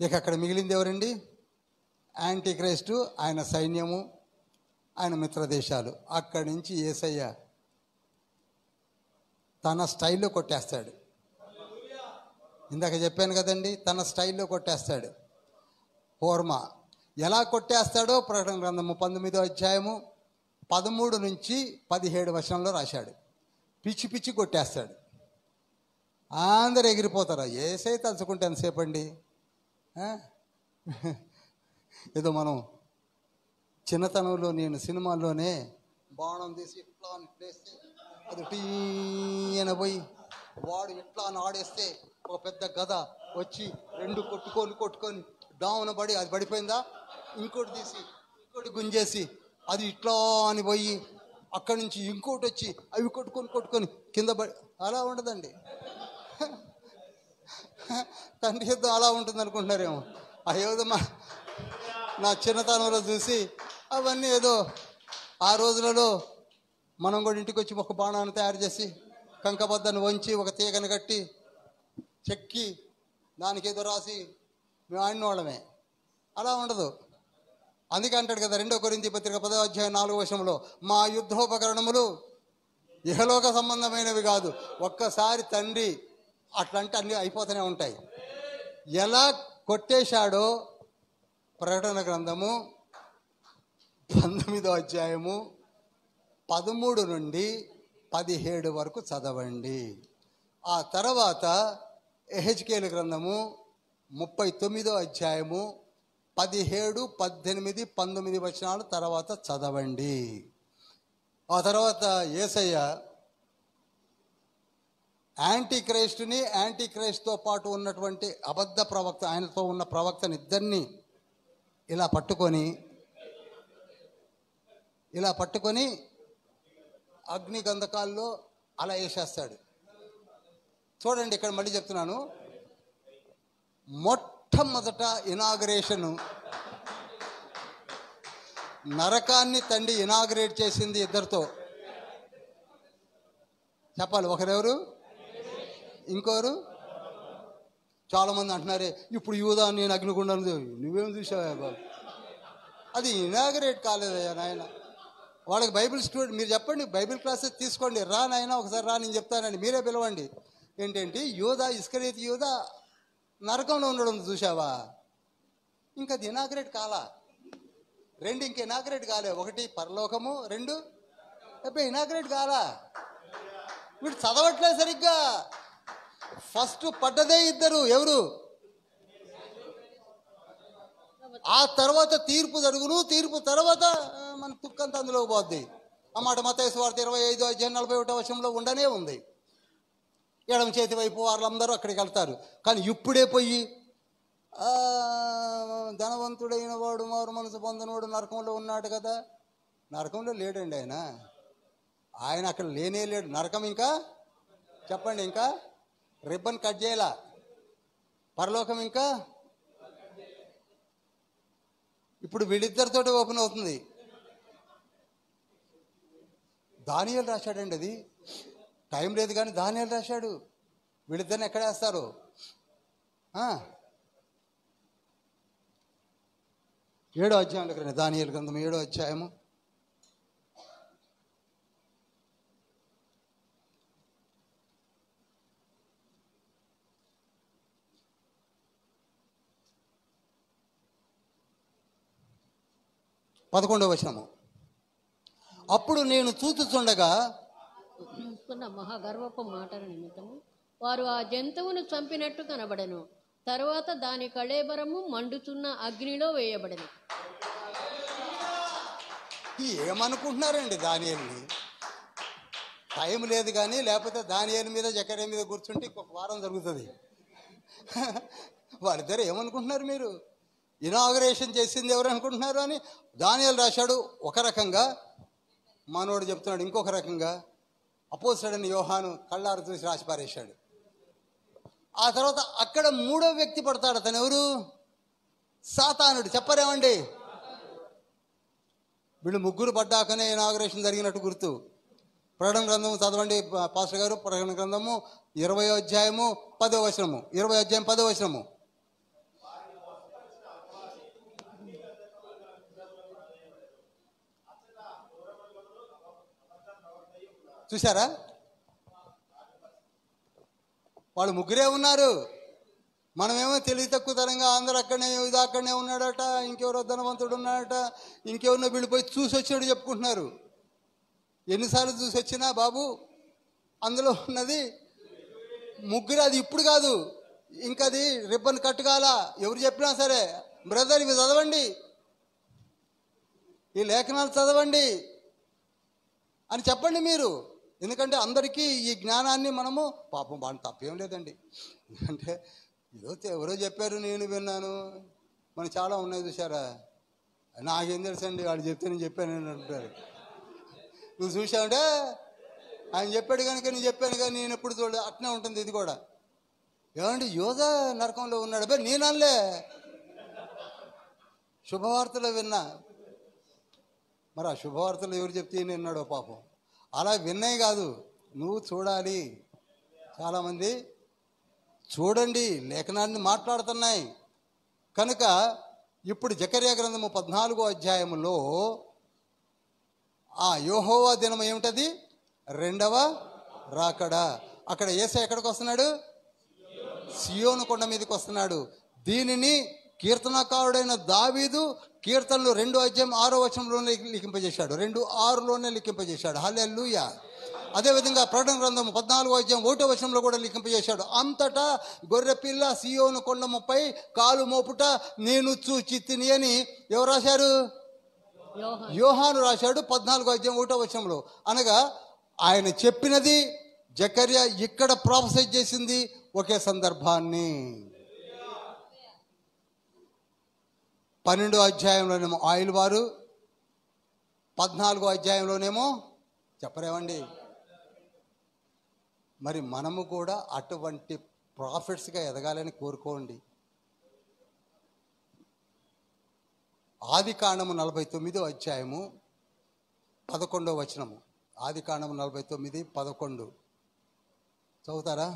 ఇక అక్కడ మిగిలింది ఎవరండి? యాంటీ క్రైస్టు, ఆయన సైన్యము, ఆయన మిత్రదేశాలు. అక్కడి నుంచి యేసయ్య తన స్టైల్లో కొట్టేస్తాడు. ఇందాక చెప్పాను కదండి, తన స్టైల్లో కొట్టేస్తాడు. హోర్మా ఎలా కొట్టేస్తాడో ప్రకటన గ్రంథము 19వ అధ్యాయము 13 నుంచి 17 వచనంలో రాశాడు. పిచ్చి పిచ్చి కొట్టేస్తాడు. అందరు ఎగిరిపోతారు. ఏసై తలుచుకుంటే ఎంతసేపు అండి? ఏదో మనం చిన్నతనంలో నేను సినిమాల్లోనే బాణం తీసి ఇట్లా అని వేస్తే అది టీన పోయి వాడు ఇట్లా అని ఆడేస్తే ఒక పెద్ద గద వచ్చి 2 కొట్టుకొని డామున పడి అది పడిపోయిందా, ఇంకోటి తీసి ఇంకోటి గుంజేసి అది ఇట్లా అని పోయి అక్కడి నుంచి ఇంకోటి వచ్చి అవి కొట్టుకొని కింద పడి, అలా ఉండదండి. తండ్రి యుద్ధం అలా ఉంటుంది అనుకుంటున్నారేమో. ఆ యుద్ధం నా చిన్నతనంలో చూసి అవన్నీ ఏదో ఆ రోజులలో మనం కూడా ఇంటికి వచ్చి ఒక బాణాన్ని తయారు చేసి కంకబద్దని వంచి ఒక తీగను కట్టి చెక్కి దానికి ఏదో రాసి మేము ఆడినోళ్ళమే. అలా ఉండదు. అందుకే అంటాడు కదా 2 కొరింథీ పత్రిక 10వ అధ్యాయం 4వ వచనంలో, మా యుద్ధోపకరణములు ఇహలోక సంబంధమైనవి కాదు, ఒక్కసారి తండ్రి అట్లంటే అన్నీ అయిపోతూనే ఉంటాయి. ఎలా కొట్టేశాడో ప్రకటన గ్రంథము 19వ అధ్యాయము 13 నుండి 17 వరకు చదవండి. ఆ తర్వాత యెహెజ్కేలు గ్రంథము 39వ అధ్యాయము 17, 18, 19 వచనాలు తర్వాత చదవండి. ఆ తర్వాత యేసయ్య యాంటీ క్రైస్ట్ని, యాంటీ క్రైస్ట్తో పాటు ఉన్నటువంటి అబద్ధ ప్రవక్త, ఆయనతో ఉన్న ప్రవక్తని ఇద్దరిని ఇలా పట్టుకొని అగ్ని గంధకాల్లో అలా వేసేస్తాడు. చూడండి, ఇక్కడ మళ్ళీ చెప్తున్నాను. మొట్టమొదట ఇనాగరేషను నరకాన్ని తండ్రి ఇనాగరేట్ చేసింది ఇద్దరితో. చెప్పాలి, ఒకరెవరు? ఇంకోరు? చాలామంది అంటున్నారే ఇప్పుడు యూదా నేను అగ్నిగుండం, నువ్వేం చూసావా బాబు? అది ఇనాగరేట్ కాలేదయ్యా నాయన. వాళ్ళకి బైబిల్ స్టూడెంట్ మీరు చెప్పండి, బైబిల్ క్లాసెస్ తీసుకోండి, రా నాయన ఒకసారి రా, నేను చెప్తానండి, మీరే పిలవండి. ఏంటంటే యూదా, ఇస్కరియోతు యూదా నరకంలో ఉండడం చూసావా? ఇంకా అది ఇనాగరేట్ కాలా. 2 ఇంక ఇనాగరేట్ కాలే. 1 పరలోకము, 2 ఇనాగరేట్ కాలా. వీడు చదవట్లేదు సరిగ్గా. ఫస్ట్ పడ్డదే ఇద్దరు, ఎవరు? ఆ తర్వాత తీర్పు జరుగును, తీర్పు తర్వాత మన తుక్కంత అందులోకి పోద్ది. ఆ మాట మత్తయి సువార్త 25వ అధ్యాయం 41వ వచనంలో ఉండనే ఉంది. ఎడమ చేతి వైపు వాళ్ళందరూ అక్కడికి వెళ్తారు. కానీ ఇప్పుడే పోయి ధనవంతుడైన వాడు, మారు మనసు పొందినవాడు నరకంలో ఉన్నాడు కదా. నరకంలో లేడండి ఆయన అక్కడ లేనే లేడు. నరకం ఇంకా చెప్పండి, ఇంకా రిబ్బన్ కట్ చేయాల. పరలోకం ఇంకా ఇప్పుడు వీళ్ళిద్దరితో ఓపెన్ అవుతుంది. దానియేలు రాశాడండి, అది టైం లేదు కానీ దానియేలు రాశాడు. వీళ్ళిద్దరిని ఎక్కడ వేస్తారు? 7వ అధ్యాయంలోకి రండి. దానియేలు గ్రంథం 7వ అధ్యాయము 7 11వ వచనము. అప్పుడు నేను చూచుచుండగా మహాగర్వపు మాటల నిమిత్తము వారు ఆ జంతువును చంపినట్టు కనబడెను. తరువాత దాని కళేబరము మండుచున్న అగ్నిలో వేయబడెను. ఏమనుకుంటున్నారండి దానియేలుని? టైం లేదు కానీ, లేకపోతే దానియేలు మీద జకర్యా మీద కూర్చుంటే ఇంకొక వారం జరుగుతుంది. వాళ్ళిద్దరు ఏమనుకుంటున్నారు మీరు? ఇనాగరేషన్ చేసింది ఎవరు అనుకుంటున్నారు అని దానియేలు రాశాడు ఒక రకంగా, మనోడు చెప్తున్నాడు ఇంకొక రకంగా. అపోస్తలుడైన యోహాను కళ్ళారు చూసి రాసి పారేశాడు. ఆ తర్వాత అక్కడ 3వ వ్యక్తి పడతాడు. అతను ఎవరు? సాతానుడు. చెప్పరేమండి? వీళ్ళు ముగ్గురు పడ్డాకనే ఇనాగరేషన్ జరిగినట్టు గుర్తు. ప్రకటన గ్రంథము చదవండి పాస్టర్ గారు. ప్రకటన గ్రంథము 20వ అధ్యాయము 10వ వచనము. 20వ అధ్యాయం 10వ వచనము. చూసారా? వాళ్ళు ముగ్గురే ఉన్నారు. మనమేమో తెలివి తక్కువ తరంగా అందరూ అక్కడనే ఉన్నాడట, ఇంకెవరో ధనవంతుడు ఉన్నాడట, ఇంకెవరినో వీళ్ళు పోయి చూసి వచ్చాడు చెప్పుకుంటున్నారు. ఎన్నిసార్లు చూసి వచ్చినా బాబు అందులో ఉన్నది ముగ్గురు. అది ఇప్పుడు కాదు, ఇంకది రిబ్బన్ కట్టుకాల. ఎవరు చెప్పినా సరే, బ్రదర్ ఇవి చదవండి, ఈ లేఖనాలు చదవండి అని చెప్పండి మీరు. ఎందుకంటే అందరికీ ఈ జ్ఞానాన్ని మనము, పాపం వాడిని తప్పేం లేదండి, ఎందుకంటే ఎవరో చెప్పారు నేను విన్నాను, మనకు చాలా ఉన్నాయి చూసారా, నాకేం తెలుసండి వాడు చెప్తే నేను చెప్పాను అంటారు. నువ్వు చూసావంటే ఆయన చెప్పాడు కనుక నేను చెప్పాను, కానీ నేను ఎప్పుడు చూడ అట్నే ఉంటుంది. ఇది కూడా ఏమంటే యోధ నరకంలో ఉన్నాడు బే, నేను అనలే, శుభవార్తలో విన్నా. మరి ఆ శుభవార్తలు ఎవరు చెప్తే విన్నాడో పాపం. అలా విన్నాయి కాదు, నువ్వు చూడాలి. చాలామంది చూడండి, లేఖనాన్ని మాట్లాడుతున్నాయి కనుక. ఇప్పుడు జకర్యా గ్రంథము 14వ అధ్యాయములో ఆ యెహోవా దినం ఏమిటది? 2వ రాకడ. అక్కడ యేసయ్య ఎక్కడికి వస్తున్నాడు? సియోను కొండ మీదకి వస్తున్నాడు. దీనిని కీర్తనకారుడైన దావీదు కీర్తనలు 2వ అధ్యాయం 6వ వచనంలోనే లిఖింపజేశాడు, 2:6లోనే లిఖింపజేశాడు. హల్లెలూయా. అదేవిధంగా ప్రకటన గ్రంథం 14వ అధ్యాయం 1వ వచనంలో కూడా లిఖింపజేశాడు. అంతటా గొర్రెపిల్ల సియోను కొండముపై కాలు మోపుట నేను చూచితిని అని ఎవరు రాశారు? యోహాను రాశాడు 14వ అధ్యాయం 1వ వచనంలో. అనగా ఆయన చెప్పినది జకర్యా ఇక్కడ ప్రొఫెసీ చేసింది ఒకే సందర్భాన్ని. 12వ అధ్యాయంలోనేమో ఆయిల్ వారు, 14వ అధ్యాయంలోనేమో చెప్పరేమండి. మరి మనము కూడా అటువంటి ప్రాఫిట్స్గా ఎదగాలని కోరుకోండి. ఆదికాండము 49వ అధ్యాయము 11వ వచనము. ఆదికాండము 49:11 చదువుతారా?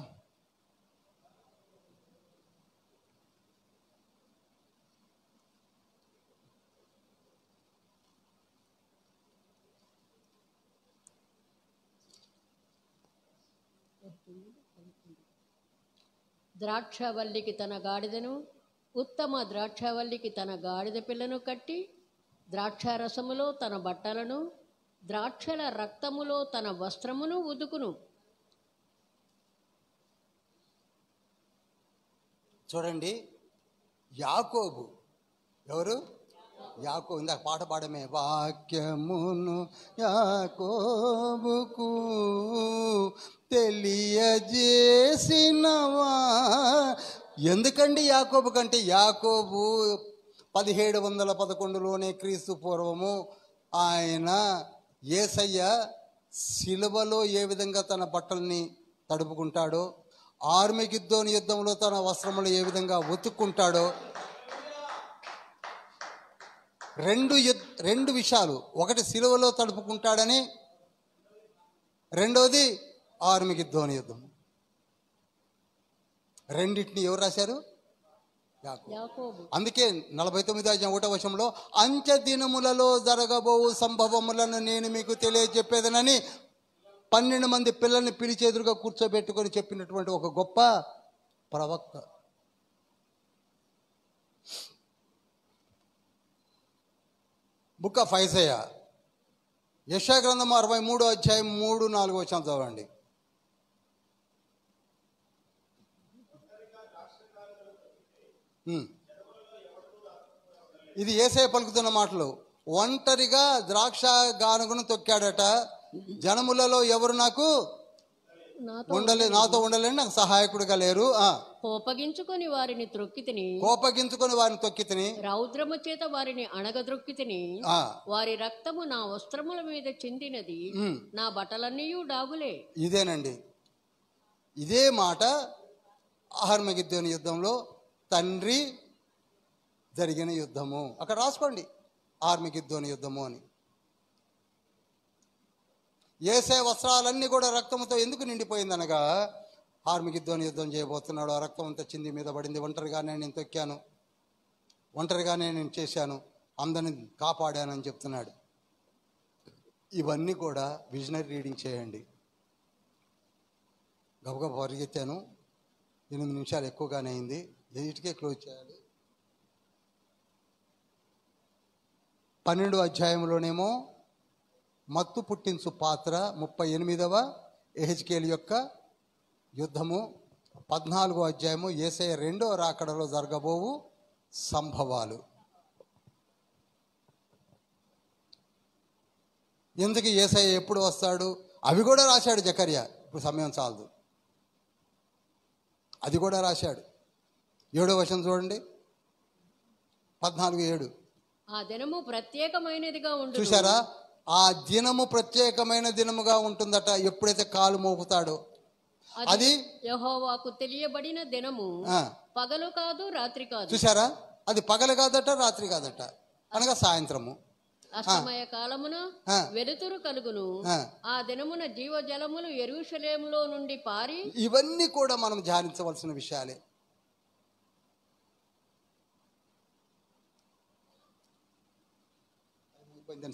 ద్రాక్షవల్లికి తన గాడిదను, ఉత్తమ ద్రాక్షవల్లికి తన గాడిద పిల్లను కట్టి, ద్రాక్షారసములో తన బట్టలను, ద్రాక్షల రక్తములో తన వస్త్రమును ఉదుకును. చూడండి, యాకోబు ఎవరు? యాకోబు. ఇందాక పాట పాడమే, వాక్యమును యాకోబుకు తెలియజేసినవా. ఎందుకండి యాకోబు కంటే? యాకోబు 1711లోనే క్రీస్తు పూర్వము ఆయన యేసయ్య శిలువలో ఏ విధంగా తన బట్టల్ని తడుపుకుంటాడో, ఆర్మగిద్దోను యుద్ధంలో తన వస్త్రములు ఏ విధంగా ఉతుక్కుంటాడో, రెండు విషయాలు. ఒకటి శిలువలో తడుపుకుంటాడని, రెండోది ఆర్మగిద్దోను యుద్ధం. రెండింటిని ఎవరు రాశారు? యాకోబు. అందుకే 49వ అధ్యాయం 1వ వచనంలో అంత్య దినములలో జరగబోవు సంభవములను నేను మీకు తెలియజెప్పేదనని 12 మంది పిల్లల్ని పిలిచి ఎదురుగా కూర్చోబెట్టుకొని చెప్పినటువంటి ఒక గొప్ప ప్రవక్త. బుక్ ఆఫ్ ఐజయా, యెషయా గ్రంథము 63వ అధ్యాయం 3-4 వచనాలు చదవండి. ఇది యేసయ్య పలుకుతున్న మాటలు. ఒంటరిగా ద్రాక్ష గానుగను తొక్కాడట, జనములలో ఎవరు నాతో ఉండలేని నాకు సహాయకుడిగా లేరు. కోపగించుకొని వారిని తొక్కి తిని రౌద్రము చేత వారిని అణగద్రొక్కి తిని వారి రక్తము నా వస్త్రముల మీద చిందినది, నా బట్టలన్నీ డాగులే. ఇదేనండి, ఇదే మాట అహర్మగిద్దోని యుద్ధంలో తండ్రి జరిగిన యుద్ధము. అక్కడ రాసుకోండి, అహర్మగిద్దోని యుద్ధము అని. యేసయ్య వస్త్రాలన్నీ కూడా రక్తంతో ఎందుకు నిండిపోయిందనగా, అహర్మగిద్దోని యుద్ధం చేయబోతున్నాడు, ఆ రక్తం అంతా చింది మీద పడింది. ఒంటరిగానే నేను తొక్కాను, ఒంటరిగానే నేను చేశాను, అందరిని కాపాడానని చెప్తున్నాడు. ఇవన్నీ కూడా విజనరీ రీడింగ్ చేయండి. గబగబా పరిగెత్తాను, 8 నిమిషాలు ఎక్కువగానే అయింది, 8కే క్లోజ్ చేయాలి. 12వ అధ్యాయంలోనేమో మత్తు పుట్టించు పాత్ర, 38వ యెహెజ్కేలు యొక్క యుద్ధము, 14వ అధ్యాయము యేసయ్య 2వ రాకడలో జరగబోవు సంభవాలు. ఎందుకు యేసయ్య ఎప్పుడు వస్తాడు అవి కూడా రాశాడు జకర్యా. ఇప్పుడు సమయం చాలదు, అది కూడా రాశాడు. 7వ వచనం చూడండి, 14:7. ఆ దినము ప్రత్యేకమైనదిగా ఉంటుంది. చూసారా, ఆ దినము ప్రత్యేకమైన దినముగా ఉంటుందట. ఎప్పుడైతే కాలు మోపుతాడో అది యెహోవాకు తెలియబడిన దినము, పగలు కాదు రాత్రి కాదు. చూసారా, అది పగలు కాదట, రాత్రి కాదట, అనగా సాయంత్రము. అస్తమయ కాలమున వెలుతురు కలుగును. ఆ దినమున జీవజలములు యెరూషలేములో నుండి పారి. ఇవన్నీ కూడా మనం ధ్యానించవలసిన విషయాలే.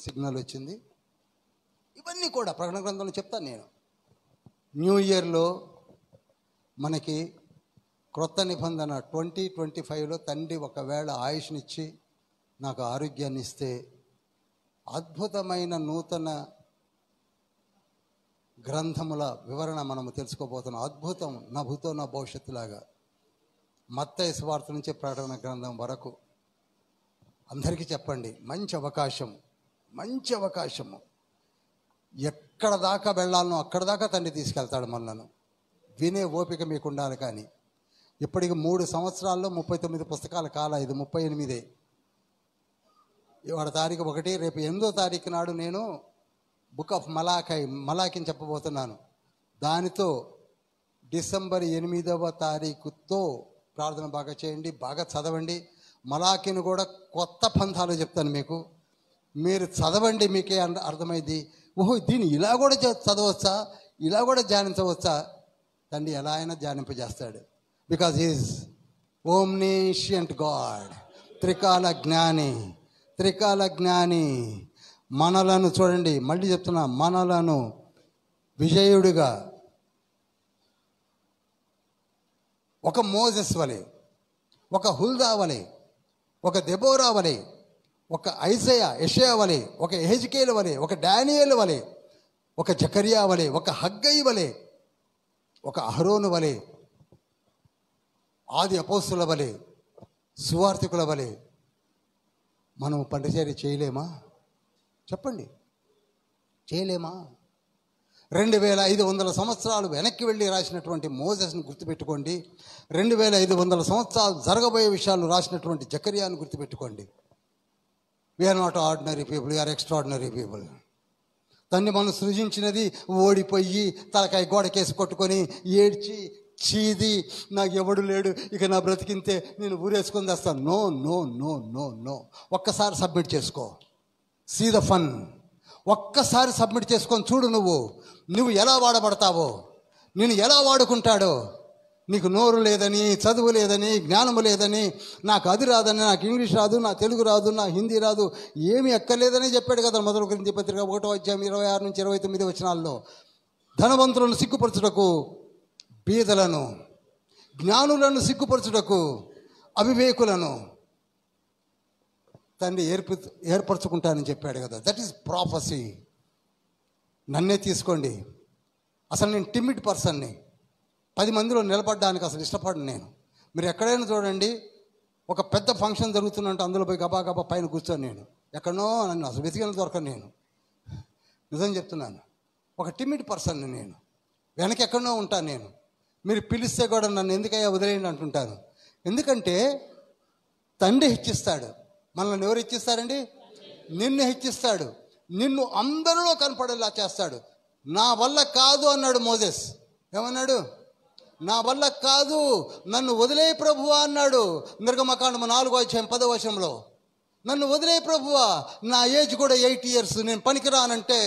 సిగ్నల్ వచ్చింది. ఇవన్నీ కూడా ప్రకటన గ్రంథంలో చెప్తాను నేను. న్యూ ఇయర్లో మనకి క్రొత్త నిబంధన 2025లో తండ్రి ఒకవేళ ఆయుష్నిచ్చి నాకు ఆరోగ్యాన్ని ఇస్తే అద్భుతమైన నూతన గ్రంథముల వివరణ మనము తెలుసుకోబోతున్నాం. అద్భుతం, నా భూతో నా భవిష్యత్తులాగా మత్తయి సువార్త నుంచి ప్రకటన గ్రంథం వరకు అందరికీ చెప్పండి. మంచి అవకాశం, మంచి అవకాశము. ఎక్కడ దాకా వెళ్ళాలనో అక్కడ దాకా తండ్రి తీసుకెళ్తాడు మనలను. వినే ఓపిక మీకు ఉండాలి. కానీ ఇప్పటికి 3 సంవత్సరాల్లో 39 పుస్తకాల కాల, ఇది 38. ఇవాళ తారీఖు 1, రేపు 8వ తారీఖు నాడు నేను బుక్ ఆఫ్ మలాకిని చెప్పబోతున్నాను. దానితో డిసెంబర్ 8వ తారీఖుతో ప్రార్థన బాగా చేయండి, బాగా చదవండి. మలాకిని కూడా కొత్త పంథాలు చెప్తాను మీకు. మీరు చదవండి, మీకే అర్థమైంది. ఓహో, దీన్ని ఇలా కూడా చదవచ్చా, ఇలా కూడా ధ్యానించవచ్చా. తండ్రి ఎలా అయినా ధ్యానింపజేస్తాడు. బికాజ్ ఈజ్ ఓమ్నిషియంట్ గాడ్, త్రికాల జ్ఞాని. మనలను చూడండి, మళ్ళీ చెప్తున్నా, మనలను విజయుడిగా ఒక మోజెస్ వలె, ఒక హుల్దా వలె, ఒక దెబోరా వలె, ఒక యెషయా వలె, ఒక యెహెజ్కేలు వలె, ఒక డానియేలు వలె, ఒక జకర్యా వలె, ఒక హగ్గయి వలె, ఒక అహరోను వలె, ఆది అపోస్తుల వలె, సువార్తికుల వలె మనం పరిచర్య చేయలేమా? చెప్పండి, చేయలేమా? 2500 సంవత్సరాలు వెనక్కి వెళ్ళి రాసినటువంటి మోజెస్ని గుర్తుపెట్టుకోండి. 2500 సంవత్సరాలు జరగబోయే విషయాలు రాసినటువంటి జకర్యాను గుర్తుపెట్టుకోండి. We're not ordinary people, we're extraordinary people. తన్ని మనం సృజించినది ఓడిపోయి తలకాయ గోడకేసి కొట్టుకొని ఏడ్చి చీది నాకు ఎవడు లేడు, ఇక నా బ్రతికింతే, నేను ఊరేసుకొని తెస్తాను. No no no no no. ఒక్కసారి సబ్మిట్ చేసుకో, సీ ద ఫన్. ఒక్కసారి సబ్మిట్ చేసుకొని చూడు, నువ్వు ఎలా వాడబడతావో, నేను ఎలా వాడుకుంటాడో. నీకు నోరు లేదని, చదువు లేదని, జ్ఞానము లేదని, నాకు అది రాదని, నాకు ఇంగ్లీష్ రాదు, నా తెలుగు రాదు, నా హిందీ రాదు, ఏమీ ఎక్కర్లేదని చెప్పాడు కదా 1 కొరింథీ పత్రిక 1వ అధ్యాయం 26 నుంచి 29 వచనాల్లో. ధనవంతులను సిగ్గుపరచుటకు బీదలను, జ్ఞానులను సిగ్గుపరచుటకు అవివేకులను, తండ్రి ఏర్పరచుకుంటానని చెప్పాడు కదా. That is prophecy. నన్నే తీసుకోండి. అసలు నేను టిమిడ్ పర్సన్ని, 10 మందిలో నిలబడడానికి అసలు ఇష్టపడను నేను. మీరు ఎక్కడైనా చూడండి, ఒక పెద్ద ఫంక్షన్ జరుగుతున్నట్టు అందులో పోయి గబా గబా పైన కూర్చొని నేను ఎక్కడనో నన్ను అసలు వెతికిన దొరకను నేను. నిజం చెప్తున్నాను. ఒక టిమిడ్ పర్సన్ని నేను, వెనక ఎక్కడనో ఉంటాను నేను. మీరు పిలిస్తే కూడా నన్ను ఎందుకయ్యా వదిలేయండి అంటుంటాను. ఎందుకంటే తండ్రి హెచ్చిస్తాడు. మనల్ని ఎవరు హెచ్చిస్తారండి? నిన్ను హెచ్చిస్తాడు. నిన్ను అందరిలో కనపడేలా చేస్తాడు. నా వల్ల కాదు అన్నాడు మోసెస్. ఏమన్నాడు? నా వల్ల కాదు, నన్ను వదిలే ప్రభువా అన్నాడు. నిర్గమకాండము 4:10 నన్ను వదిలే ప్రభువా, నా ఏజ్ కూడా 8 years, నేను పనికిరానంటే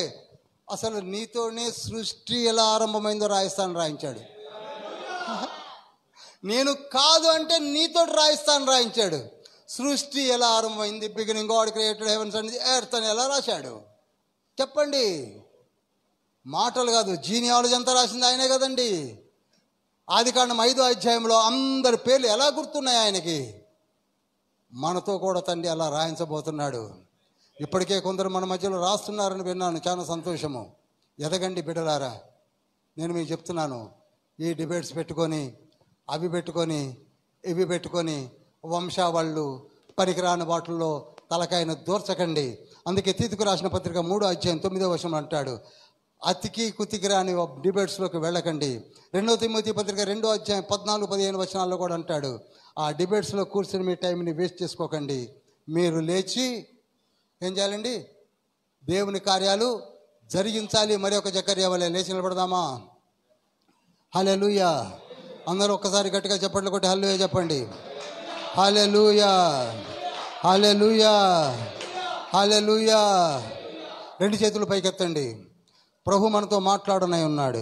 అసలు నీతోనే సృష్టి ఎలా ఆరంభమైందో రాయించాడు. నేను కాదు అంటే నీతో రాయించాడు. సృష్టి ఎలా ఆరంభమైంది, beginning God created heavens and earth అని ఎలా రాశాడు చెప్పండి? మాటలు కాదు, జీనియాలజీ అంతా రాసింది ఆయనే కదండి. ఆదికాండం 5 అందరి పేర్లు ఎలా గుర్తున్నాయి ఆయనకి? మనతో కూడా తండ్రి అలా రాయించబోతున్నాడు. ఇప్పటికే కొందరు మన మధ్యలో రాస్తున్నారని విన్నాను. చాలా సంతోషము. ఎదగండి బిడ్డలారా. నేను మీకు చెప్తున్నాను, ఈ డిబేట్స్ పెట్టుకొని, అవి పెట్టుకొని, ఇవి పెట్టుకొని, వంశావళ్ళు పనికిరాని వాటిల్లో తలకాయను దూర్చకండి. అందుకే తీతుకు రాసిన పత్రిక 3:9 అంటాడు, అతికి కుతికి రాని డిబేట్స్లోకి వెళ్ళకండి. 2 తిమోతి పత్రిక 2:14-15 కూడా అంటాడు, ఆ డిబేట్స్లో కూర్చొని మీ టైంని వేస్ట్ చేసుకోకండి. మీరు లేచి ఏం చేయాలండి? దేవుని కార్యాలు జరిగించాలి. మరి ఒక జకర్యా వలె లేచి నిలబడదామా? హల్లెలూయా. అందరూ ఒక్కసారి గట్టిగా చెప్పండి, కొట్టి హల్లెలూయా చెప్పండి. హల్లెలూయా, హల్లెలూయా, హల్లెలూయా. 2 చేతులు పైకెత్తండి. ప్రభు మనతో మాట్లాడనై ఉన్నాడు,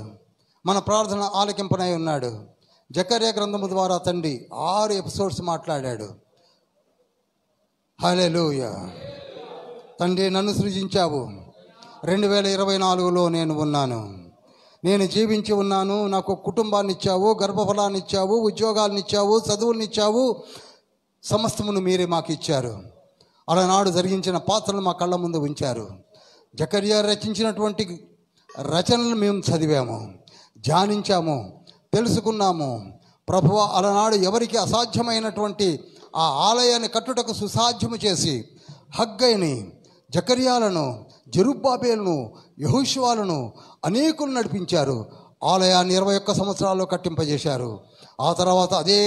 మన ప్రార్థన ఆలకింపనై ఉన్నాడు. జకర్యా గ్రంథము ద్వారా తండ్రి 6 ఎపిసోడ్స్ మాట్లాడాడు. హల్లెలూయా. తండ్రి, నన్ను సృజించావు. 2024లో నేను ఉన్నాను, నేను జీవించి ఉన్నాను. నాకు కుటుంబాన్ని ఇచ్చావు, గర్భఫలాన్ని ఇచ్చావు, ఉద్యోగాలను ఇచ్చావు, చదువులను ఇచ్చావు. సమస్తమును మీరే మాకు ఇచ్చారు. అలనాడు జరిగించిన పాత్రలు మా కళ్ళ ముందు ఉంచారు. జకర్యా రచించినటువంటి రచనలు మేము చదివాము, ధ్యానించాము, తెలుసుకున్నాము. ప్రభువా, అలనాడు ఎవరికి అసాధ్యమైనటువంటి ఆ ఆలయాన్ని కట్టుటకు సుసాధ్యము చేసి హగ్గైని, జకర్యాలను, జెరుబ్బాబేలును, యెహోషువలను అనేకులు నడిపించారు. ఆలయాన్ని 21 సంవత్సరాల్లో కట్టింపజేశారు. ఆ తర్వాత అదే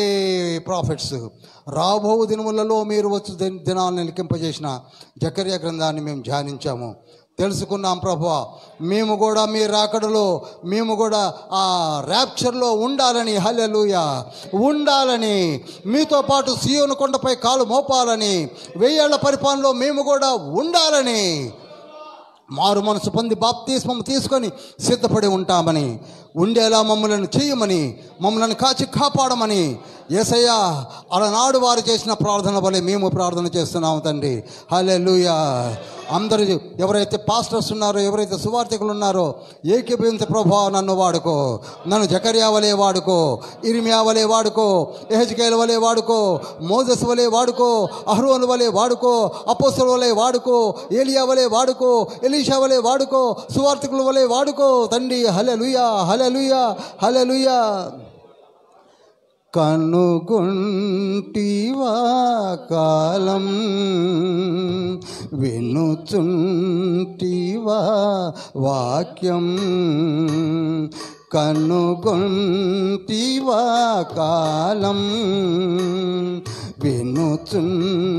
ప్రాఫిట్స్ రాబో దినములలో మీరు వచ్చు దినాలను లిఖింపజేసిన జకర్యా గ్రంథాన్ని మేము ధ్యానించాము, తెలుసుకున్నాం. ప్రభువా, మేము కూడా మీ రాకడలో, మేము కూడా ఆ ర్యాప్చర్లో ఉండాలని, హల్లెలూయా, ఉండాలని, మీతో పాటు సీయోను కొండపై కాలు మోపాలని, 1000 ఏళ్ల పరిపాలనలో మేము కూడా ఉండాలని, మారు మనసు పొంది బాప్తిస్మము తీసుకొని సిద్ధపడి ఉంటామని, ఉండేలా మమ్మల్ని చేయమని, మమ్మల్ని కాచి కాపాడమని యేసయ్యా అలనాడు వారు చేసిన ప్రార్థన వలె మేము ప్రార్థన చేస్తున్నాము తండ్రి. హల్లెలూయా. అందరూ ఎవరైతే పాస్టర్స్ ఉన్నారో, ఎవరైతే సువార్థికులు ఉన్నారో ఏకీభవించే ప్రభువా, నన్ను వాడుకో. నన్ను జకర్యా వలె వాడుకో, ఇర్మియా వలె వాడుకో, యెహెజ్కేలు వలె వాడుకో, మోసెస్ వలె వాడుకో, అహరోను వలె వాడుకో, అపోస్తలుల వలె వాడుకో, ఏలియా వలె వాడుకో, ఎలీషా వలె వాడుకో, సువార్థికుల వలె వాడుకో తండ్రి. హల్లెలూయా, హల్లెలూయా, హల్లెలూయా. కనుగొంటివా కాలం, వినుచుంటివా వాక్యం, కనుగొంటివా కాలం, వినుచుంటివా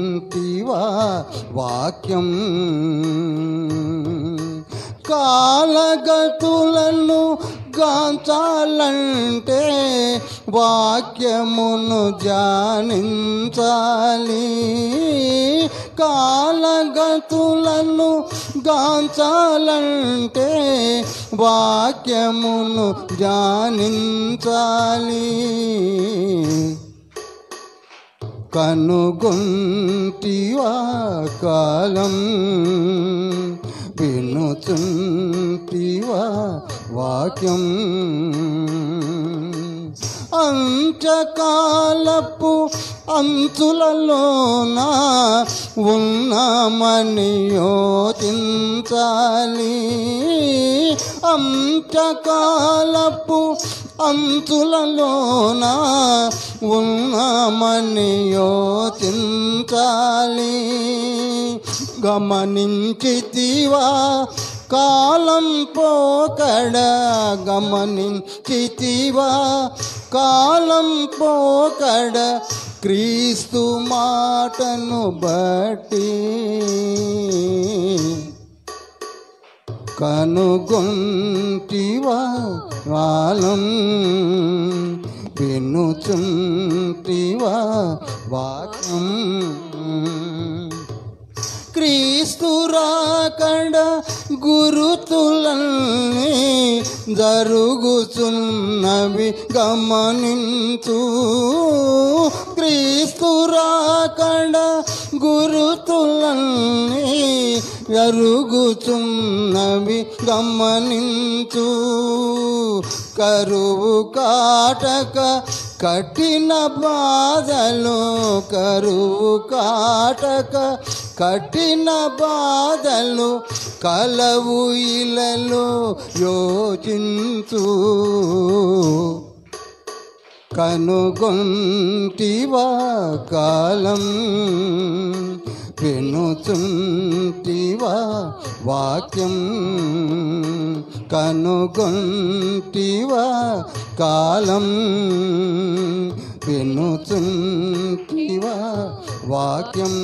వాక్యం. కాలగతులను గాంచాలంటే వాక్యమును ధ్యానించాలి. కాలగతులను గాంచాలంటే వాక్యమును ధ్యానించాలి. కనుగొంటివా కాలం, వినుచుంటివా వాక్యం. అంత్యకాలపు అంచులలోన ఉన్నామని యోచించాలి. అంత్యకాలపు అంచులలోన ఉన్నామని యోచించాలి. గమనించితివా కాలం పోకడ, గమనించితివా కాలం పోకడ, క్రీస్తు మాటను బట్టి కనుగొంటివా కాలం, వినుచుంటివా వాక్యం. క్రీస్తు రాకడ గురుతులన్నీ జరుగుచున్నవి గమనించు. క్రీస్తు రాకడ గురుతులన్నీ జరుగుచున్నవి గమనించు. కరువు కాటక కఠిన బాధలు, కరువు కాటక కఠిన బాధలు కలవు ఇలలో యోచించు. కనుగొంటివా కాలం, వినుచుంటివా వాక్యం. కనుగొంటివా కాలం, వినుచుంటివా వాక్యం.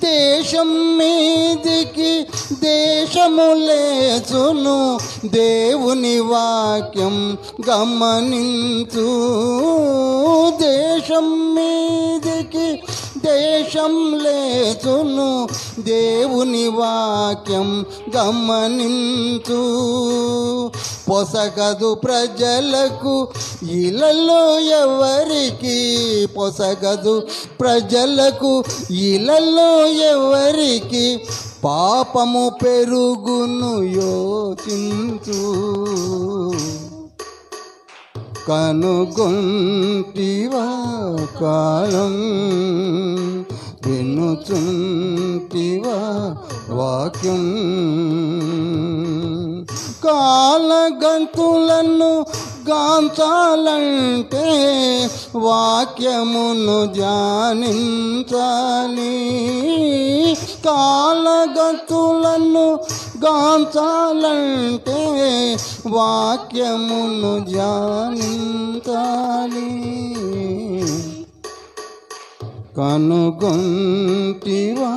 దేశం మీదికి దేశము లేచును, దేవుని వాక్యం గమనించు. దేశం మీదికి దేశం లేచును, దేవుని వాక్యం గమనించు. పొసగదు ప్రజలకు ఇలలో ఎవరికి, పొసగదు ప్రజలకు ఇలలో ఎవరికి, పాపము పెరుగును యోచించు. కనుగొంటివా కాలం, వినుచుంటివా వాక్యం. కాలగంతులను గాంచాలంటే వాక్యమును ధ్యానించాలి. కాలగంతులను గాంచాలంటే వాక్యమును ధ్యానించాలి. కనుగొంటివా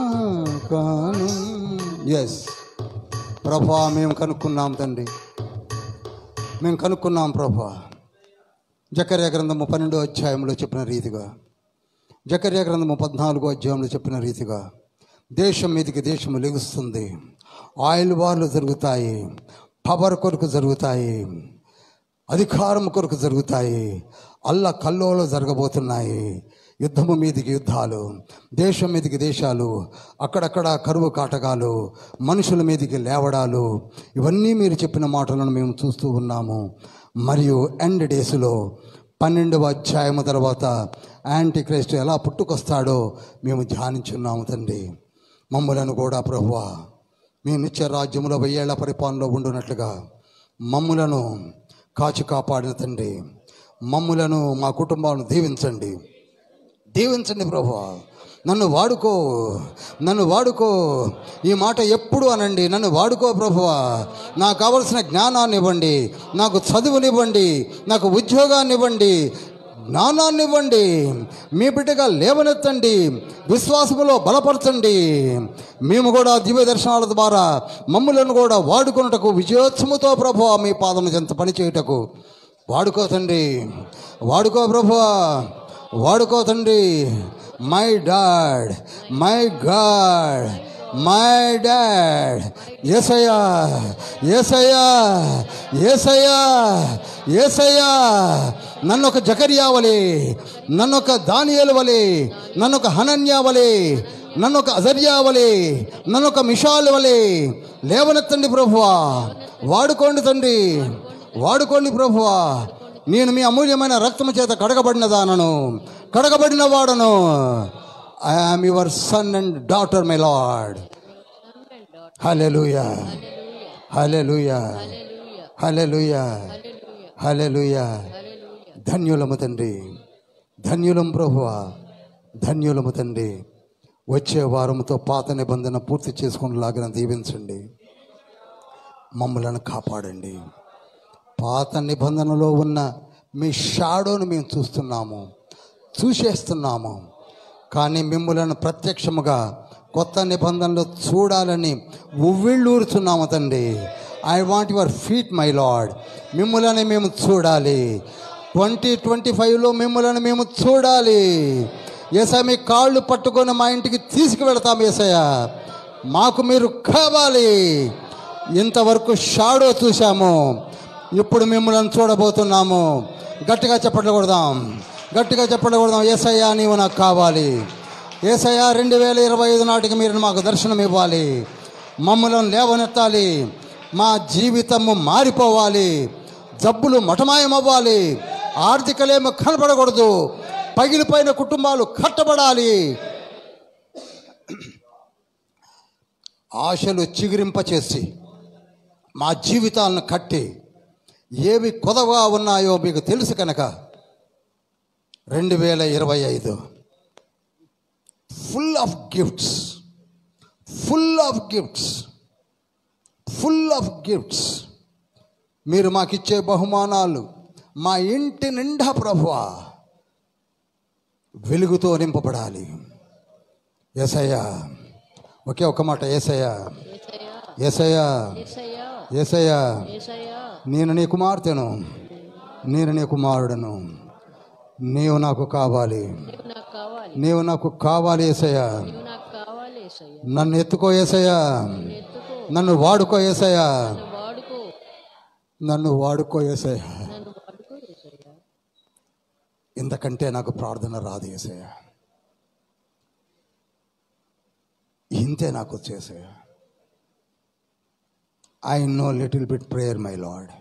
కాను. ఎస్ ప్రభా, మేము కనుక్కున్నాం తండ్రి, మేము కనుక్కున్నాం ప్రభా. జకర్యా గ్రంథము 12వ అధ్యాయంలో చెప్పిన రీతిగా, జకర్యా గ్రంథము 14వ అధ్యాయంలో చెప్పిన రీతిగా దేశం మీదకి దేశము లెగుస్తుంది. ఆయిల్ వార్లు జరుగుతాయి, పవర్ కొరకు జరుగుతాయి, అధికారం కొరకు జరుగుతాయి, అల్ల కల్లోలు జరగబోతున్నాయి. యుద్ధము మీదికి యుద్ధాలు, దేశం మీదికి దేశాలు, అక్కడక్కడ కరువు కాటకాలు, మనుషుల మీదికి లేవడాలు, ఇవన్నీ మీరు చెప్పిన మాటలను మేము చూస్తూ ఉన్నాము. మరియు ఎండ్ డేస్లో 12వ అధ్యాయము తర్వాత యాంటీ క్రైస్ట్ ఎలా పుట్టుకొస్తాడో మేము ధ్యానించున్నాము తండ్రి. మమ్ములను కూడా ప్రభువా మీ నిత్య రాజ్యములో 1000 ఏళ్ల పరిపాలనలో ఉండునట్లుగా మమ్ములను కాచి కాపాడిన తండ్రి, మమ్ములను మా కుటుంబాలను దీవించండి, దీవించండి ప్రభువా. నన్ను వాడుకో, నన్ను వాడుకో. ఈ మాట ఎప్పుడు అనండి, నన్ను వాడుకో ప్రభువా. నాకు కావలసిన జ్ఞానాన్ని ఇవ్వండి, నాకు చదువునివ్వండి, నాకు ఉద్యోగాన్ని ఇవ్వండి, జ్ఞానాన్ని ఇవ్వండి. మీ బిడ్డగా లేవనెత్తండి, విశ్వాసములో బలపరచండి. మేము కూడా దివ్య దర్శనాల ద్వారా మమ్ములను కూడా వాడుకొనుటకు విజయోత్సముతో ప్రభువా మీ పాదము చెంత పనిచేయుటకు వాడుకో తండ్రి, వాడుకో ప్రభువా, వాడుకో తండ్రి. My dad, my god, my dad. Yesayya, Yesayya, Yesayya, Yesayya. నన్ను ఒక జకర్యా వలె, నన్ను ఒక దానియేలు వలె, నన్ను ఒక హనన్యా వలె, నన్ను ఒక అజర్యా వలె, నన్ను ఒక మిషాల్ వలె లేవనెత్తండి ప్రభువా. వాడుకోండి తండ్రి, వాడుకోండి ప్రభువా. నేను మీ అమూల్యమైన రక్తము చేత కడగబడిన దానను, కడగబడిన వాడను. I am your son and daughter, my Lord. Hallelujah. Hallelujah. Hallelujah. Hallelujah. ధన్యులము తండ్రి, ధన్యులం ప్రభువా, ధన్యులము తండ్రి. వచ్చే వారంతో పాత నిబంధన పూర్తి చేసుకునేలాగా దీవించండి, మమ్మలను కాపాడండి. పాత నిబంధనలో ఉన్న మీ షాడోను మేము చూసేస్తున్నాము. కానీ మిమ్మలను ప్రత్యక్షముగా కొత్త నిబంధనలు చూడాలని ఉవ్విళ్ళూరుచున్నాము తండ్రి. I want your feet my lord. మిమ్మల్ని మేము చూడాలి. 2025లో మిమ్మల్ని మేము చూడాలి. యేసయ్య, మీ కాళ్ళు పట్టుకొని మా ఇంటికి తీసుకువెళతాం. యేసయ్య, మాకు మీరు కావాలి. ఇంతవరకు షాడో చూసాము, ఇప్పుడు మిమ్మల్ని చూడబోతున్నాము. గట్టిగా చెప్పట్లు కొడదాం, గట్టిగా చెప్పట్లు కొడదాం. యేసయ్య, నీవు నాకు కావాలి. యేసయ్య, 2025 నాటికి మీరు మాకు దర్శనం ఇవ్వాలి. మమ్మల్ని లేవనెత్తాలి. మా జీవితము మారిపోవాలి. జబ్బులు మఠమాయమవ్వాలి. ఆర్థికలేమో కనపడకూడదు. పగిలిపోయిన కుటుంబాలు కట్టబడాలి. ఆశలు చిగురింపచేసి మా జీవితాలను కట్టి ఏవి కొదవగా ఉన్నాయో మీకు తెలుసు కనుక 2025 full of gifts, full of gifts, full of gifts. మీరు మాకిచ్చే బహుమానాలు మా ఇంటి నిండా ప్రభువా వెలుగుతో నింపబడాలి. యేసయ్య, ఒకే ఒక మాట. యేసయ్య, యేసయ్య, యేసయ్య, నేను నీ కుమార్తెను, నేను నీ కుమారుడను. నీవు నాకు కావాలి, నీవు నాకు కావాలి. యేసయ్య, నన్ను ఎత్తుకో. యేసయ్య, నన్ను వాడుకో. యేసయ్య, నన్ను వాడుకో. యేసయ్య, ఇంతకంటే నాకు ప్రార్థన రాదు. యేసయ్య, ఇంతే నాకు వచ్చేసయ్య. I know little bit prayer my lord.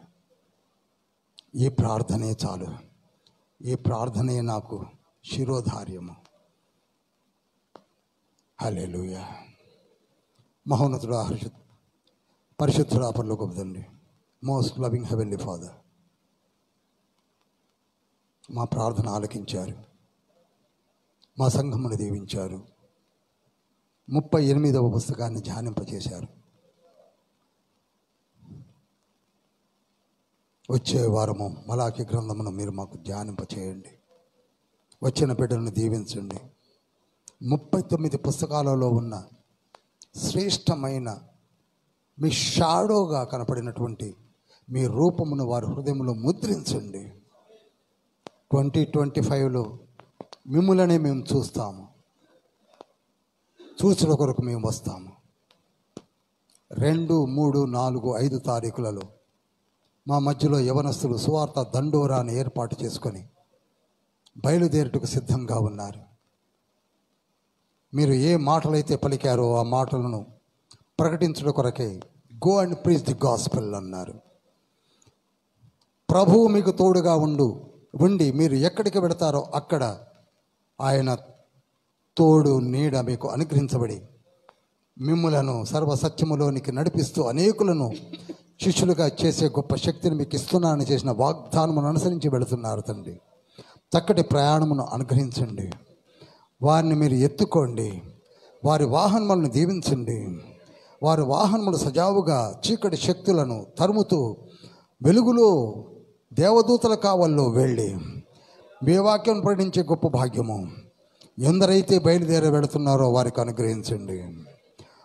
ఈ ప్రార్థనే చాలు. ఈ ప్రార్థనే నాకు శిరోధార్యము. హల్లెలూయా. మహోన్నతుడా, పరిశుద్ధుడా, పరలోకపు తండ్రి, మోస్ట్ లవింగ్ హెవెన్లీ ఫాదర్, మా ప్రార్థన ఆలకించారు. మా సంఘమును దీవించారు. 38వ పుస్తకాన్ని ధ్యానింపచేశారు. వచ్చే వారము మలాకి గ్రంథమును మీరు మాకు ధ్యానింపచేయండి. వచ్చిన బిడ్డలను దీవించండి. 39 పుస్తకాలలో ఉన్న శ్రేష్టమైన మీ షాడోగా కనపడినటువంటి మీ రూపమును వారి హృదయంలో ముద్రించండి. 2025లో మిమ్ములనే మేము చూస్తాము. చూసిన కొరకు మేము వస్తాము. 2, 3, 4, 5 తారీఖులలో మా మధ్యలో యవనస్తులు సువార్త దండోరాన్ని ఏర్పాటు చేసుకొని బయలుదేరుటకు సిద్ధంగా ఉన్నారు. మీరు ఏ మాటలైతే పలికారో ఆ మాటలను ప్రకటించడం కొరకే go and preach the gospel అన్నారు. ప్రభువు మీకు తోడుగా ఉండి మీరు ఎక్కడికి వెడతారో అక్కడ ఆయన తోడు నీడ మీకు అనుగ్రహించబడి మిమ్ములను సర్వసత్యములోనికి నడిపిస్తూ అనేకులను శిష్యులుగా చేసే గొప్ప శక్తిని మీకు ఇస్తున్నానని చేసిన వాగ్దానమును అనుసరించి వెళుతున్నారు తండ్రి. చక్కటి ప్రయాణమును అనుగ్రహించండి. వారిని మీరు ఎత్తుకోండి. వారి వాహనములను దీవించండి. వారి వాహనములు సజావుగా చీకటి శక్తులను తరుముతూ వెలుగులో దేవదూతల కావల్లో వెళ్ళి మీ వాక్యం ప్రకటించే గొప్ప భాగ్యము ఎందరైతే బయలుదేరి వెళుతున్నారో వారికి అనుగ్రహించండి.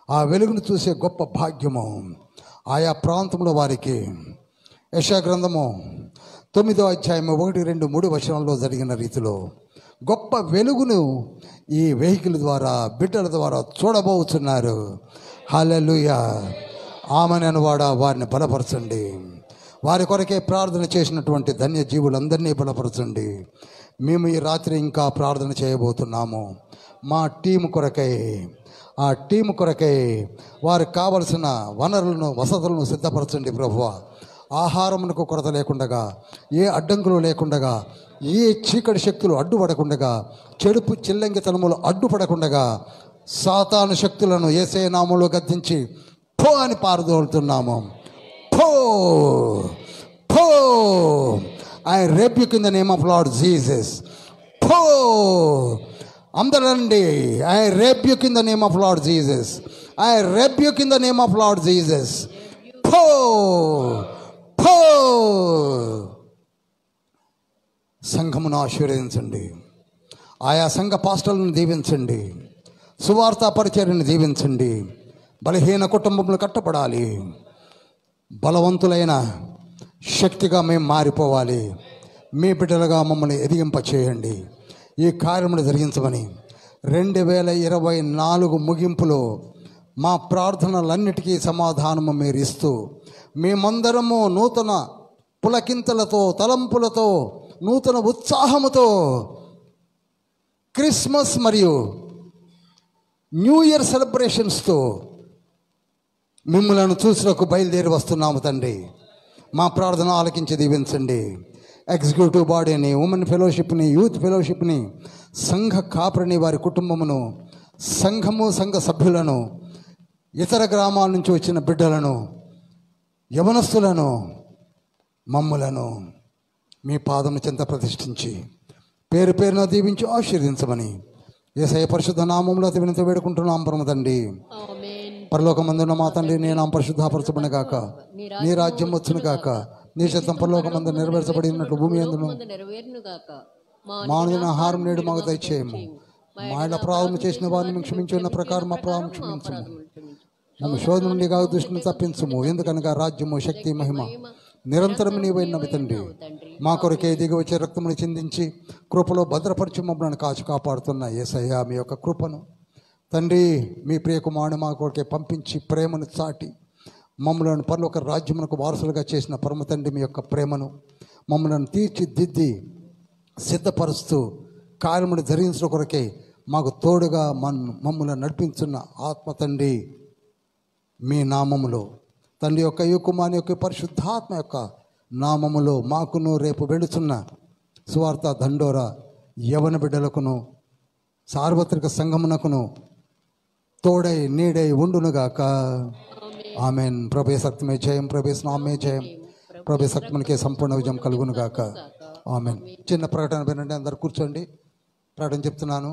ఆ వెలుగును చూసే గొప్ప భాగ్యము ఆయా ప్రాంతంలో వారికి యెషయా గ్రంథము 9వ అధ్యాయము 1, 2, 3 వచనాల్లో జరిగిన రీతిలో గొప్ప వెలుగును ఈ వెహికల్ ద్వారా బిడ్డల ద్వారా చూడబోతున్నారు. హల్లెలూయా. ఆమేన్ వాడా వారిని బలపరచండి. వారి కొరకే ప్రార్థన చేసినటువంటి ధన్య జీవులందరినీ బలపరచండి. మేము ఈ రాత్రి ఇంకా ప్రార్థన చేయబోతున్నాము. మా టీము కొరకై, ఆ టీము కొరకై వారికి కావలసిన వనరులను వసతులను సిద్ధపరచండి ప్రభువా. ఆహారమునకు కొరత లేకుండగా, ఏ అడ్డంకులు లేకుండగా, ఏ చీకటి శక్తులు అడ్డుపడకుండగా, చెడుపు చిల్లంగితనములు అడ్డుపడకుండగా సాతాను శక్తులను యేసయ్య నామములో గద్దించి పో అని పారదోలుతున్నాము. పో పో, I rebuke in the name of lord Jesus. పో అందరండి, I rebuke in the name of lord Jesus. I rebuke in the name of lord Jesus. పో పో. సంఘమును ఆశీర్వదించండి, ఆయా సంఘ పాస్టర్లను దీవించండి, సువార్తా పరిచర్యను దీవించండి. బలహీన కుటుంబములు కట్టపడాలి, బలవంతులైన శక్తిగా మేము మారిపోవాలి. మీ బిడ్డలుగా మమ్మల్ని ఎదిగింపచేయండి. ఈ కార్యమును జరిగించమని 2024 ముగింపులో మా ప్రార్థనలన్నిటికీ సమాధానము మీరు ఇస్తూ, మేమందరము నూతన పులకింతలతో, తలంపులతో, నూతన ఉత్సాహముతో క్రిస్మస్ మరియు న్యూ ఇయర్ సెలబ్రేషన్స్తో మిమ్మల్ని చూసినకు బయలుదేరి వస్తున్నాము తండ్రి. మా ప్రార్థన ఆలకించి దీవించండి. ఎగ్జిక్యూటివ్ బాడీని, ఉమెన్ ఫెలోషిప్ని, యూత్ ఫెలోషిప్ని, సంఘ కాపరిని, వారి కుటుంబమును, సంఘము సంఘ సభ్యులను, ఇతర గ్రామాల నుంచి వచ్చిన బిడ్డలను, యవనస్తులను, మమ్ములను మీ పాదము చెంత ప్రతిష్ఠించి పేరు పేరున దీవించి ఆశీర్వదించమని యేసయ్య పరిశుద్ధ నామములో వినతి వేడుకుంటున్నాం పరమ తండ్రి. పరలోకమందున్న మా తండ్రి, నీ నామం పరిశుద్ధపరచబడిన గాక, నీ రాజ్యం వచ్చును గాక, నీ చిత్తం పరలోకమందు నెరవేర్చబడినట్లు భూమి యందును. మానవుని ఆహారం నేడు మాకు దయచేయము. మా ఇళ్ళ అపరాధం చేసిన వారిని మేము క్షమించి ఉన్న ప్రకారం మా అపరాధం క్షమించము. మేము శోధన నుండి కాదు దృష్టిని తప్పించము. ఎందుకనగా రాజ్యము, శక్తి, మహిమ నిరంతరం నీవైనవి తండ్రి. మా కొరకే దిగి వచ్చే రక్తమును చిందించి కృపలో భద్రపరిచి మమ్మల్ని కాచి కాపాడుతున్న యేసయ్య మీ యొక్క కృపను తండ్రి, మీ ప్రియకుమారుని మా కొరకే పంపించి ప్రేమను చాటి మమ్మల్ని పరలోక రాజ్యమునకు వారసులుగా చేసిన పరమ తండ్రి, మీ యొక్క ప్రేమను మమ్మల్ని తీర్చిదిద్ది సిద్ధపరుస్తూ కార్యమును జరిగించడం కొరకే మాకు తోడుగా మమ్మల్ని నడిపించున్న ఆత్మ తండ్రి, మీ నామములో తండ్రి యొక్క ఈ కుమారుని యొక్క పరిశుద్ధాత్మ యొక్క నామములో మాకును రేపు వెళుతున్న సువార్త దండోరా యవన బిడ్డలకును సార్వత్రిక సంఘమునకును తోడై నీడై ఉండునుగాక. ఆమెన్. ప్రభు సత్యమే జయం, ప్రభు నామే జయం, ప్రభు సత్యమునికే సంపూర్ణ విజయం కలుగునుగాక. ఆమెన్. చిన్న ప్రకటన వినండి, అందరు కూర్చోండి. ప్రకటన చెప్తున్నాను.